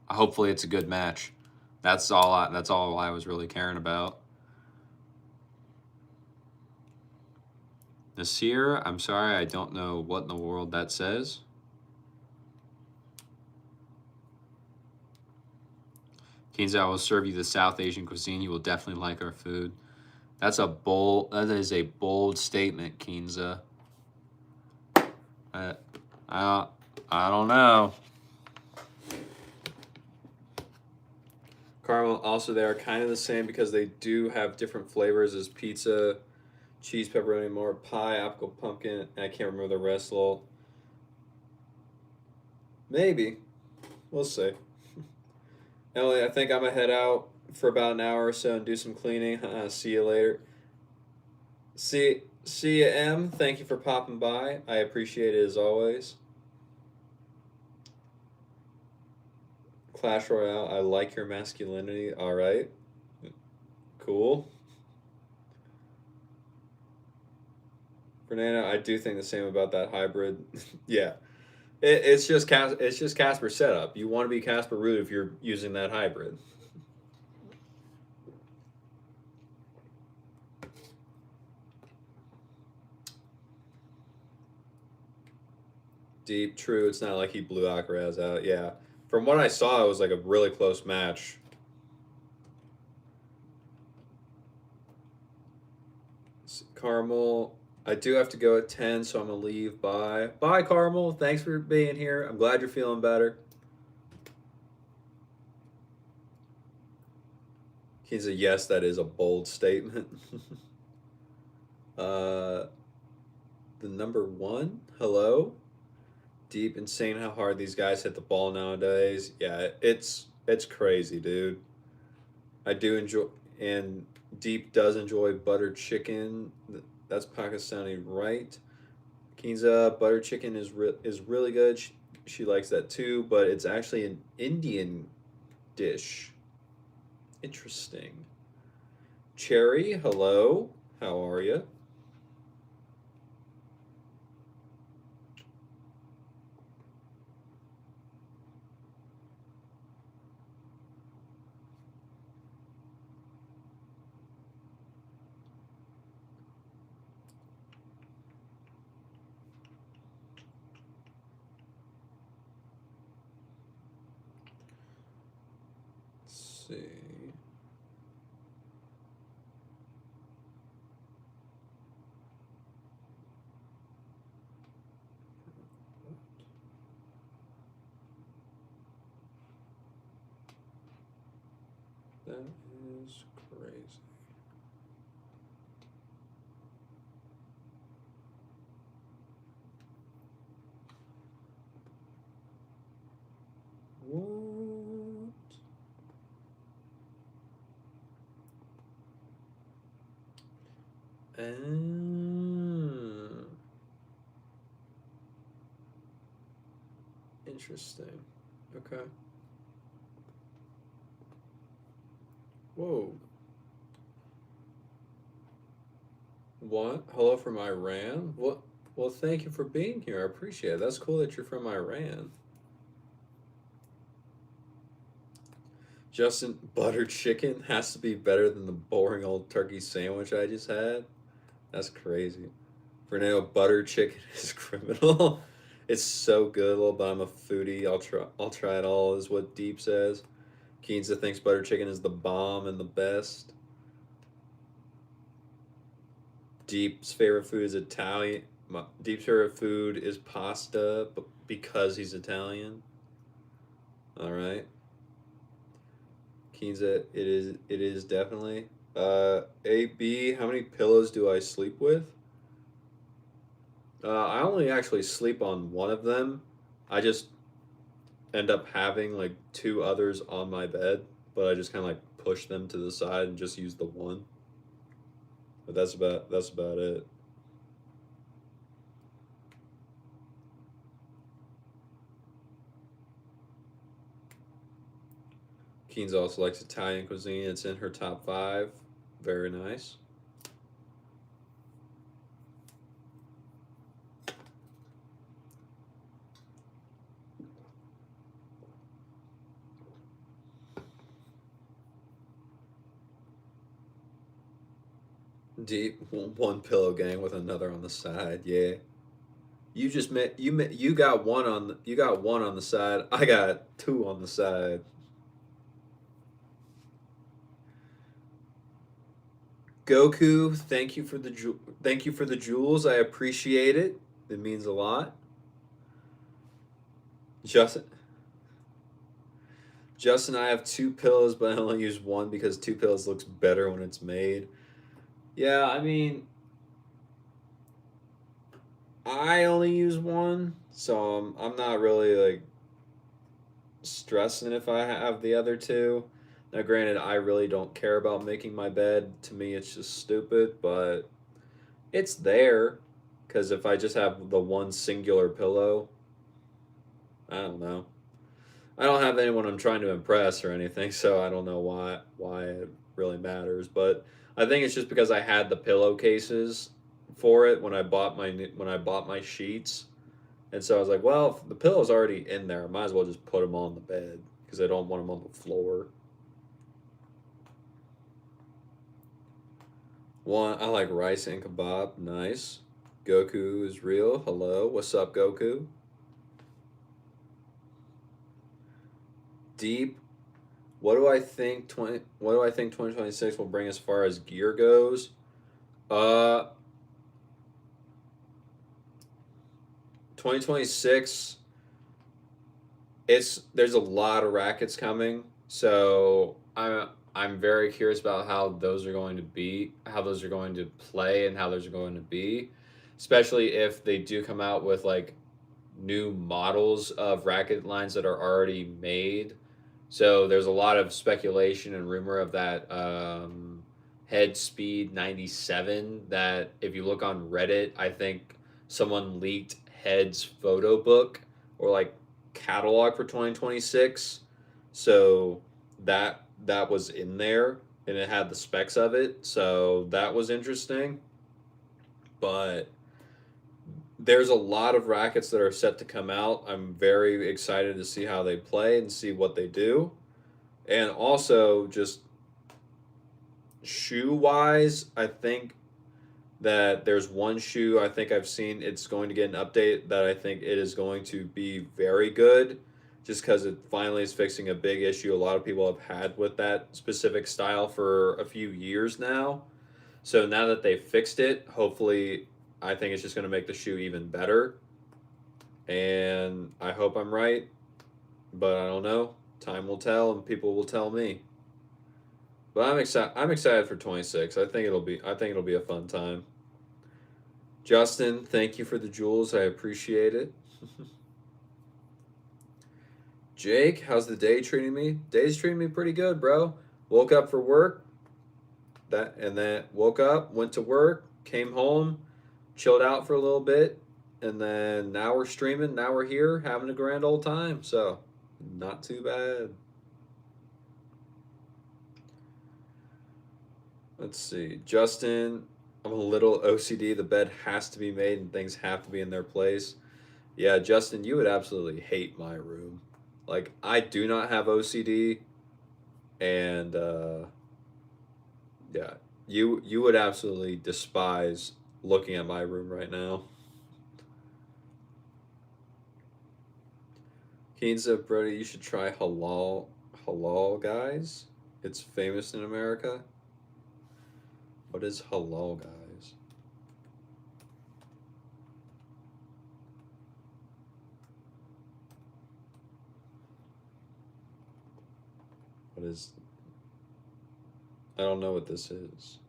Hopefully, it's a good match. That's all I was really caring about. Nasir, I'm sorry, I don't know what in the world that says. Kinza, I will serve you the South Asian cuisine. You will definitely like our food. That is a bold statement, Kinza. I don't know. Caramel, also, they are kind of the same because they do have different flavors as pizza, cheese, pepperoni, more pie, apple, pumpkin. I can't remember the rest. Little, maybe we'll see. Emily, I think I'm gonna head out for about an hour or so and do some cleaning. See you later. See you, M. Thank you for popping by. I appreciate it as always. Clash Royale, I like your masculinity. All right. Cool. Fernando, I do think the same about that hybrid. Yeah. It's just Casper setup. You want to be Casper root if you're using that hybrid. Deep, true. It's not like he blew Alcaraz out. Yeah. From what I saw, it was like a really close match. Carmel, I do have to go at 10, so I'm going to leave. Bye. Bye, Carmel. Thanks for being here. I'm glad you're feeling better. He's a yes, that is a bold statement. The number one, hello? Deep, insane how hard these guys hit the ball nowadays. Yeah, it's crazy, dude. I do enjoy, and Deep does enjoy butter chicken. That's Pakistani, right? Kinza, butter chicken is really good. She likes that too, but it's actually an Indian dish. Interesting. Cherry, hello. How are you? Let's see. That is crazy. What? Interesting. Okay. Whoa. What? Hello from Iran? What? Well, thank you for being here. I appreciate it. That's cool that you're from Iran. Justin, butter chicken has to be better than the boring old turkey sandwich I just had. That's crazy. Fernando, butter chicken is criminal. It's so good, little, but I'm a foodie. I'll try it all, is what Deep says. Keenza thinks butter chicken is the bomb and the best. Deep's favorite food is Italian. Deep's favorite food is pasta, but because he's Italian. All right. Keenza, it is definitely. AB, how many pillows do I sleep with? I only actually sleep on one of them. I just end up having like two others on my bed, but I just kind of like push them to the side and just use the one. But that's about it. Keen's also likes Italian cuisine. It's in her top 5. Very nice. Deep one pillow gang with another on the side. Yeah. You got one on the side. I got two on the side. Goku, thank you for the jewels. I appreciate it. It means a lot. Justin, Justin, I have two pillows, but I only use one because two pillows looks better when it's made. Yeah, I mean, I only use one, so I'm not really like stressing if I have the other two. Now, granted, I really don't care about making my bed. To me, it's just stupid, but it's there. Because if I just have the one singular pillow, I don't know. I don't have anyone I'm trying to impress or anything, so I don't know why it really matters. But I think it's just because I had the pillowcases for it when I bought my sheets, and so I was like, well, if the pillow's already in there, I might as well just put them on the bed because I don't want them on the floor. One, I like rice and kebab. Nice. Goku is real. Hello. What's up, Goku? Deep. What do I think 2026 will bring as far as gear goes? Uh 2026, there's a lot of rackets coming. So I'm very curious about how those are going to play and how those are going to be, especially if they do come out with like new models of racket lines that are already made. So there's a lot of speculation and rumor of that Head Speed 97 that if you look on Reddit, I think someone leaked Head's photo book or like catalog for 2026. So that was in there and it had the specs of it. So that was interesting. But there's a lot of rackets that are set to come out. I'm very excited to see how they play and see what they do. And also, just shoe wise, I think that there's one shoe I think I've seen it's going to get an update that I think it is going to be very good just because it finally is fixing a big issue a lot of people have had with that specific style for a few years now. So now that they've fixed it, hopefully, I think it's just going to make the shoe even better. And I hope I'm right, but I don't know. Time will tell, and people will tell me. But I'm excited. I'm excited for 26. I think it'll be a fun time. Justin, thank you for the jewels. I appreciate it. Jake, how's the day treating me? Day's treating me pretty good, bro. Woke up for work. Then woke up, went to work, came home, chilled out for a little bit, and then now we're streaming. Now we're here having a grand old time. So, not too bad. Let's see. Justin, I'm a little OCD. The bed has to be made and things have to be in their place. Yeah, Justin, you would absolutely hate my room. Like, I do not have OCD, and yeah, you would absolutely despise looking at my room right now. Keen said, Brody, you should try halal guys. It's famous in America. What is halal guys? What is? I don't know what this is.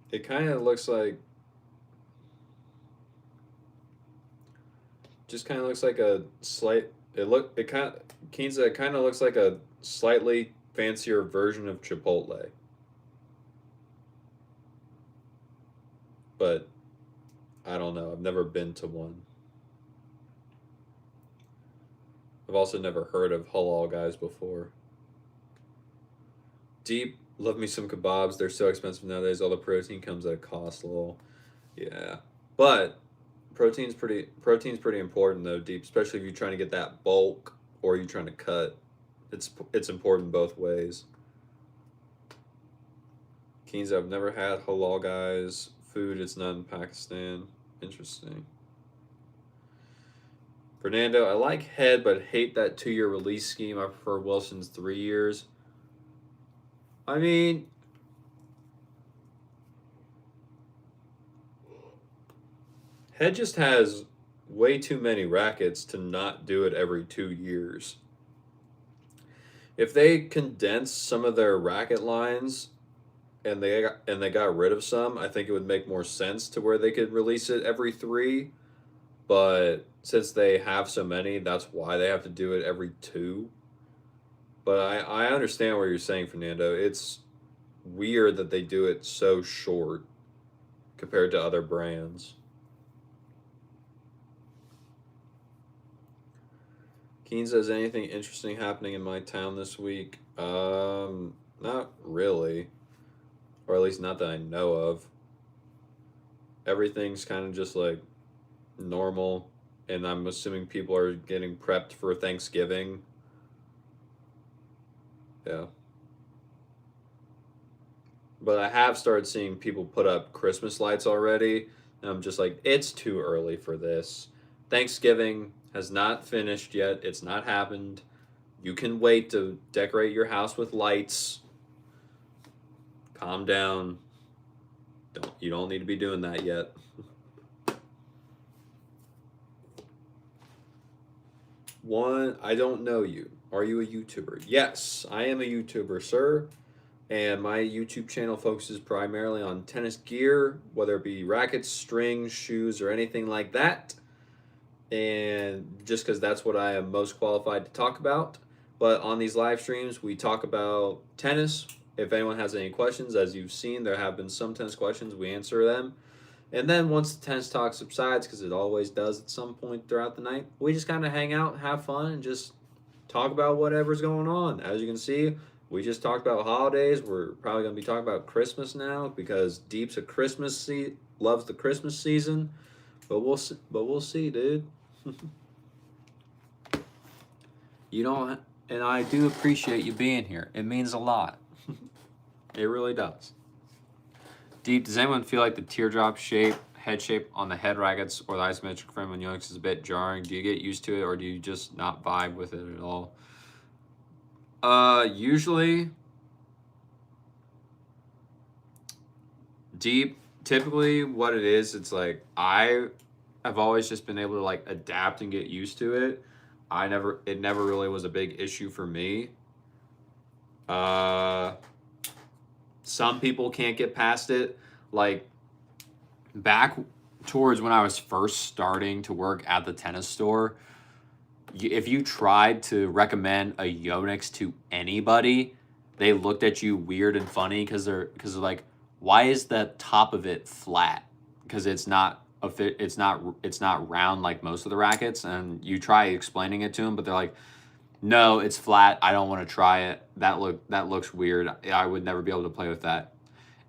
It kind of looks like just kind of looks like a slight. It kind of Keenza. It kind of looks like a slightly fancier version of Chipotle, but I don't know. I've never been to one. I've also never heard of halal guys before. Deep Love me some kebabs. They're so expensive nowadays. All the protein comes at a cost. A little, yeah. But protein's pretty important though, deep. Especially if you're trying to get that bulk or you're trying to cut. It's important both ways. Keens, I've never had halal guys food. It's not in Pakistan. Interesting. Fernando, I like Head, but hate that 2 year release scheme. I prefer Wilson's 3 years. I mean, Head just has way too many rackets to not do it every 2 years. If they condense some of their racket lines and they got rid of some, I think it would make more sense to where they could release it every three. But since they have so many, that's why they have to do it every two. But I understand what you're saying, Fernando. It's weird that they do it so short compared to other brands. Keen says anything interesting happening in my town this week? Not really, or at least not that I know of. Everything's kind of just like normal, and I'm assuming people are getting prepped for Thanksgiving. Yeah. But I have started seeing people put up Christmas lights already, and I'm just like, it's too early for this. Thanksgiving has not finished yet. It's not happened. You can wait to decorate your house with lights. Calm down. You don't need to be doing that yet. One, I don't know you. Are you a YouTuber? Yes, I am a YouTuber, sir. And my YouTube channel focuses primarily on tennis gear, whether it be rackets, strings, shoes, or anything like that. And just because that's what I am most qualified to talk about. But on these live streams, we talk about tennis. If anyone has any questions, as you've seen, there have been some tennis questions, we answer them. And then once the tennis talk subsides, because it always does at some point throughout the night, we just kind of hang out, have fun, and just talk about whatever's going on. As you can see, we just talked about holidays. We're probably going to be talking about Christmas now because Deep's a loves the Christmas season. But we'll see, dude. You don't, and I do appreciate you being here. It means a lot. It really does. Deep, does anyone feel like the teardrop head shape on the head rackets or the isometric frame on Yonex is a bit jarring? Do you get used to it or do you just not vibe with it at all? Usually, Deep, typically what it is, it's like I have always just been able to like adapt and get used to it. It never really was a big issue for me. Some people can't get past it. Like back towards when I was first starting to work at the tennis store, if you tried to recommend a Yonex to anybody, they looked at you weird and funny because they're like, why is the top of it flat? Because it's not round like most of the rackets. And you try explaining it to them, but they're like, no, it's flat. I don't want to try it. That looks weird. I would never be able to play with that.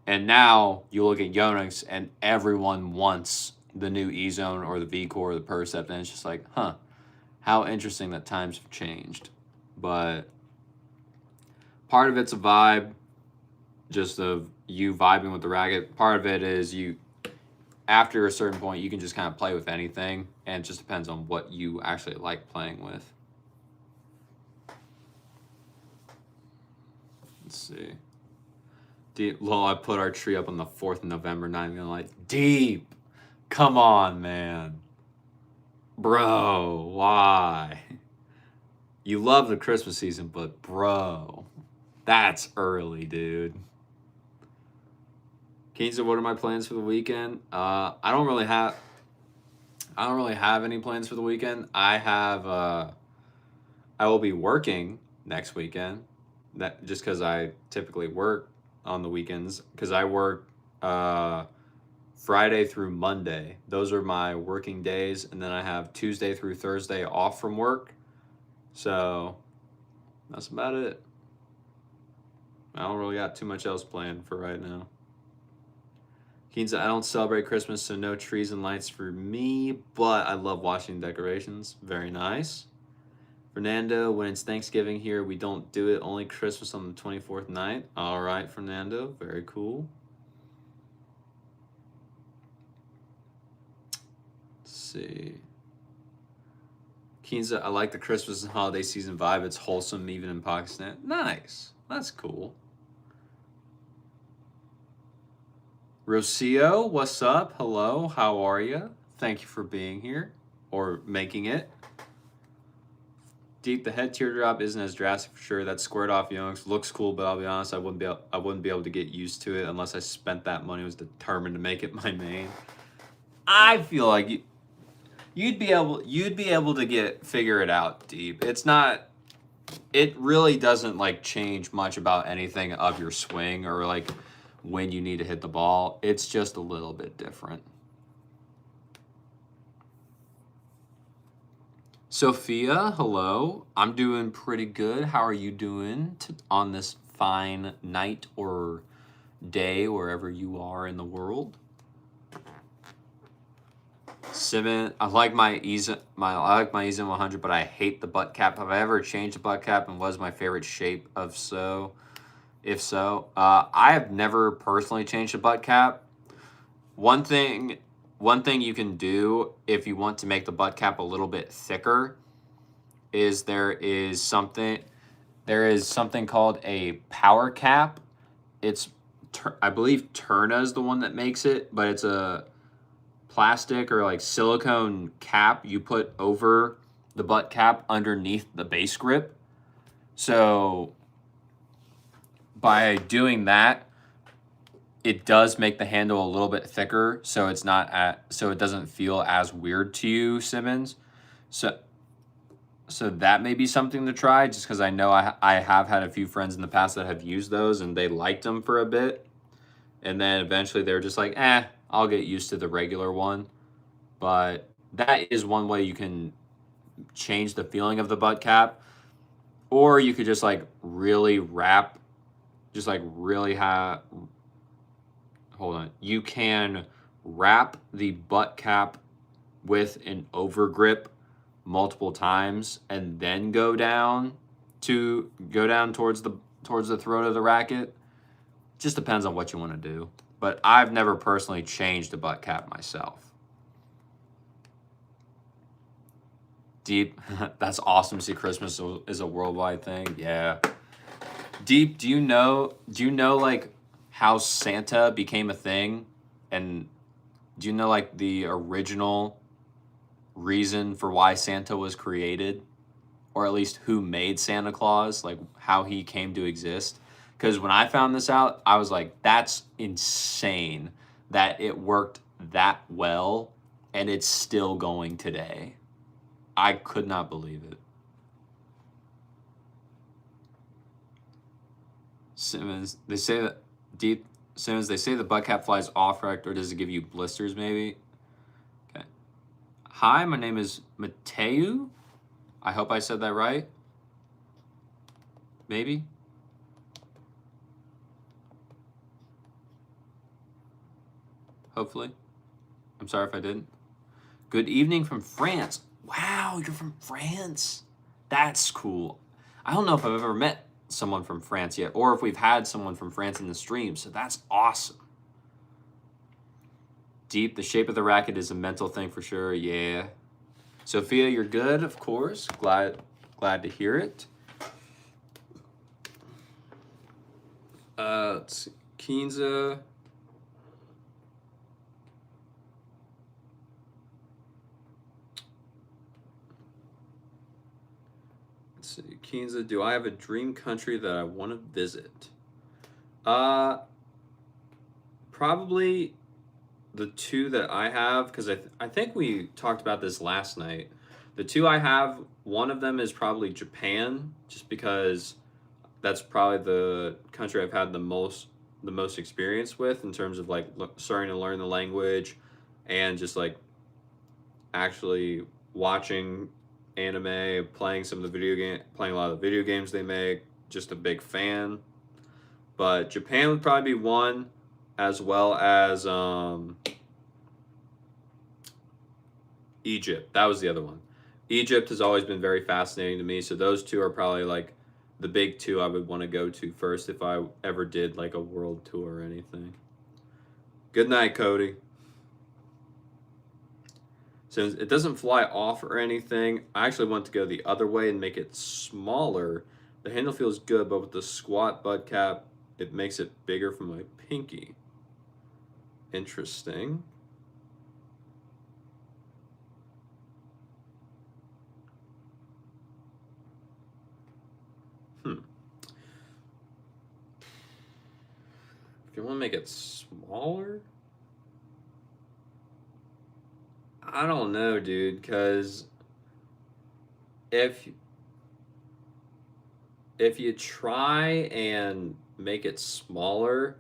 And now you look at Yonex and everyone wants the new E-Zone or the V-Core or the Percept, and it's just like, huh, how interesting that times have changed. But part of it's a vibe, just of you vibing with the racket. Part of it is after a certain point, you can just kind of play with anything, and it just depends on what you actually like playing with. Let's see. I put our tree up on the 4th of November, not even like, Deep, come on, man. Bro, why? You love the Christmas season, but bro, that's early, dude. Keenza, what are my plans for the weekend? I don't really have any plans for the weekend. I will be working next weekend. That just because I typically work on the weekends, because I work Friday through Monday. Those are my working days, and then I have Tuesday through Thursday off from work. So that's about it. I don't really got too much else planned for right now. Keenza, I don't celebrate Christmas, so no trees and lights for me, but I love watching decorations. Very nice. Fernando, when it's Thanksgiving here, we don't do it. Only Christmas on the 24th night. All right, Fernando. Very cool. Let's see. Keenza, I like the Christmas and holiday season vibe. It's wholesome even in Pakistan. Nice. That's cool. Rocio, what's up? Hello, how are you? Thank you for being here or making it. Deep, the head teardrop isn't as drastic for sure. That squared off Young's looks cool, but I'll be honest, I wouldn't be able to get used to it unless I spent that money, was determined to make it my main. I feel like you'd be able to figure it out, Deep. It really doesn't like change much about anything of your swing or like when you need to hit the ball. It's just a little bit different. Sophia, hello. I'm doing pretty good. How are you doing on this fine night or day wherever you are in the world? Simmons, I like my Eason 100, but I hate the butt cap. Have I ever changed the butt cap, and was my favorite shape of so? If so, I have never personally changed the butt cap. One thing you can do if you want to make the butt cap a little bit thicker is there is something called a power cap. It's I believe Turna is the one that makes it, but it's a plastic or like silicone cap you put over the butt cap underneath the base grip. So by doing that, it does make the handle a little bit thicker, so it doesn't feel as weird to you, Simmons. So that may be something to try, just because I know I have had a few friends in the past that have used those and they liked them for a bit, and then eventually they're just like, I'll get used to the regular one. But that is one way you can change the feeling of the butt cap, or you could just like really wrap, just like really have. Hold on. You can wrap the butt cap with an overgrip multiple times and then go down towards the throat of the racket. Just depends on what you want to do. But I've never personally changed the butt cap myself. Deep, that's awesome to see Christmas is a worldwide thing. Yeah. Deep, do you know like how Santa became a thing? And do you know like the original reason for why Santa was created? Or at least who made Santa Claus, like how he came to exist? Because when I found this out, I was like, that's insane that it worked that well and it's still going today. I could not believe it. Simmons, they say that Deep Simmons, they say the butt cap flies off, correct, or does it give you blisters maybe? Okay. Hi, my name is Mateu. I hope I said that right. Maybe. Hopefully. I'm sorry if I didn't. Good evening from France. Wow, you're from France. That's cool. I don't know if I've ever met someone from France yet, or if we've had someone from France in the stream, so that's awesome. Deep, the shape of the racket is a mental thing for sure. Yeah. Sophia, you're good, of course. Glad to hear it. Let's see. Keenza. Let's see. Keenza, do I have a dream country that I want to visit? Probably the two that I have, because I think we talked about this last night. The two I have, one of them is probably Japan, just because that's probably the country I've had the most experience with in terms of like starting to learn the language and just like actually watching anime, playing a lot of the video games they make. Just a big fan. But Japan would probably be one, as well as Egypt. That was the other one. Egypt has always been very fascinating to me. So those two are probably like the big two I would want to go to first if I ever did like a world tour or anything. Good night, Cody. Since it doesn't fly off or anything, I actually want to go the other way and make it smaller. The handle feels good, but with the squat butt cap, it makes it bigger from my pinky. Interesting. If you want to make it smaller, I don't know, dude, because if if you try and make it smaller,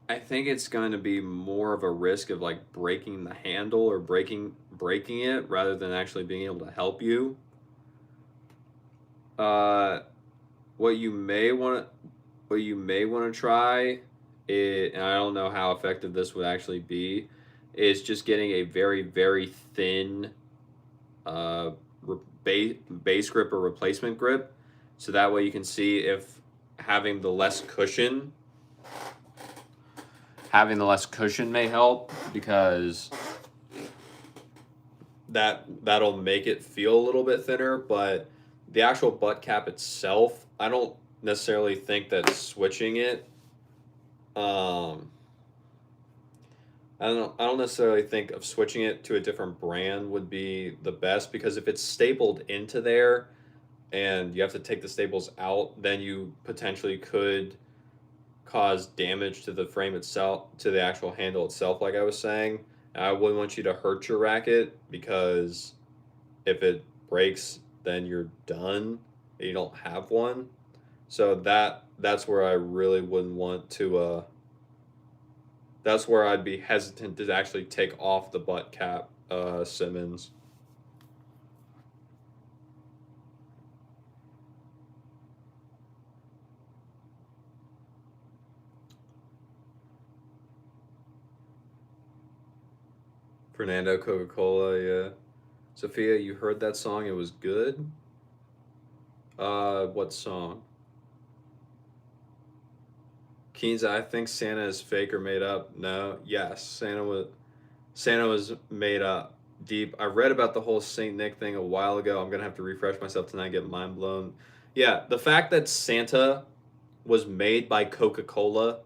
I think it's going to be more of a risk of like breaking the handle or breaking it rather than actually being able to help you. Uh, what you may want to try it, and I don't know how effective this would actually be, is just getting a very very thin base grip or replacement grip, so that way you can see if having the less cushion may help, because that'll make it feel a little bit thinner. But the actual butt cap itself, I don't necessarily think that switching it I don't necessarily think of switching it to a different brand would be the best, because if it's stapled into there and you have to take the staples out, then you potentially could cause damage to the frame itself, to the actual handle itself, like I was saying. I wouldn't want you to hurt your racket, because if it breaks, then you're done. You don't have one. So that's where I really wouldn't want to that's where I'd be hesitant to actually take off the butt cap, Simmons. Fernando Coca-Cola, yeah. Sophia, you heard that song? It was good. What song? Keynes, I think Santa is fake or made up. No, yes, Santa was made up. Deep. I read about the whole Saint Nick thing a while ago. I'm gonna have to refresh myself tonight, get mind blown. Yeah, the fact that Santa was made by Coca-Cola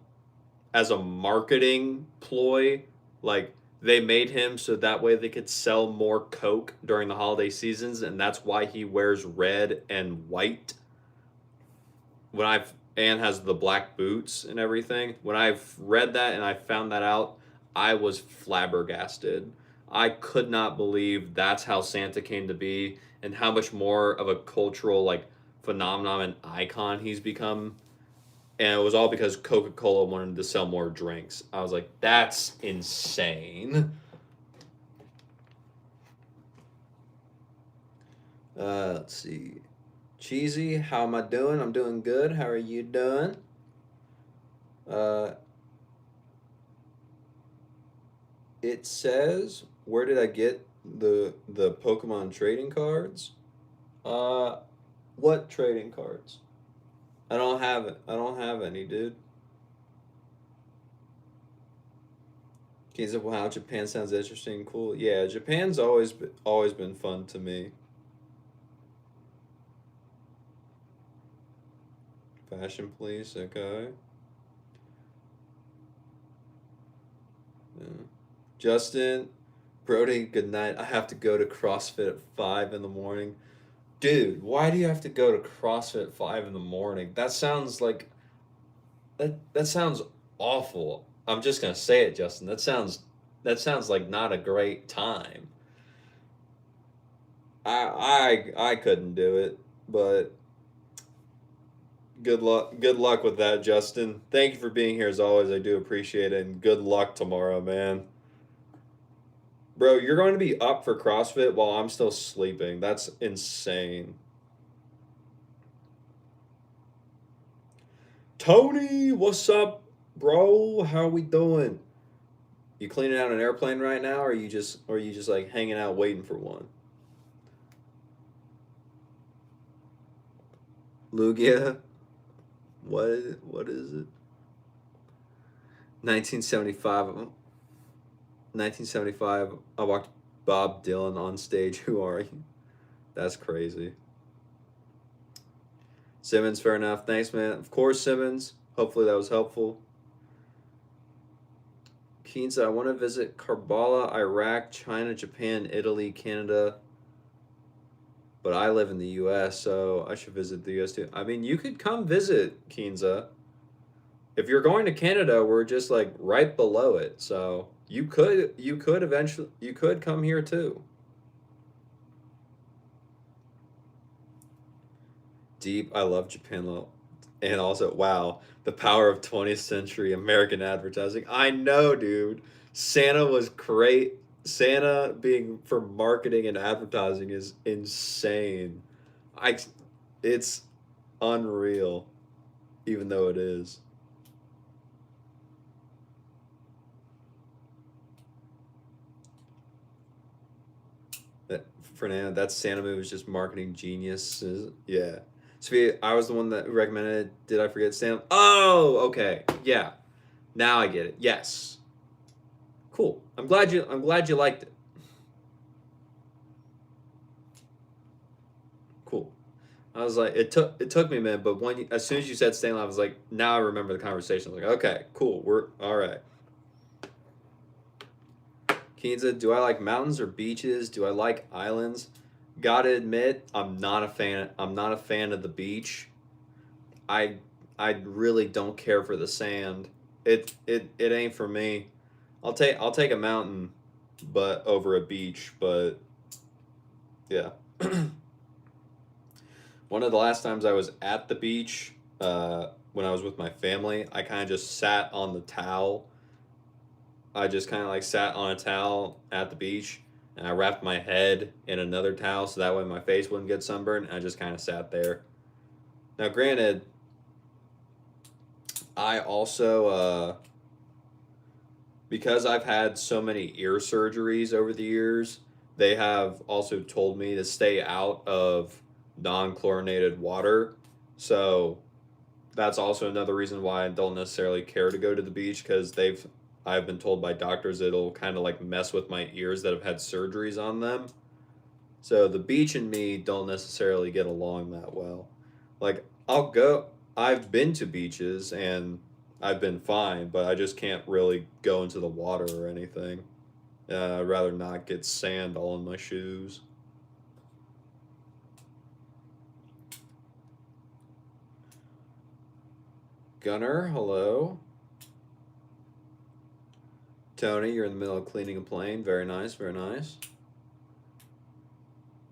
as a marketing ploy, like they made him so that way they could sell more Coke during the holiday seasons, and that's why he wears red and white. When I've and has the black boots and everything. When I've read that and I found that out, I was flabbergasted. I could not believe that's how Santa came to be, and how much more of a cultural like phenomenon and icon he's become. And it was all because Coca-Cola wanted to sell more drinks. I was like, that's insane. Let's see. Cheesy, how am I doing? I'm doing good. How are you doing? It says, where did I get the Pokemon trading cards? Uh, what trading cards? I don't have it. I don't have any, dude. Keys of wow, Japan sounds interesting, cool. Yeah, Japan's always been fun to me. Fashion police, okay. Yeah. Justin, Brody, good night. I have to go to CrossFit at 5 in the morning. Dude, why do you have to go to CrossFit at 5 in the morning? That sounds like that sounds awful. I'm just gonna say it, Justin. That sounds like not a great time. I couldn't do it, but good luck with that, Justin. Thank you for being here as always. I do appreciate it, and good luck tomorrow, man. Bro, you're going to be up for CrossFit while I'm still sleeping. That's insane. Tony, what's up, bro? How we doing? You cleaning out an airplane right now, or are you just like hanging out waiting for one? Lugia, what is it? 1975. 1975. I walked Bob Dylan on stage. Who are you? That's crazy. Simmons, fair enough. Thanks, man. Of course, Simmons. Hopefully that was helpful. Keen I want to visit Karbala, Iraq, China, Japan, Italy, Canada. But I live in the U.S., so I should visit the U.S. too. I mean, you could come visit Keenza. If you're going to Canada, we're just like right below it, so you could come here too. Deep, I love Japan, and also wow, the power of 20th century American advertising. I know, dude. Santa was great. Santa being for marketing and advertising is insane. I, it's unreal, even though it is. That Fernando, that Santa movie was just marketing geniuses. Yeah. Sophia, I was the one that recommended. Did I forget Santa? Oh, okay. Yeah. Now I get it. Yes. Cool. I'm glad you liked it. Cool. I was like, it took me a minute, but as soon as you said Stanley, I was like, now I remember the conversation. I was like, okay, cool. We're all right. Keenza, do I like mountains or beaches? Do I like islands? Gotta admit, I'm not a fan. I'm not a fan of the beach. I I really don't care for the sand. It ain't for me. I'll take a mountain, but over a beach. But yeah, one of the last times I was at the beach, when I was with my family, I kind of just sat on the towel. I just kind of like sat on a towel at the beach, and I wrapped my head in another towel so that way my face wouldn't get sunburned. And I just kind of sat there. Now, granted, I also because I've had so many ear surgeries over the years, they have also told me to stay out of non chlorinated water. So that's also another reason why I don't necessarily care to go to the beach because I've been told by doctors it'll kind of like mess with my ears that have had surgeries on them. So the beach and me don't necessarily get along that well. Like I've been to beaches and I've been fine, but I just can't really go into the water or anything. I'd rather not get sand all in my shoes. Gunner, hello. Tony, you're in the middle of cleaning a plane. Very nice, very nice.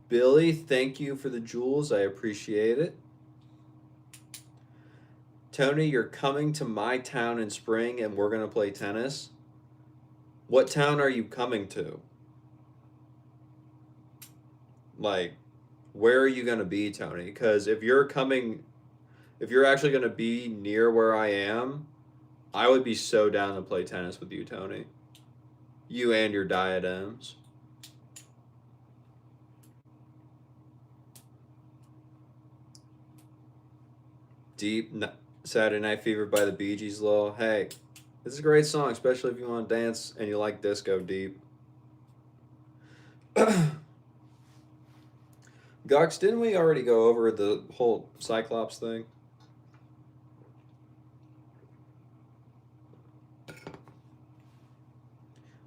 Billy, thank you for the jewels. I appreciate it. Tony, you're coming to my town in spring and we're going to play tennis. What town are you coming to? Like, where are you going to be, Tony? Because if you're actually going to be near where I am, I would be so down to play tennis with you, Tony. You and your diadems. Deep Saturday Night Fever by the Bee Gees, lol. Hey, this is a great song, especially if you want to dance and you like disco deep. Gox, didn't we already go over the whole Cyclops thing?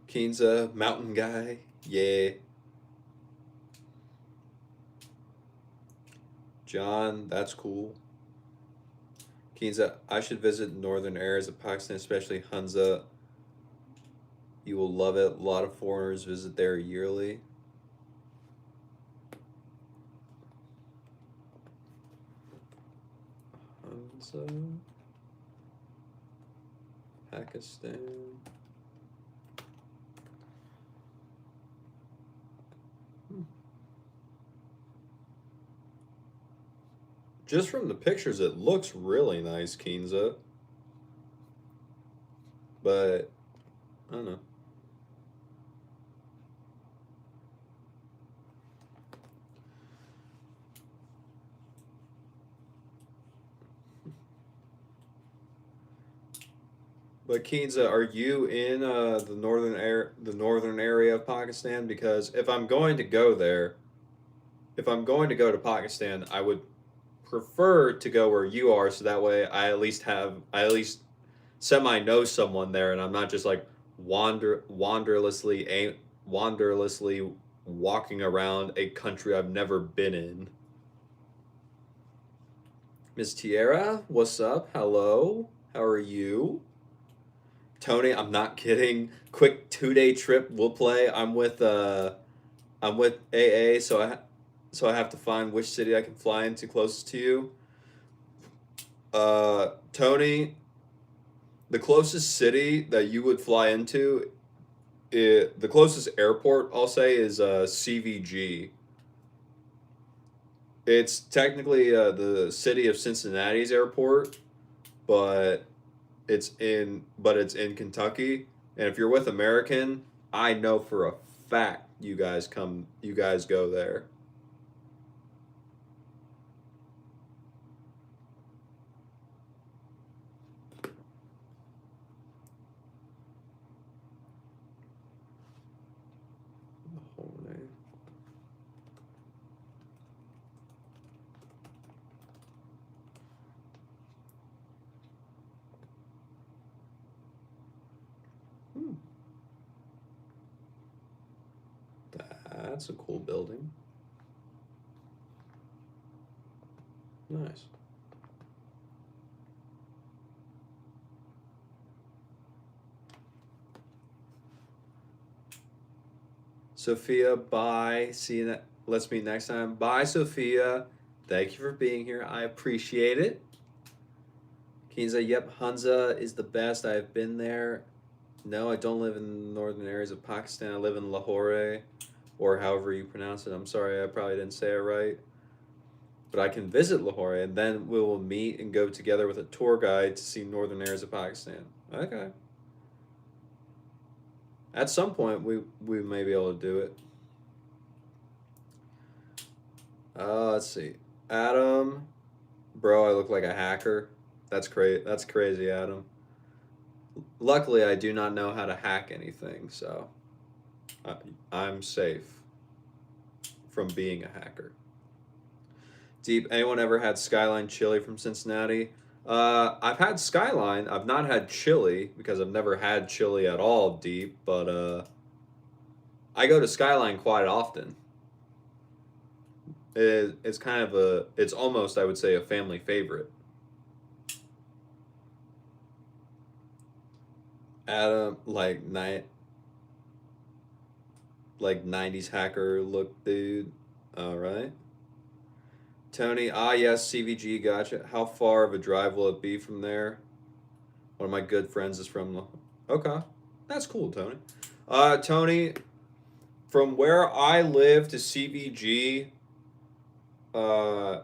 Keenza, mountain guy. Yeah. John, that's cool. Keenza, I should visit northern areas of Pakistan, especially Hunza. You will love it. A lot of foreigners visit there yearly. Hunza, Pakistan. Just from the pictures, it looks really nice, Kinza. But I don't know. But Kinza, are you in the northern area of Pakistan? Because if I'm going to go there, if I'm going to go to Pakistan, I would prefer to go where you are, so that way I at least semi know someone there, and I'm not just like wanderlessly walking around a country I've never been in. Miss Tierra, what's up? Hello, how are you? Tony, I'm not kidding. Quick 2 day trip. We'll play. I'm with AA, so I have to find which city I can fly into closest to you. Tony, the closest city that you would fly into, the closest airport I'll say is CVG. It's technically the city of Cincinnati's airport, but it's in Kentucky. And if you're with American, I know for a fact you guys go there. Hmm, that's a cool building. Nice. Sophia, bye. See you. Let's meet next time. Bye, Sophia. Thank you for being here. I appreciate it. Kinza, yep, Hunza is the best. I've been there. No, I don't live in the northern areas of Pakistan. I live in Lahore, or however you pronounce it. I'm sorry, I probably didn't say it right. But I can visit Lahore, and then we will meet and go together with a tour guide to see northern areas of Pakistan. Okay. At some point, we may be able to do it. Let's see. Adam, bro, I look like a hacker. That's crazy. That's crazy, Adam. Luckily, I do not know how to hack anything, so I, I'm safe from being a hacker. Deep, anyone ever had Skyline chili from Cincinnati? I've had Skyline. I've not had chili because I've never had chili at all, Deep, but I go to Skyline quite often. It's kind of it's almost, I would say, a family favorite. Adam, like 90s hacker look, dude. All right. Tony, yes, CVG, gotcha. How far of a drive will it be from there? One of my good friends is from. Okay, that's cool, Tony. Tony, from where I live to CVG, uh,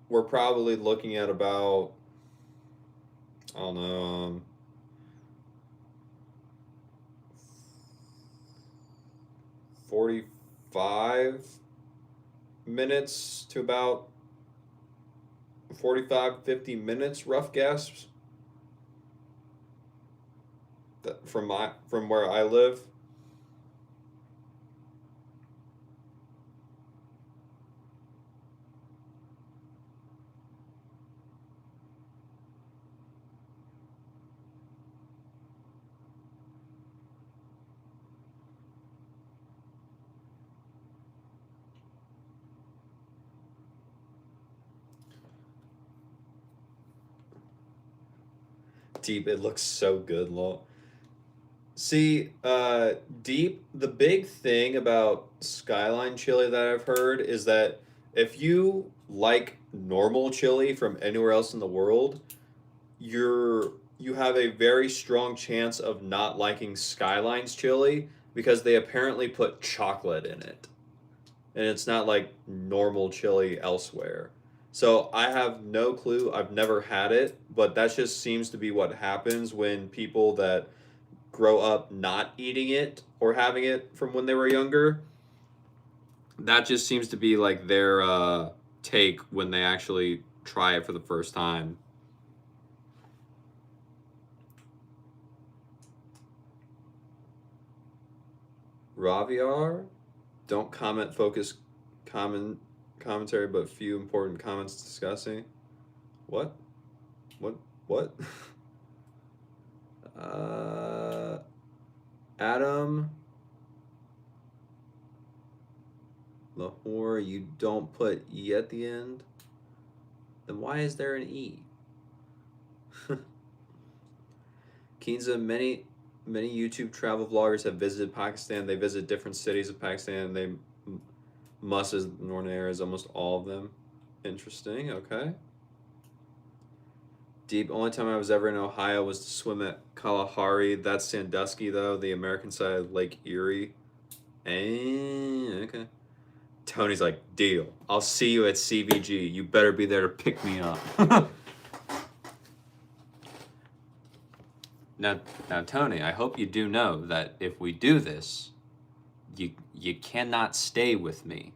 we're probably looking at about, I don't know, 45 minutes to about 45, 50 minutes, rough guess, from where I live. Deep, it looks so good, lol. See, Deep, the big thing about Skyline chili that I've heard is that if you like normal chili from anywhere else in the world, you have a very strong chance of not liking Skyline's chili because they apparently put chocolate in it. And it's not like normal chili elsewhere. So I have no clue. I've never had it, but that just seems to be what happens when people that grow up not eating it or having it from when they were younger. That just seems to be like their take when they actually try it for the first time. Raviar, don't comment. Focus, commentary, but few important comments discussing. What? What? What? uh, Adam Lahore, you don't put E at the end? Then why is there an E? Kinza, many YouTube travel vloggers have visited Pakistan. They visit different cities of Pakistan. They must as northern areas, almost all of them. Interesting, okay. Deep, only time I was ever in Ohio was to swim at Kalahari. That's Sandusky, though, the American side of Lake Erie. Okay. Tony's like, deal. I'll see you at CVG. You better be there to pick me up. Now, Tony, I hope you do know that if we do this, you cannot stay with me.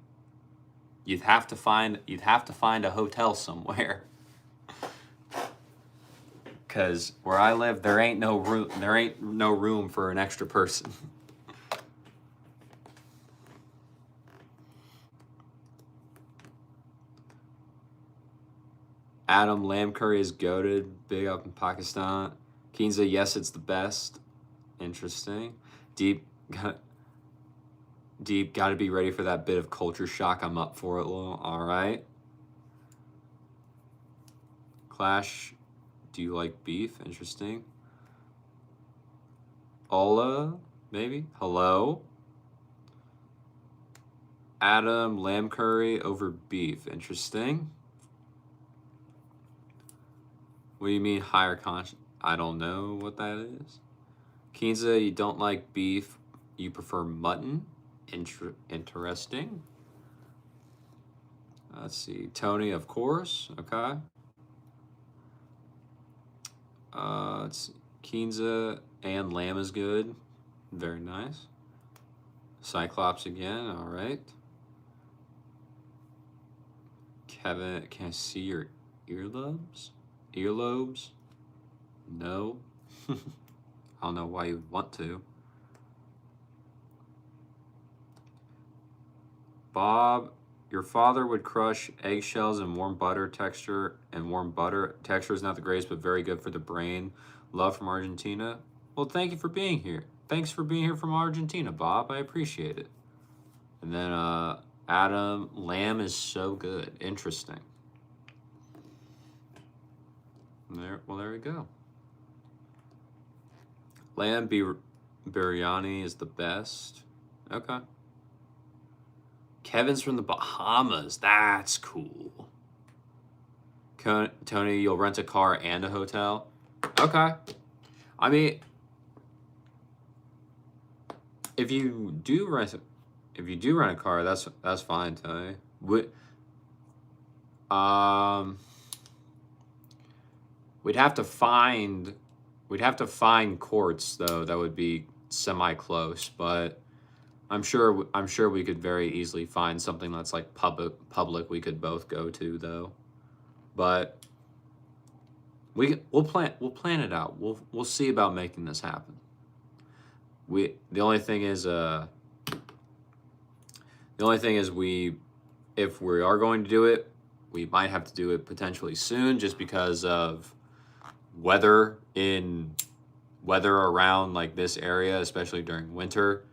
You'd have to find a hotel somewhere. Cause where I live, there ain't no room for an extra person. Adam, lamb curry is goated. Big up in Pakistan. Kinza, yes, it's the best. Interesting. Deep, got to be ready for that bit of culture shock. I'm up for it, Lil. All right. Clash, do you like beef? Interesting. Ola, maybe? Hello? Adam, lamb curry over beef. Interesting. What do you mean higher conscience? I don't know what that is. Kinza, you don't like beef. You prefer mutton. Interesting. Let's see. Tony, of course. Okay. Let's see. Kinza and lamb is good. Very nice. Cyclops again. All right. Kevin, can I see your earlobes? Earlobes? No. I don't know why you would want to. Bob, your father would crush eggshells and warm butter texture, and warm butter texture is not the greatest, but very good for the brain. Love from Argentina. Well, thank you for being here. Thanks for being here from Argentina, Bob. I appreciate it. And then Adam, lamb is so good. Interesting. There we go. Lamb biryani is the best. Okay. Kevin's from the Bahamas. That's cool. Tony, you'll rent a car and a hotel? Okay. I mean, if you do rent a car, that's fine, Tony. We'd have to find courts though that would be semi close, but I'm sure we could very easily find something that's like public we could both go to though. But we'll plan it out. We'll see about making this happen. The only thing is if we are going to do it, we might have to do it potentially soon just because of weather around like this area, especially during winter.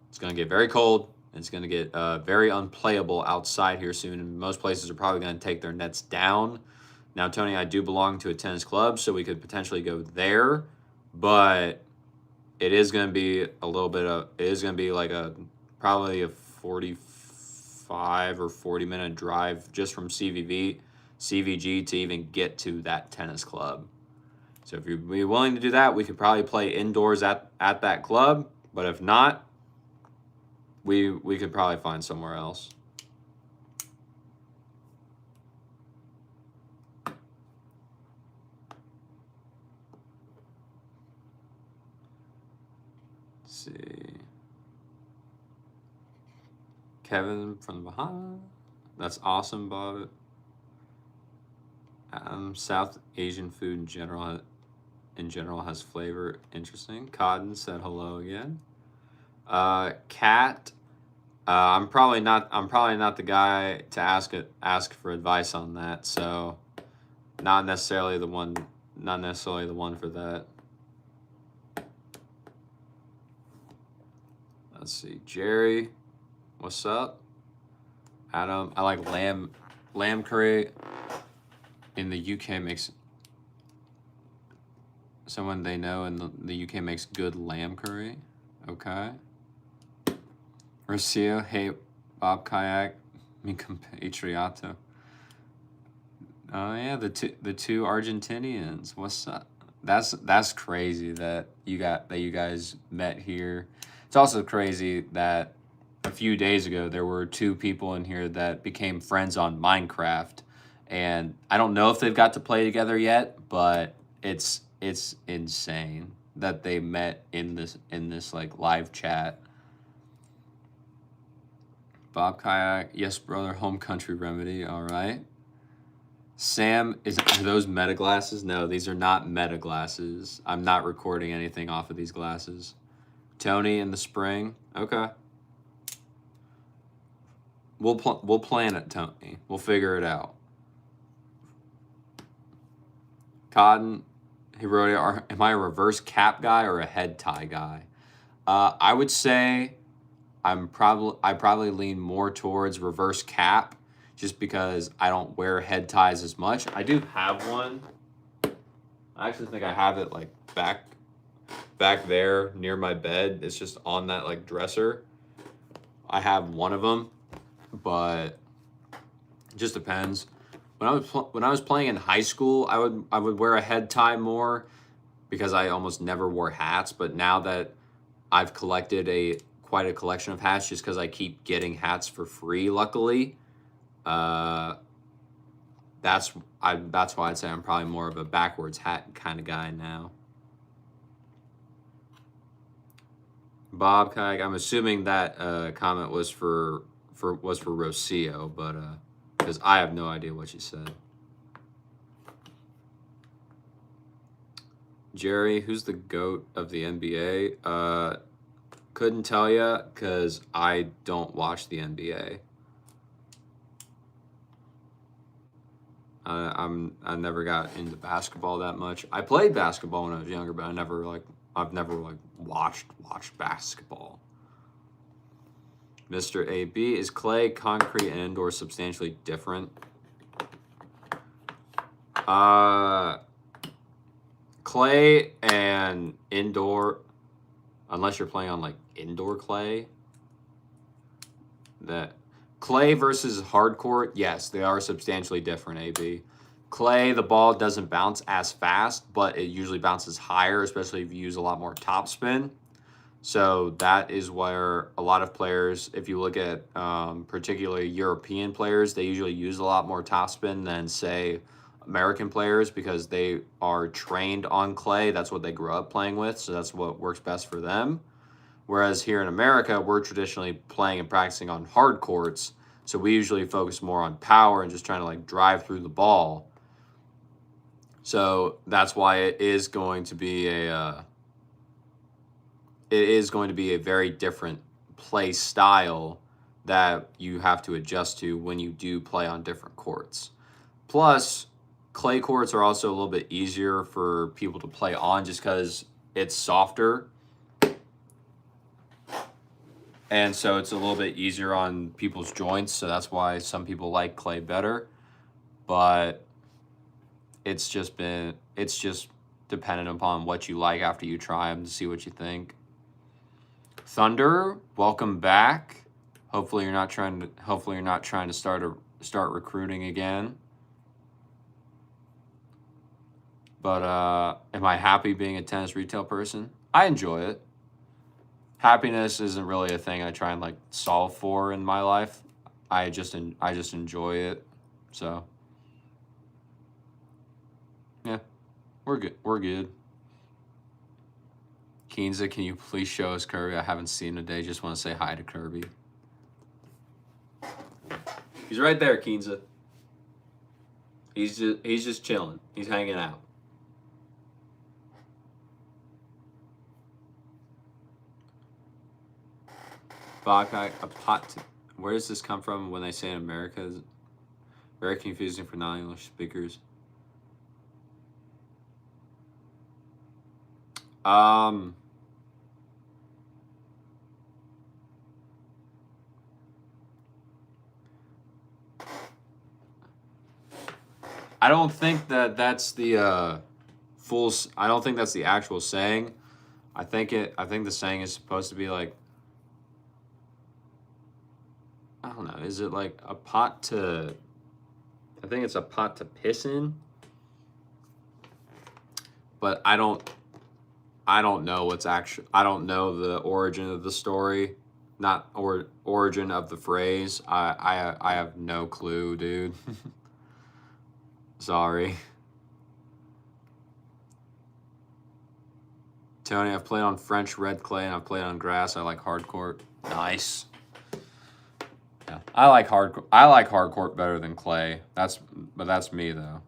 It's going to get very cold, and it's going to get very unplayable outside here soon, and most places are probably going to take their nets down. Now, Tony, I do belong to a tennis club, so we could potentially go there, but it is going to be probably a 45 or 40 minute drive just from CVG to even get to that tennis club. So if you'd be willing to do that, we could probably play indoors at that club. But if not, we could probably find somewhere else. see. Kevin from the Bahamas. That's awesome, Bob. South Asian food in general has flavor. Interesting. Cotton said hello again. Cat. I'm probably not the guy to ask for advice on that. So, not necessarily the one for that. Let's see, Jerry. What's up? Adam, I like lamb curry in the UK makes someone they know in the UK makes good lamb curry. Okay. Rocio, hey, Bob Kayak, mi compatriota. Oh yeah, the two Argentinians. What's up? That's crazy that you guys met here. It's also crazy that a few days ago there were two people in here that became friends on Minecraft, and I don't know if they've got to play together yet, but it's insane that they met in this like live chat. Bob Kayak, yes brother, home country remedy, all right. Sam, are those meta glasses? No, these are not meta glasses. I'm not recording anything off of these glasses. Tony in the spring, okay. We'll plan it, Tony. We'll figure it out. Cotton, he wrote it. Am I a reverse cap guy or a head tie guy? I would say I probably lean more towards reverse cap, just because I don't wear head ties as much. I do have one. I actually think I have it like back there near my bed. It's just on that like dresser. I have one of them. But it just depends. When I was playing in high school, I would wear a head tie more because I almost never wore hats. But now that I've collected quite a collection of hats, just because I keep getting hats for free, luckily, that's why I'd say I'm probably more of a backwards hat kind of guy now. Bob Kayak, I'm assuming that comment was for Rocio, but because I have no idea what you said. Jerry, who's the GOAT of the NBA? Couldn't tell you because I don't watch the NBA. I never got into basketball that much. I played basketball when I was younger, but I've never watched basketball. Mr. AB, is clay, concrete, and indoor substantially different? Clay and indoor, unless you're playing on like indoor clay, that clay versus hard court, yes, they are substantially different, AB. Clay, the ball doesn't bounce as fast, but it usually bounces higher, especially if you use a lot more topspin. So that is where a lot of players, if you look at particularly European players, they usually use a lot more topspin than, say, American players because they are trained on clay. That's what they grew up playing with, so that's what works best for them. Whereas here in America, we're traditionally playing and practicing on hard courts, so we usually focus more on power and just trying to like drive through the ball. So that's why it is going to be a very different play style that you have to adjust to when you do play on different courts. Plus, clay courts are also a little bit easier for people to play on just because it's softer. And so it's a little bit easier on people's joints, so that's why some people like clay better. But it's just dependent upon what you like after you try them to see what you think. Thunder, welcome back. Hopefully you're not trying to start recruiting again. But am I happy being a tennis retail person? I enjoy it. Happiness isn't really a thing I try and like solve for in my life. I just enjoy it. So yeah, we're good. Keenza, can you please show us Kirby? I haven't seen him today. Just want to say hi to Kirby. He's right there, Keenza. He's just chilling. He's hanging out. Vodka, a pot. Where does this come from when they say in America? It's very confusing for non-English speakers. I don't think that's the full. I don't think that's the actual saying. I think the saying is supposed to be like. I don't know. Is it like a pot to? I think it's a pot to piss in. But I don't know what's actually. I don't know the origin of the story, not origin of the phrase. I have no clue, dude. Sorry. Tony, I've played on French red clay and I've played on grass. I like hard court. Nice. Yeah, I like hard court better than clay. But that's me though.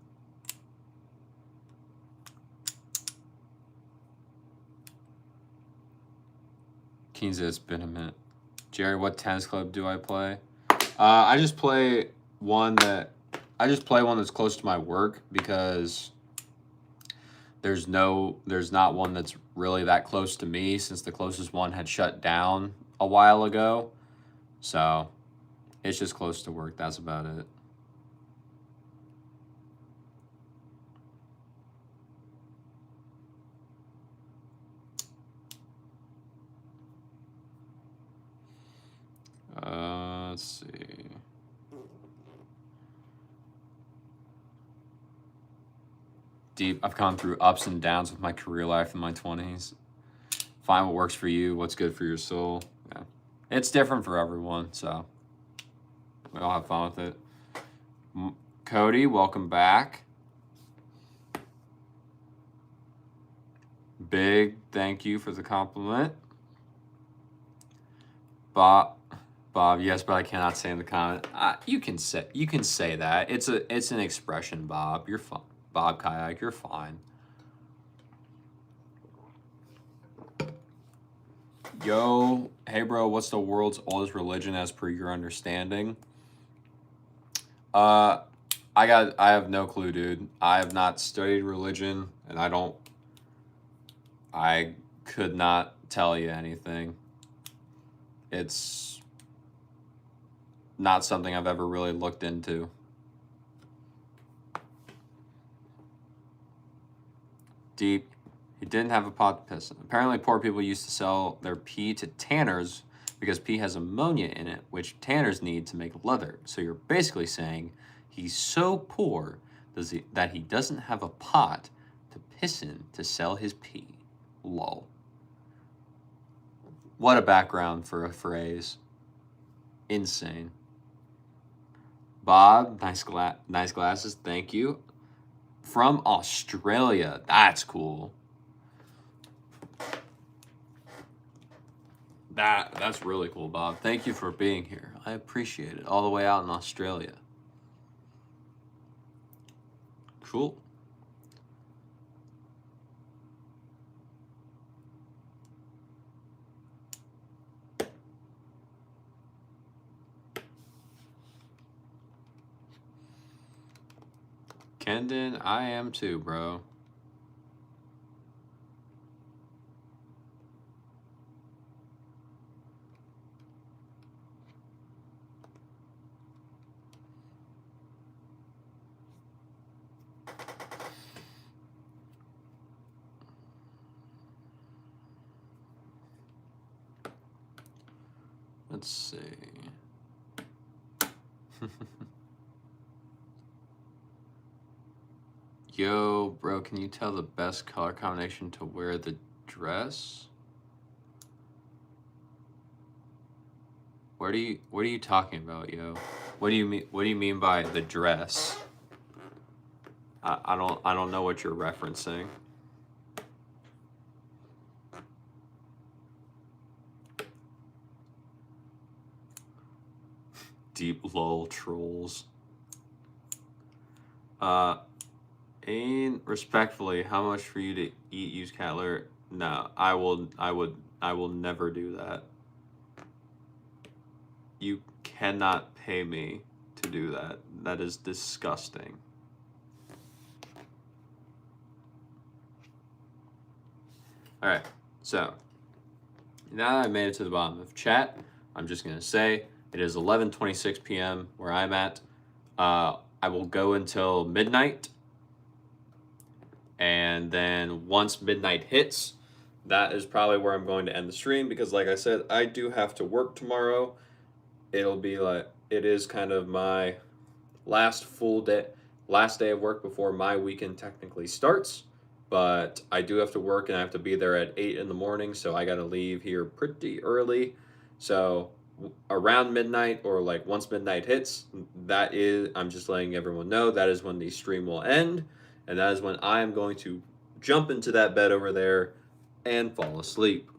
Keenza, it's been a minute. Jerry, what tennis club do I play? I just play one that's close to my work because there's not one that's really that close to me since the closest one had shut down a while ago. So it's just close to work. That's about it. Let's see. Deep. I've gone through ups and downs with my career life in my 20s. Find what works for you, what's good for your soul. Yeah. It's different for everyone, so we all have fun with it. Cody, welcome back. Big thank you for the compliment. Bob, yes, but I cannot say in the comment. You can say that. It's an expression, Bob. You're fine. Bob Kayak, you're fine. Yo, hey bro, what's the world's oldest religion as per your understanding? I have no clue, dude. I have not studied religion and I could not tell you anything. It's not something I've ever really looked into. Deep. He didn't have a pot to piss in. Apparently, poor people used to sell their pee to tanners because pee has ammonia in it, which tanners need to make leather. So you're basically saying he's so poor that he doesn't have a pot to piss in to sell his pee. Lol. What a background for a phrase. Insane. Bob, nice glasses. Thank you. From Australia. That's cool. That's really cool, Bob. Thank you for being here. I appreciate it. All the way out in Australia. Cool. Kendon, I am too, bro. Let's see. Yo, bro, can you tell the best color combination to wear the dress? What are you talking about, yo? What do you mean by the dress? I don't know what you're referencing. Deep lol trolls. Ain, respectfully, how much for you to eat use cat litter? No, I will never do that. You cannot pay me to do that. That is disgusting. All right, so now that I made it to the bottom of chat, I'm just gonna say it is 11:26 p.m. where I'm at. I will go until midnight, and then once midnight hits, that is probably where I'm going to end the stream because, like I said, I do have to work tomorrow. It'll be like it is kind of my last day of work before my weekend technically starts. But I do have to work and I have to be there at 8 in the morning, so I got to leave here pretty early. So around midnight or like once midnight hits, I'm just letting everyone know that is when the stream will end, and that is when I am going to jump into that bed over there and fall asleep.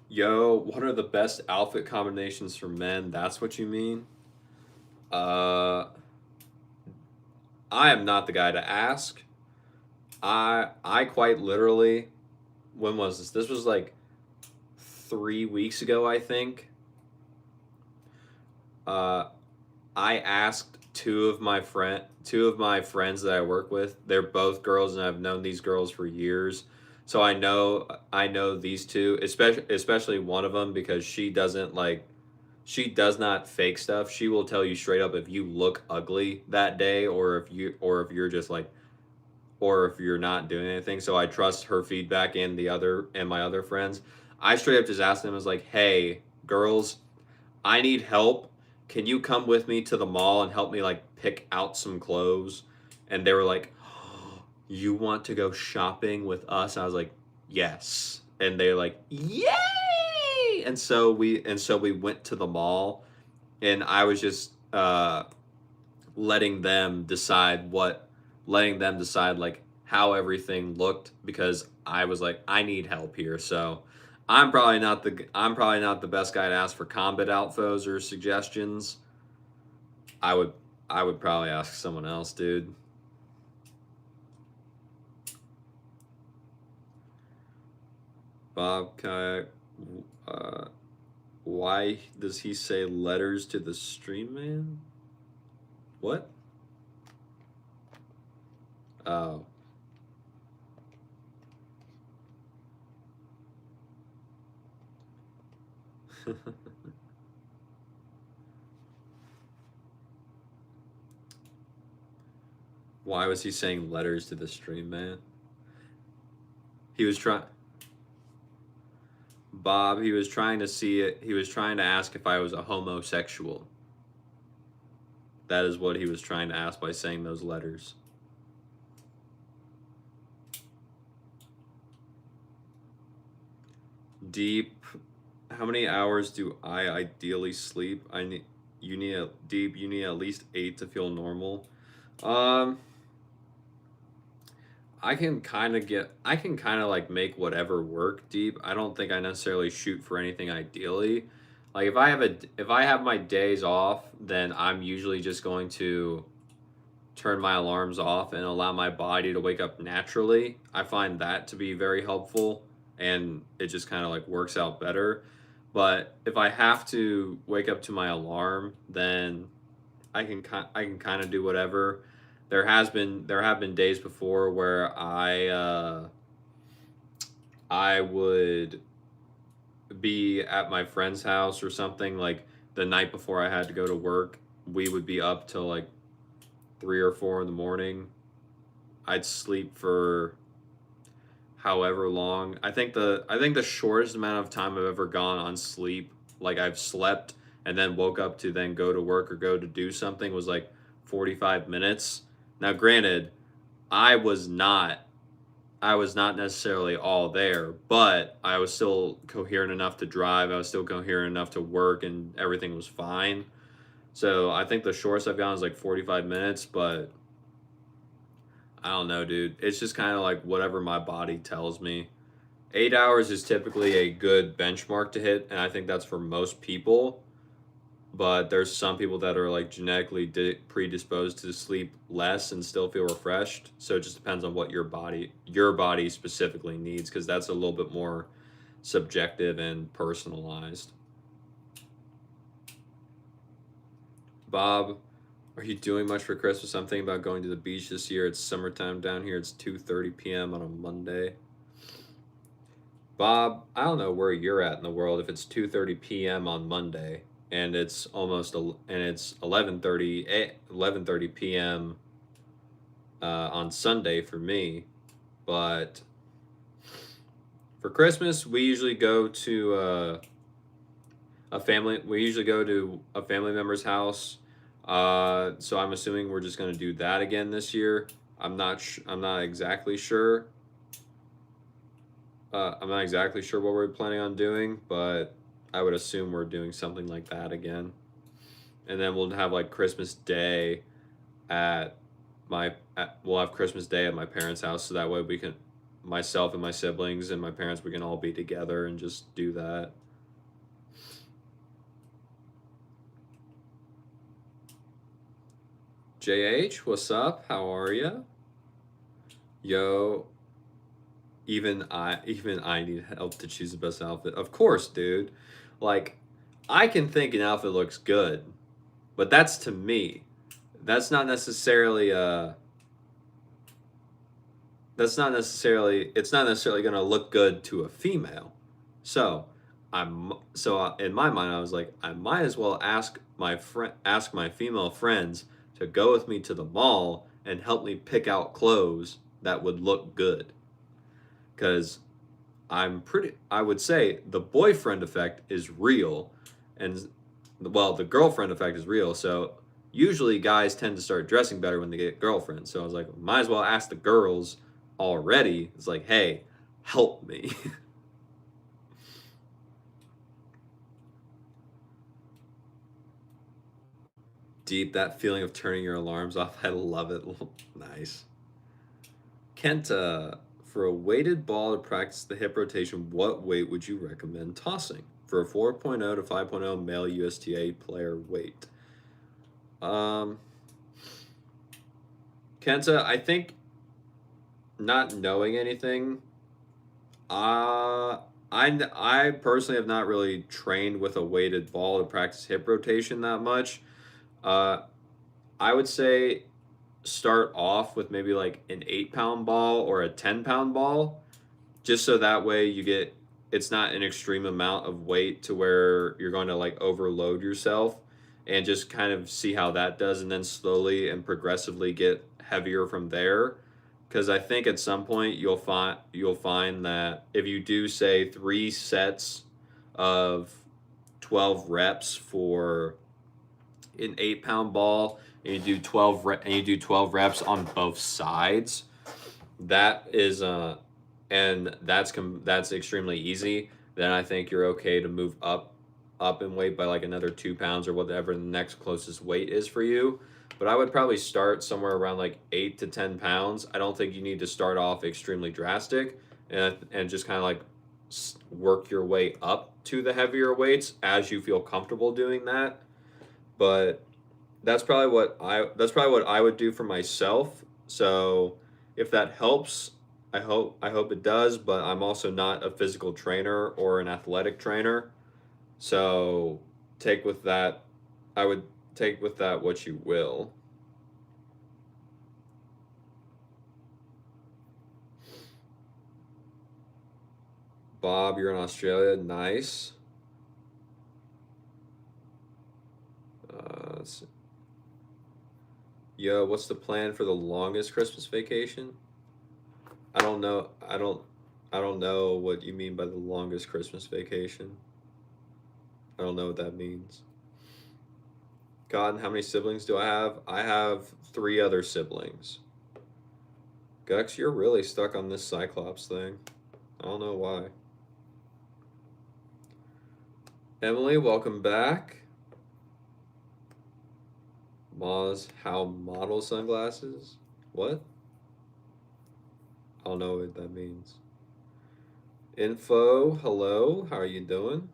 Yo, what are the best outfit combinations for men? That's what you mean? I am not the guy to ask. I quite literally, when was this? This was like 3 weeks ago, I think. I asked two of my friends that I work with. They're both girls, and I've known these girls for years. So I know these two, especially one of them, because she does not fake stuff. She will tell you straight up if you look ugly that day, or if you're just like, or if you're not doing anything. So I trust her feedback and my other friends. I straight up just asked them, I was like, hey, girls, I need help. Can you come with me to the mall and help me like pick out some clothes? And they were like, you want to go shopping with us? I was like, yes. And they're like, yay! And so we went to the mall, and I was just letting them decide like how everything looked, because I was like, I need help here. So I'm probably not the best guy to ask for combat outfits or suggestions. I would probably ask someone else, dude. Bob Kayak, why does he say letters to the stream man? What? Oh. Why was he saying letters to the stream man? He was trying to ask if I was a homosexual. That is what he was trying to ask by saying those letters. Deep, how many hours do I ideally sleep? You need at least 8 to feel normal. I can kind of like make whatever work, Deep. I don't think I necessarily shoot for anything ideally. Like if I have my days off, then I'm usually just going to turn my alarms off and allow my body to wake up naturally. I find that to be very helpful, and it just kind of like works out better. But if I have to wake up to my alarm, then I can kind of do whatever. There have been days before where I would be at my friend's house or something, like the night before I had to go to work. We would be up till like 3 or 4 in the morning. I'd sleep for however long. I think the shortest amount of time I've ever gone on sleep, like I've slept and then woke up to then go to work or go to do something, was like 45 minutes. Now, granted, I was not necessarily all there, but I was still coherent enough to drive. I was still coherent enough to work, and everything was fine. So I think the shortest I've gone is like 45 minutes, but I don't know, dude. It's just kind of like whatever my body tells me. 8 hours is typically a good benchmark to hit, and I think that's for most people. But there's some people that are like genetically predisposed to sleep less and still feel refreshed. So it just depends on what your body specifically needs, because that's a little bit more subjective and personalized. Bob, are you doing much for Christmas? I'm thinking about going to the beach this year. It's summertime down here. It's 2:30 p.m. on a Monday. Bob, I don't know where you're at in the world if it's 2:30 p.m. on Monday and it's 11:30 p.m. On Sunday for me, but for Christmas we usually go to a family member's house. So I'm assuming we're just gonna do that again this year. I'm not exactly sure. I'm not exactly sure what we're planning on doing, but I would assume we're doing something like that again. And then we'll have like Christmas Day at we'll have Christmas Day at my parents' house, so that way we can, myself and my siblings and my parents, we can all be together and just do that. JH, what's up? How are you? Yo, even I need help to choose the best outfit. Of course, dude. Like, I can think an outfit looks good, but that's to me. That's not necessarily it's not necessarily going to look good to a female. So, in my mind I was like, I might as well ask my female friends to go with me to the mall and help me pick out clothes that would look good. Cuz I would say the boyfriend effect is real, and well, the girlfriend effect is real. So usually guys tend to start dressing better when they get girlfriends. So I was like, might as well ask the girls already. It's like, hey, help me. Deep, that feeling of turning your alarms off. I love it. Nice. Kenta, for a weighted ball to practice the hip rotation, what weight would you recommend tossing for a 4.0 to 5.0 male USTA player weight? Um, Kenta, I think not knowing anything, I personally have not really trained with a weighted ball to practice hip rotation that much. Uh, I would say start off with maybe like an 8 pound ball or a 10 pound ball, just so that way it's not an extreme amount of weight to where you're going to like overload yourself, and just kind of see how that does, and then slowly and progressively get heavier from there. Because I think at some point you'll find that if you do say 3 sets of 12 reps for an 8 pound ball, and you do 12 reps on both sides, that is and that's extremely easy, then I think you're okay to move up in weight by like another 2 pounds or whatever the next closest weight is for you. But I would probably start somewhere around like 8 to 10 pounds. I don't think you need to start off extremely drastic, and just kind of like work your way up to the heavier weights as you feel comfortable doing that. But that's probably what I would do for myself. So if that helps, I hope it does, but I'm also not a physical trainer or an athletic trainer. So take with that I would take with that what you will. Bob, you're in Australia. Nice. Let's see. Yo, what's the plan for the longest Christmas vacation? I don't know. I don't know what you mean by the longest Christmas vacation. I don't know what that means. God, how many siblings do I have? I have 3 other siblings. Gux, you're really stuck on this Cyclops thing. I don't know why. Emily, welcome back. Moz, how model sunglasses? What? I don't know what that means. Info, hello, how are you doing?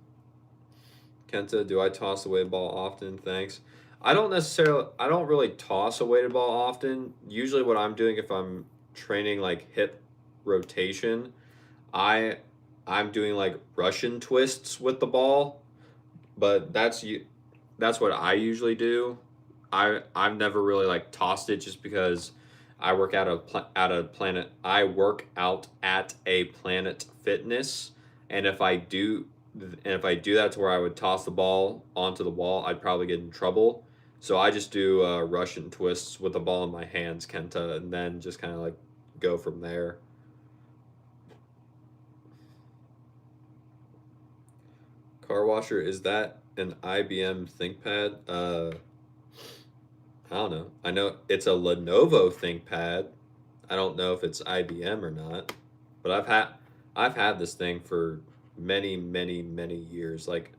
Kenta, do I toss the weighted ball often? Thanks. I don't really toss a weighted ball often. Usually what I'm doing if I'm training like hip rotation, I I'm doing like Russian twists with the ball, but that's what I usually do. I've never really like tossed it just because I work out at a Planet Fitness, and if I do that to where I would toss the ball onto the wall, I'd probably get in trouble. So I just do Russian twists with the ball in my hands, Kenta, and then just kind of like go from there. Car washer, is that an IBM ThinkPad? I don't know. I know it's a Lenovo ThinkPad. I don't know if it's IBM or not, but I've had this thing for many, many, many years. Like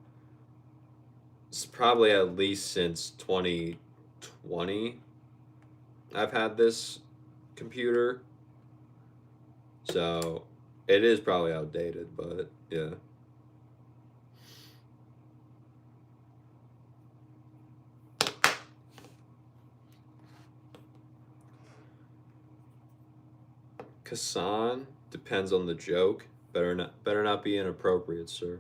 it's probably at least since 2020. I've had this computer, so it is probably outdated, but yeah. Kassan, depends on the joke. Better not be inappropriate, sir.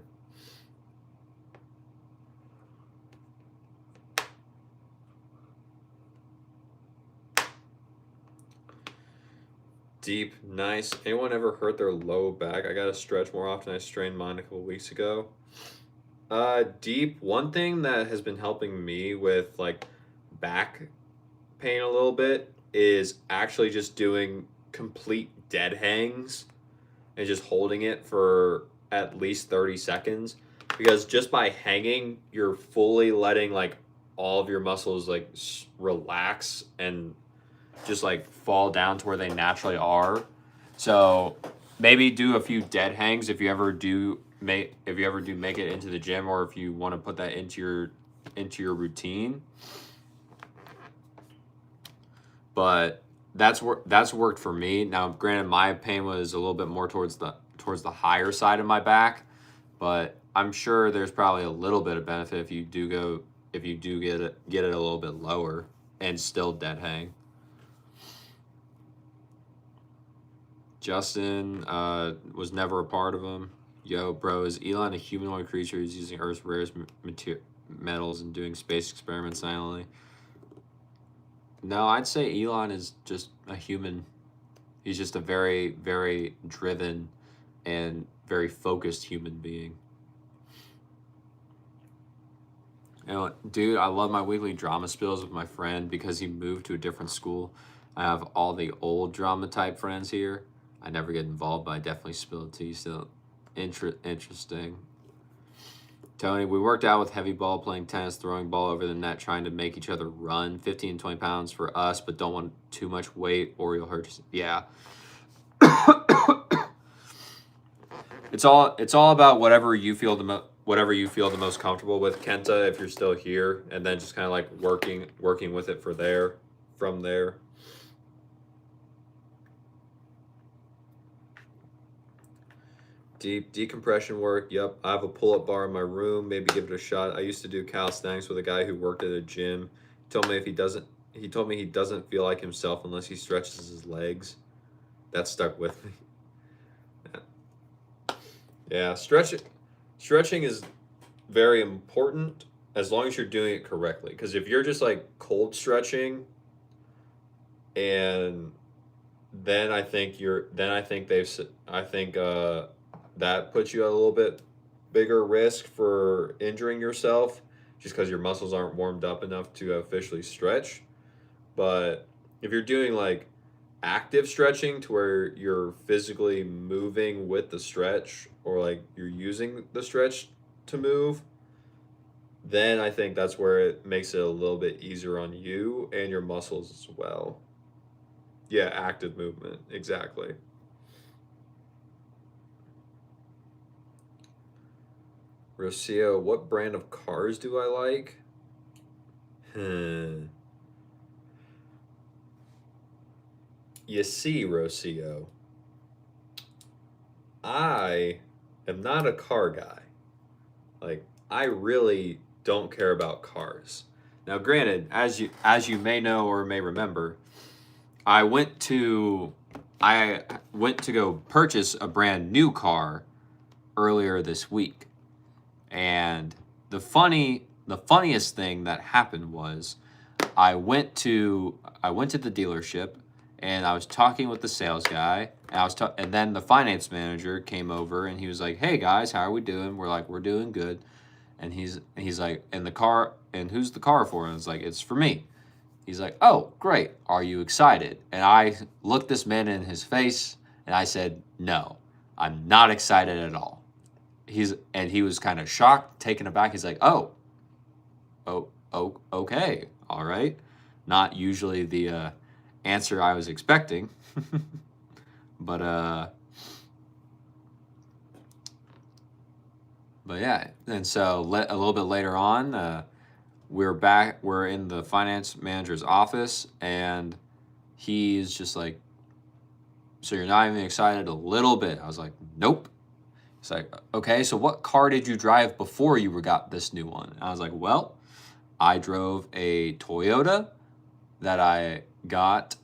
Deep, nice. Anyone ever hurt their low back? I gotta stretch more often. I strained mine a couple weeks ago. Deep, one thing that has been helping me with like back pain a little bit is actually just doing complete dead hangs and just holding it for at least 30 seconds, because just by hanging you're fully letting like all of your muscles like relax and just like fall down to where they naturally are. So maybe do a few dead hangs if you ever do make it into the gym, or if you want to put that into your routine. But that's worked for me. Now, granted, my pain was a little bit more towards the higher side of my back, but I'm sure there's probably a little bit of benefit if you do get it a little bit lower and still dead hang. Justin was never a part of them. Yo, bro, is Elon a humanoid creature who's using Earth's rarest metals and doing space experiments silently? No, I'd say Elon is just a human. He's just a very, very driven and very focused human being. You know, dude, I love my weekly drama spills with my friend because he moved to a different school. I have all the old drama type friends here. I never get involved, but I definitely spill it to you. So interesting. Tony, we worked out with heavy ball, playing tennis, throwing ball over the net, trying to make each other run. 15 and 20 pounds for us, but don't want too much weight or you'll hurt yourself. Yeah. It's all about whatever you feel the most comfortable with, Kenta, if you're still here, and then just kind of like working with it from there. Deep decompression work. Yep, I have a pull-up bar in my room. Maybe give it a shot. I used to do calisthenics with a guy who worked at a gym. He told me he doesn't feel like himself unless he stretches his legs. That stuck with me. Yeah, stretching is very important as long as you're doing it correctly. Because if you're just like cold stretching, and then I think that puts you at a little bit bigger risk for injuring yourself, just because your muscles aren't warmed up enough to officially stretch. But if you're doing like active stretching to where you're physically moving with the stretch, or like you're using the stretch to move, then I think that's where it makes it a little bit easier on you and your muscles as well. Yeah, active movement, exactly. Rocio, what brand of cars do I like? Hmm. You see, Rocio, I am not a car guy. Like, I really don't care about cars. Now, granted, as you may know or may remember, I went to I went to go purchase a brand new car earlier this week. And the funniest thing that happened was I went to the dealership and I was talking with the sales guy and and then the finance manager came over and he was like, "Hey guys, how are we doing?" We're like, "We're doing good." And he's like, "And the car, and who's the car for?" And it's like, "It's for me." He's like, "Oh, great. Are you excited?" And I looked this man in his face and I said, "No. I'm not excited at all." He was kind of shocked, taken aback. He's like, "Oh, okay, all right." Not usually the answer I was expecting, but yeah. And so a little bit later on, we're back. We're in the finance manager's office, and he's just like, "So you're not even excited a little bit?" I was like, "Nope." He's like, "Okay, so what car did you drive before you got this new one?" And I was like, "Well, I drove a Toyota that I got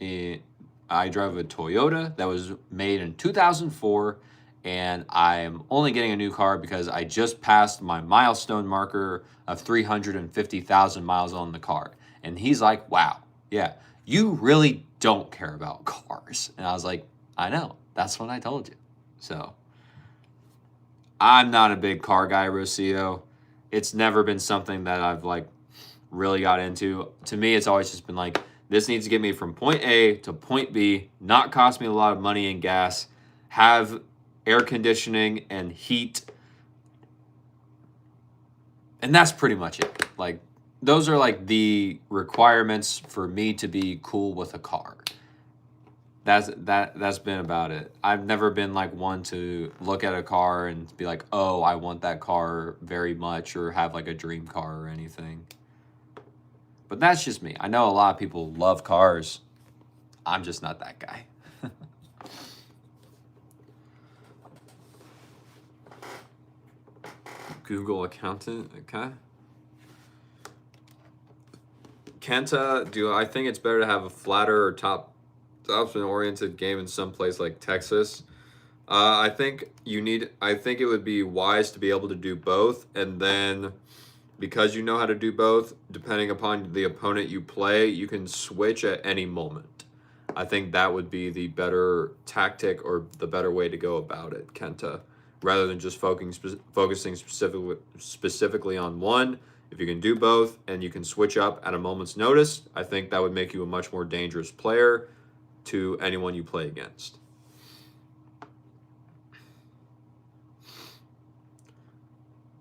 in. I drove a Toyota that was made in 2004, and I'm only getting a new car because I just passed my milestone marker of 350,000 miles on the car." And he's like, "Wow, yeah, you really don't care about cars." And I was like, "I know. That's what I told you." So I'm not a big car guy, Rocio. It's never been something that I've like really got into. To me, it's always just been like, this needs to get me from point A to point B, not cost me a lot of money and gas, have air conditioning and heat. And that's pretty much it. Like, those are like the requirements for me to be cool with a car. That's been about it. I've never been like one to look at a car and be like, "Oh, I want that car very much," or have like a dream car or anything. But that's just me. I know a lot of people love cars. I'm just not that guy. Google accountant, okay. Kenta, do I think it's better to have a flatter or topspin-oriented game in some place like Texas? I think I think it would be wise to be able to do both, and then because you know how to do both, depending upon the opponent you play, you can switch at any moment. I think that would be the better tactic or the better way to go about it, Kenta, rather than just focusing specifically on one. If you can do both and you can switch up at a moment's notice, I think that would make you a much more dangerous player to anyone you play against.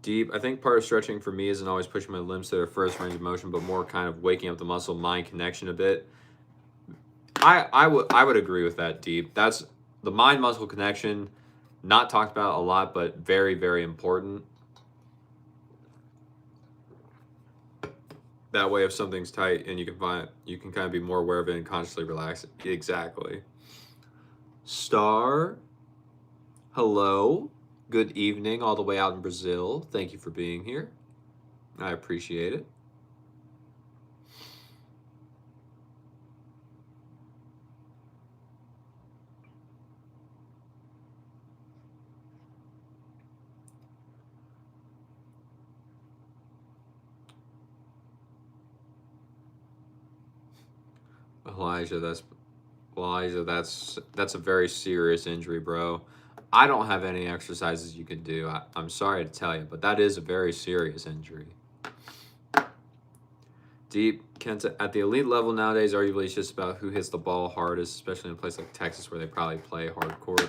Deep. I think part of stretching for me isn't always pushing my limbs to their first range of motion, but more kind of waking up the muscle mind connection a bit. I would agree with that, Deep. That's the mind muscle connection, not talked about a lot, but very, very important. That way, if something's tight and you can kind of be more aware of it and consciously relax it. Exactly. Star, hello. Good evening, all the way out in Brazil. Thank you for being here. I appreciate it. Elijah, that's a very serious injury, bro. I don't have any exercises you can do. I'm sorry to tell you, but that is a very serious injury. Deep, Kenta, at the elite level nowadays, arguably it's just about who hits the ball hardest, especially in a place like Texas where they probably play hardcore.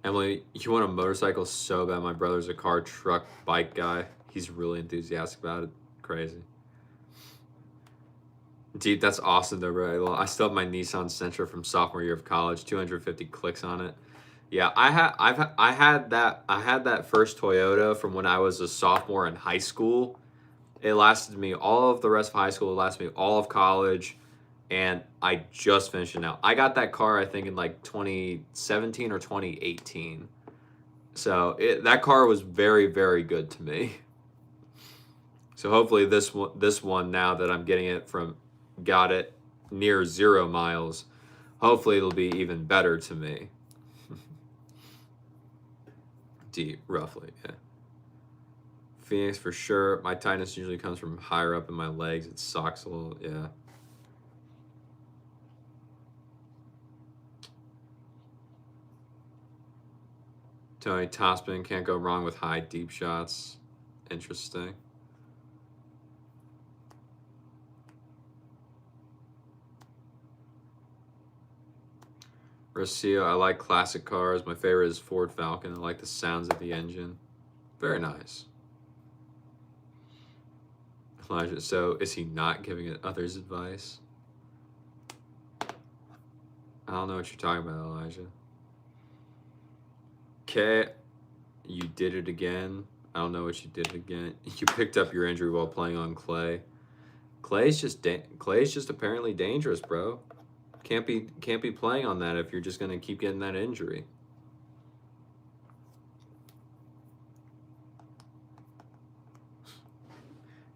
Emily, you want a motorcycle so bad. My brother's a car, truck, bike guy. He's really enthusiastic about it. Crazy. Deep, that's awesome though, bro. I still have my Nissan Sentra from sophomore year of college, 250 clicks on it. Yeah, I had that first Toyota from when I was a sophomore in high school. It lasted me all of the rest of high school. It lasted me all of college. and I just finished it now. I got that car I think in like 2017 or 2018. So that car was very, very good to me. So hopefully this one now that I'm getting it got it near 0 miles, hopefully it'll be even better to me. Deep, roughly, yeah. Phoenix for sure. My tightness usually comes from higher up in my legs. It sucks a little, yeah. Tony topspin, can't go wrong with high deep shots. Interesting. Rocio, I like classic cars. My favorite is Ford Falcon. I like the sounds of the engine. Very nice. Elijah, so is he not giving others advice? I don't know what you're talking about, Elijah. Okay, you did it again. I don't know what you did again. You picked up your injury while playing on clay. Clay's just apparently dangerous, bro. Can't be playing on that if you're just gonna keep getting that injury.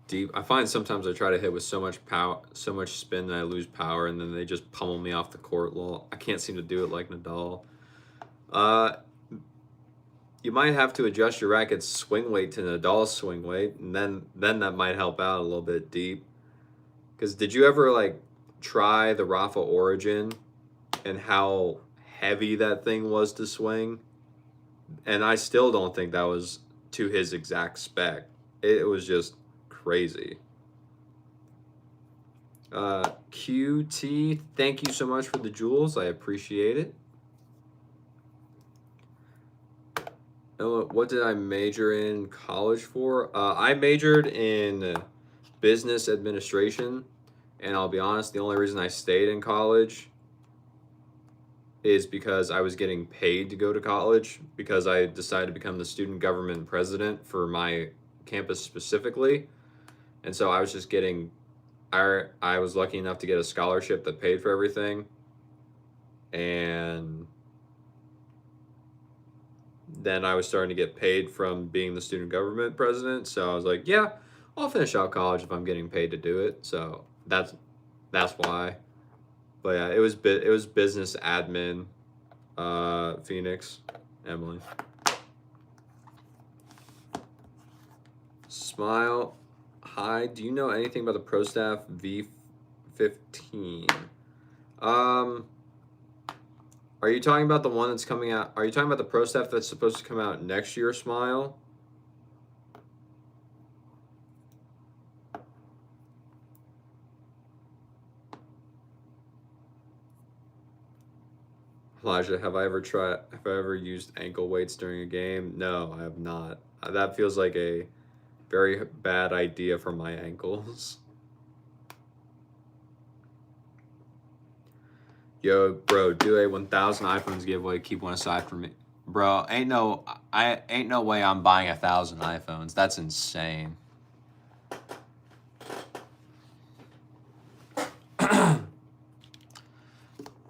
Deep. I find sometimes I try to hit with so much power, so much spin that I lose power, and then they just pummel me off the court. Lol. I can't seem to do it like Nadal. You might have to adjust your racket's swing weight to Nadal's swing weight, and then that might help out a little bit. Deep. Because did you ever like try the Rafa Origin and how heavy that thing was to swing? And I still don't think that was to his exact spec. It was just crazy. QT, thank you so much for the jewels. I appreciate it. What did I major in college for? I majored in business administration, and I'll be honest, the only reason I stayed in college is because I was getting paid to go to college, because I decided to become the student government president for my campus specifically. And so I was just getting, I was lucky enough to get a scholarship that paid for everything. And then I was starting to get paid from being the student government president. So I was like, yeah, I'll finish out college if I'm getting paid to do it. So that's why. But yeah, it was business admin, Phoenix, Emily. Smile. Hi, do you know anything about the ProStaff V15? Are you talking about the one that's coming out? Are you talking about the ProStaff that's supposed to come out next year, Smile? Elijah, have I ever used ankle weights during a game? No, I have not. That feels like a very bad idea for my ankles. Yo, bro, do a 1,000 iPhones giveaway. Keep one aside for me, bro. Ain't no way I'm buying 1,000 iPhones. That's insane.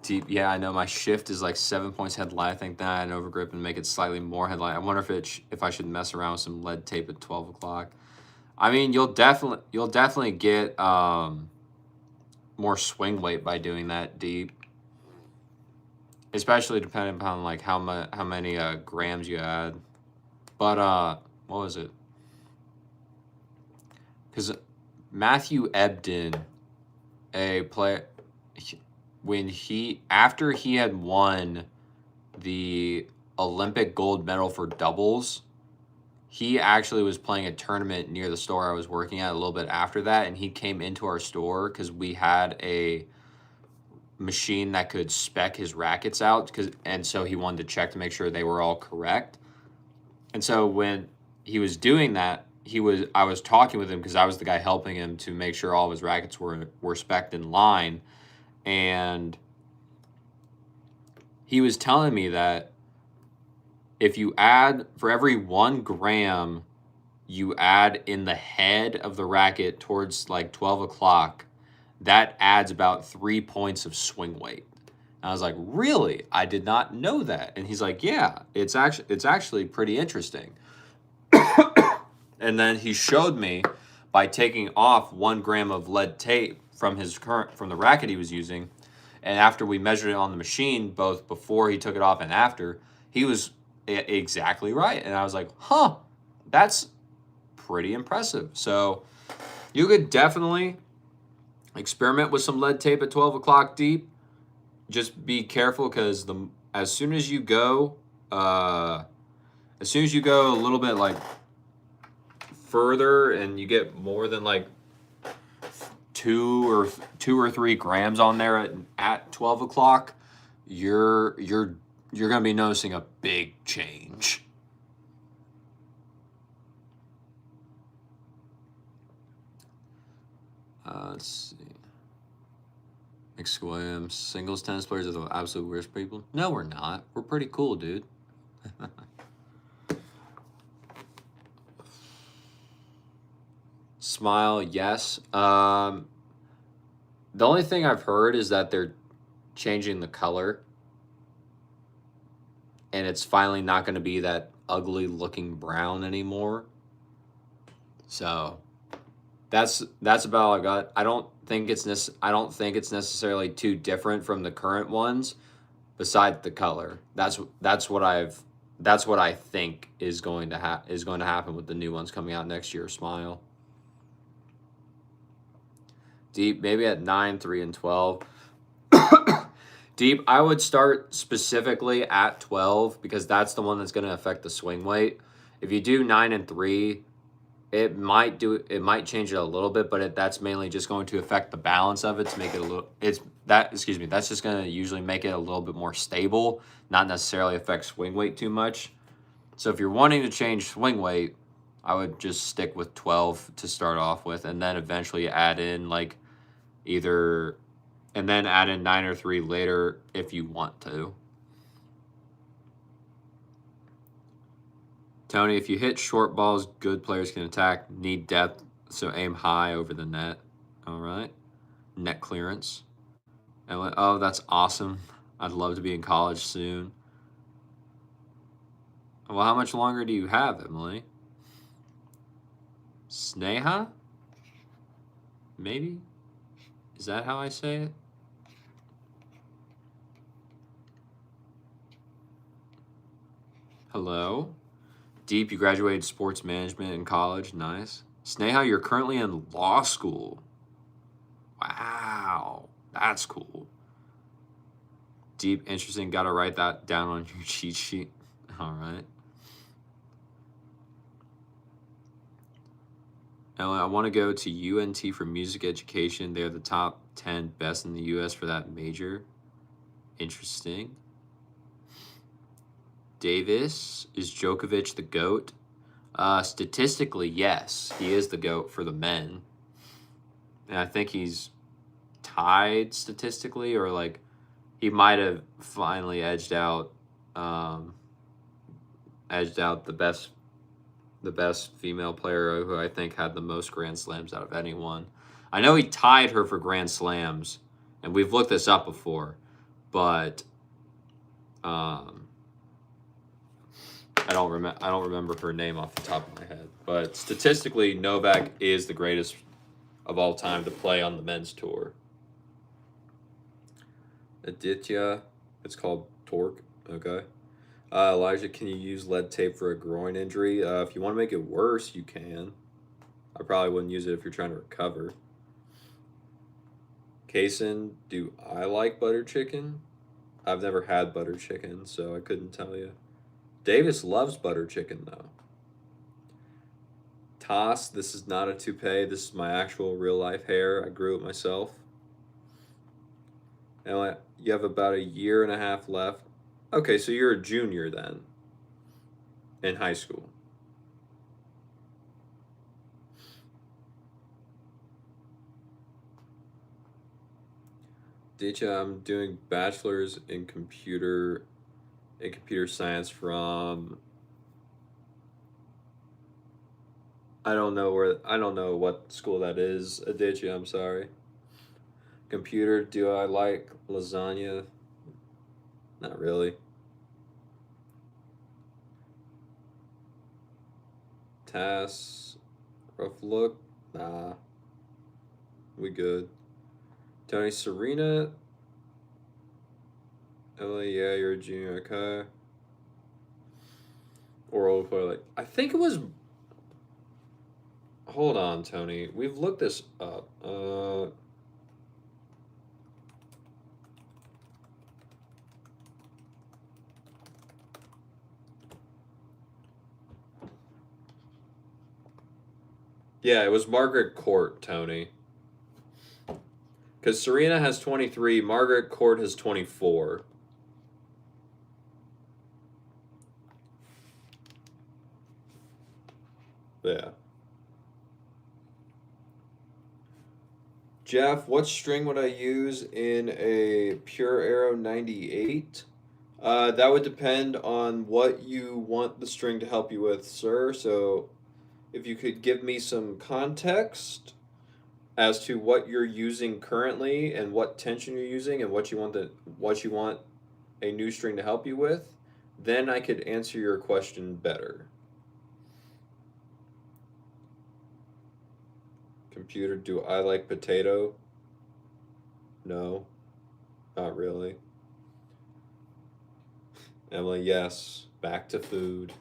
Deep, yeah, I know my shift is like 7 points headlight. I think that and overgrip and make it slightly more headlight. I wonder if I should mess around with some lead tape at 12 o'clock. I mean, you'll definitely get more swing weight by doing that, Deep. Especially depending upon like how many grams you add. But what was it? Because Matthew Ebden, a player, after he had won the Olympic gold medal for doubles, he actually was playing a tournament near the store I was working at a little bit after that, and he came into our store because we had a machine that could spec his rackets out, and so he wanted to check to make sure they were all correct. And so when he was doing that, I was talking with him because I was the guy helping him to make sure all of his rackets were spec'd in line. And he was telling me that if you add, for every 1 gram you add in the head of the racket towards like 12 o'clock, that adds about 3 points of swing weight. And I was like, really? I did not know that. And he's like, yeah, it's actually pretty interesting. And then he showed me by taking off 1 gram of lead tape from the racket he was using, and after we measured it on the machine, both before he took it off and after, he was exactly right. And I was like, huh, that's pretty impressive. So you could definitely experiment with some lead tape at 12 o'clock deep. Just be careful because as soon as you go a little bit like further and you get more than like 2 or 3 grams on there at 12 o'clock, you're gonna be noticing a big change. Let's see. Exclaim, singles tennis players are the absolute worst people. No, we're not. We're pretty cool, dude. Smile, yes. The only thing I've heard is that they're changing the color, and it's finally not going to be that ugly looking brown anymore. So that's about all I got. I don't think it's necessarily too different from the current ones, besides the color. That's what I think is going to happen with the new ones coming out next year. Smile. Deep, maybe at 9, 3, and 12. Deep, I would start specifically at 12 because that's the one that's going to affect the swing weight. If you do 9 and 3, it might change it a little bit, but that's mainly just going to affect the balance of it to make it that's just going to usually make it a little bit more stable, not necessarily affect swing weight too much. So if you're wanting to change swing weight, I would just stick with 12 to start off with, and then eventually add in and then add in 9 or 3 later if you want to. Tony, if you hit short balls, good players can attack. Need depth, so aim high over the net. All right. Net clearance. Oh, that's awesome. I'd love to be in college soon. Well, how much longer do you have, Emily? Sneha? Maybe? Is that how I say it? Hello? Deep, you graduated sports management in college. Nice. Sneha, you're currently in law school. Wow. That's cool. Deep, interesting. Got to write that down on your cheat sheet. All right. Ellen, I want to go to UNT for music education. They're the top 10 best in the U.S. for that major. Interesting. Davis, is Djokovic the GOAT? Statistically, yes. He is the GOAT for the men. And I think he's tied statistically, or he might have finally edged out the best female player, who I think had the most Grand Slams out of anyone. I know he tied her for Grand Slams, and we've looked this up before, but I don't remember her name off the top of my head. But statistically, Novak is the greatest of all time to play on the men's tour. Aditya, it's called Torque. Okay. Elijah, can you use lead tape for a groin injury? If you want to make it worse, you can. I probably wouldn't use it if you're trying to recover. Kaysen, do I like butter chicken? I've never had butter chicken, so I couldn't tell you. Davis loves butter chicken, though. Toss, this is not a toupee. This is my actual real-life hair. I grew it myself. And you have about 1.5 years left. Okay, so you're a junior then in high school. Ditya, I'm doing bachelor's in computer science from I don't know what school that is, Aditya, I'm sorry. Computer, do I like lasagna? Not really. Tass, rough look? Nah, we good. Tony, Serena. Emily, yeah, you're a junior, okay. Oral toilet. I think it was. Hold on, Tony. We've looked this up. Yeah, it was Margaret Court, Tony. Because Serena has 23, Margaret Court has 24. Yeah. Jeff, what string would I use in a Pure Arrow 98? That would depend on what you want the string to help you with, sir. So if you could give me some context as to what you're using currently and what tension you're using and what you want a new string to help you with, then I could answer your question better. Computer, do I like potato? No, not really. Emily, yes. Back to food.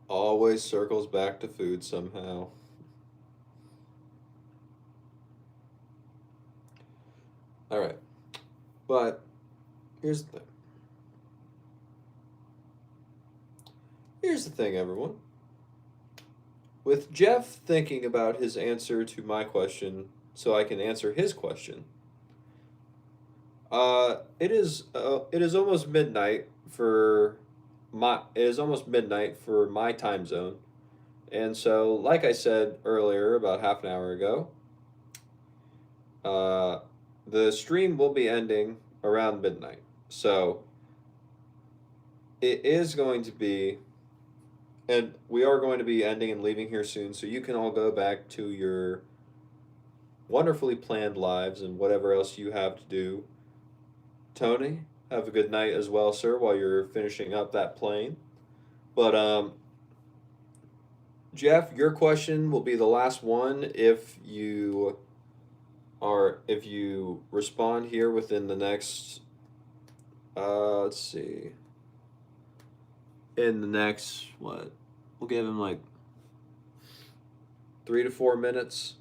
Always circles back to food somehow. All right. But here's the thing. Here's the thing, everyone. With Jeff thinking about his answer to my question so I can answer his question, it is almost midnight for my time zone. And so, like I said earlier, about half an hour ago, the stream will be ending around midnight. So, it is going to be, and we are going to be ending and leaving here soon, so you can all go back to your wonderfully planned lives and whatever else you have to do. Tony, have a good night as well, sir, while you're finishing up that plane. But Jeff, your question will be the last one if you respond here within the next let's see. In the next what? We'll give him like 3 to 4 minutes.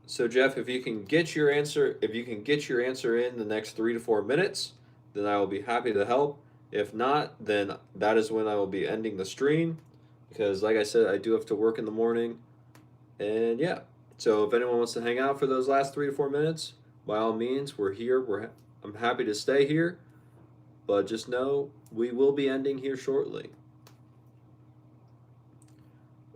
So Jeff, if you can get your answer in the next 3 to 4 minutes, then I will be happy to help. If not, then that is when I will be ending the stream because like I said, I do have to work in the morning. And yeah. So if anyone wants to hang out for those last 3 to 4 minutes, by all means, we're here. I'm happy to stay here. But just know we will be ending here shortly.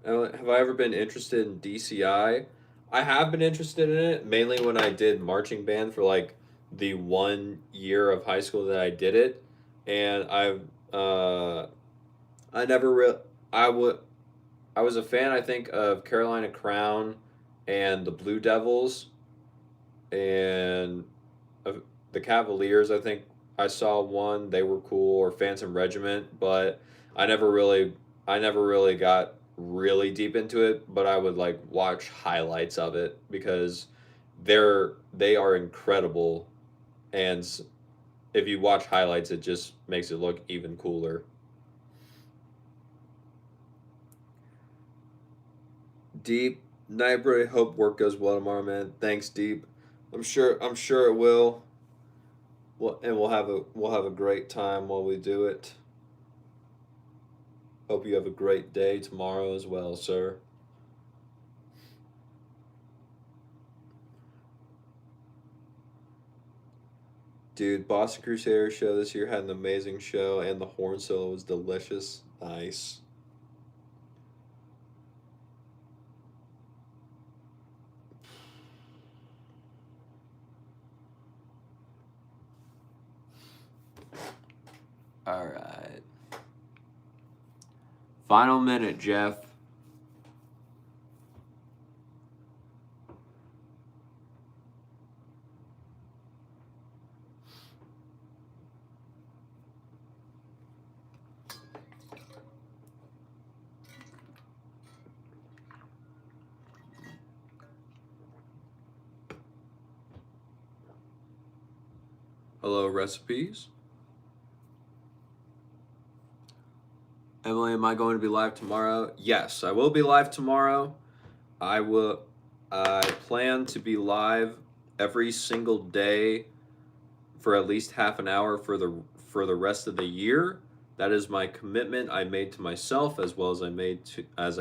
Have I ever been interested in DCI? I have been interested in it mainly when I did marching band for like the 1 year of high school that I did it, and I never I would I was a fan I think of Carolina Crown and the Blue Devils and the Cavaliers. I think I saw one. They were cool, or Phantom Regiment, but I never really got really deep into it. But I would like watch highlights of it because they are incredible, and if you watch highlights, it just makes it look even cooler. Deep Nightbreak, hope work goes well tomorrow, man. Thanks, Deep. I'm sure it will. And we'll have a great time while we do it. Hope you have a great day tomorrow as well, sir. Dude, Boston Crusaders show this year had an amazing show, and the horn solo was delicious. Nice. All right. Final minute, Jeff. Hello, recipes. Emily, am I going to be live tomorrow? Yes, I will be live tomorrow. I plan to be live every single day for at least half an hour for the rest of the year. That is my commitment I made to myself, as well as I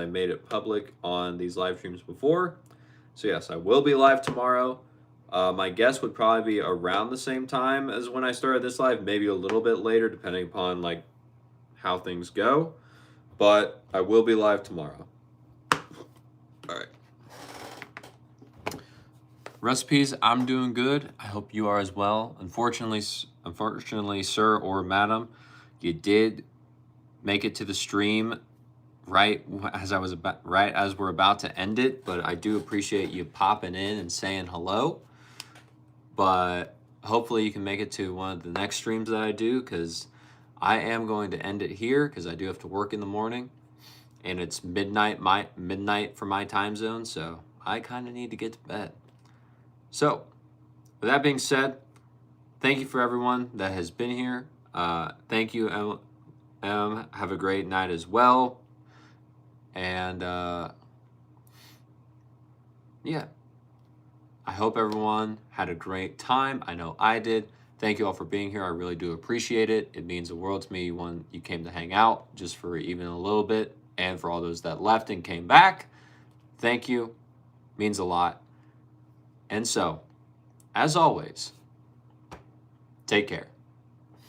made it public on these live streams before. So yes, I will be live tomorrow. My guess would probably be around the same time as when I started this live, maybe a little bit later, depending upon like how things go. But I will be live tomorrow. All right. Recipes, I'm doing good. I hope you are as well. Unfortunately, sir or madam, you did make it to the stream right as we're about to end it, but I do appreciate you popping in and saying hello. But hopefully you can make it to one of the next streams that I do, because I am going to end it here because I do have to work in the morning, and it's midnight for my time zone, so I kind of need to get to bed. So, with that being said, thank you for everyone that has been here. Thank you, Em. Have a great night as well. And yeah, I hope everyone had a great time. I know I did. Thank you all for being here. I really do appreciate it. It means the world to me when you came to hang out just for even a little bit. And for all those that left and came back, thank you. Means a lot. And so, as always, take care.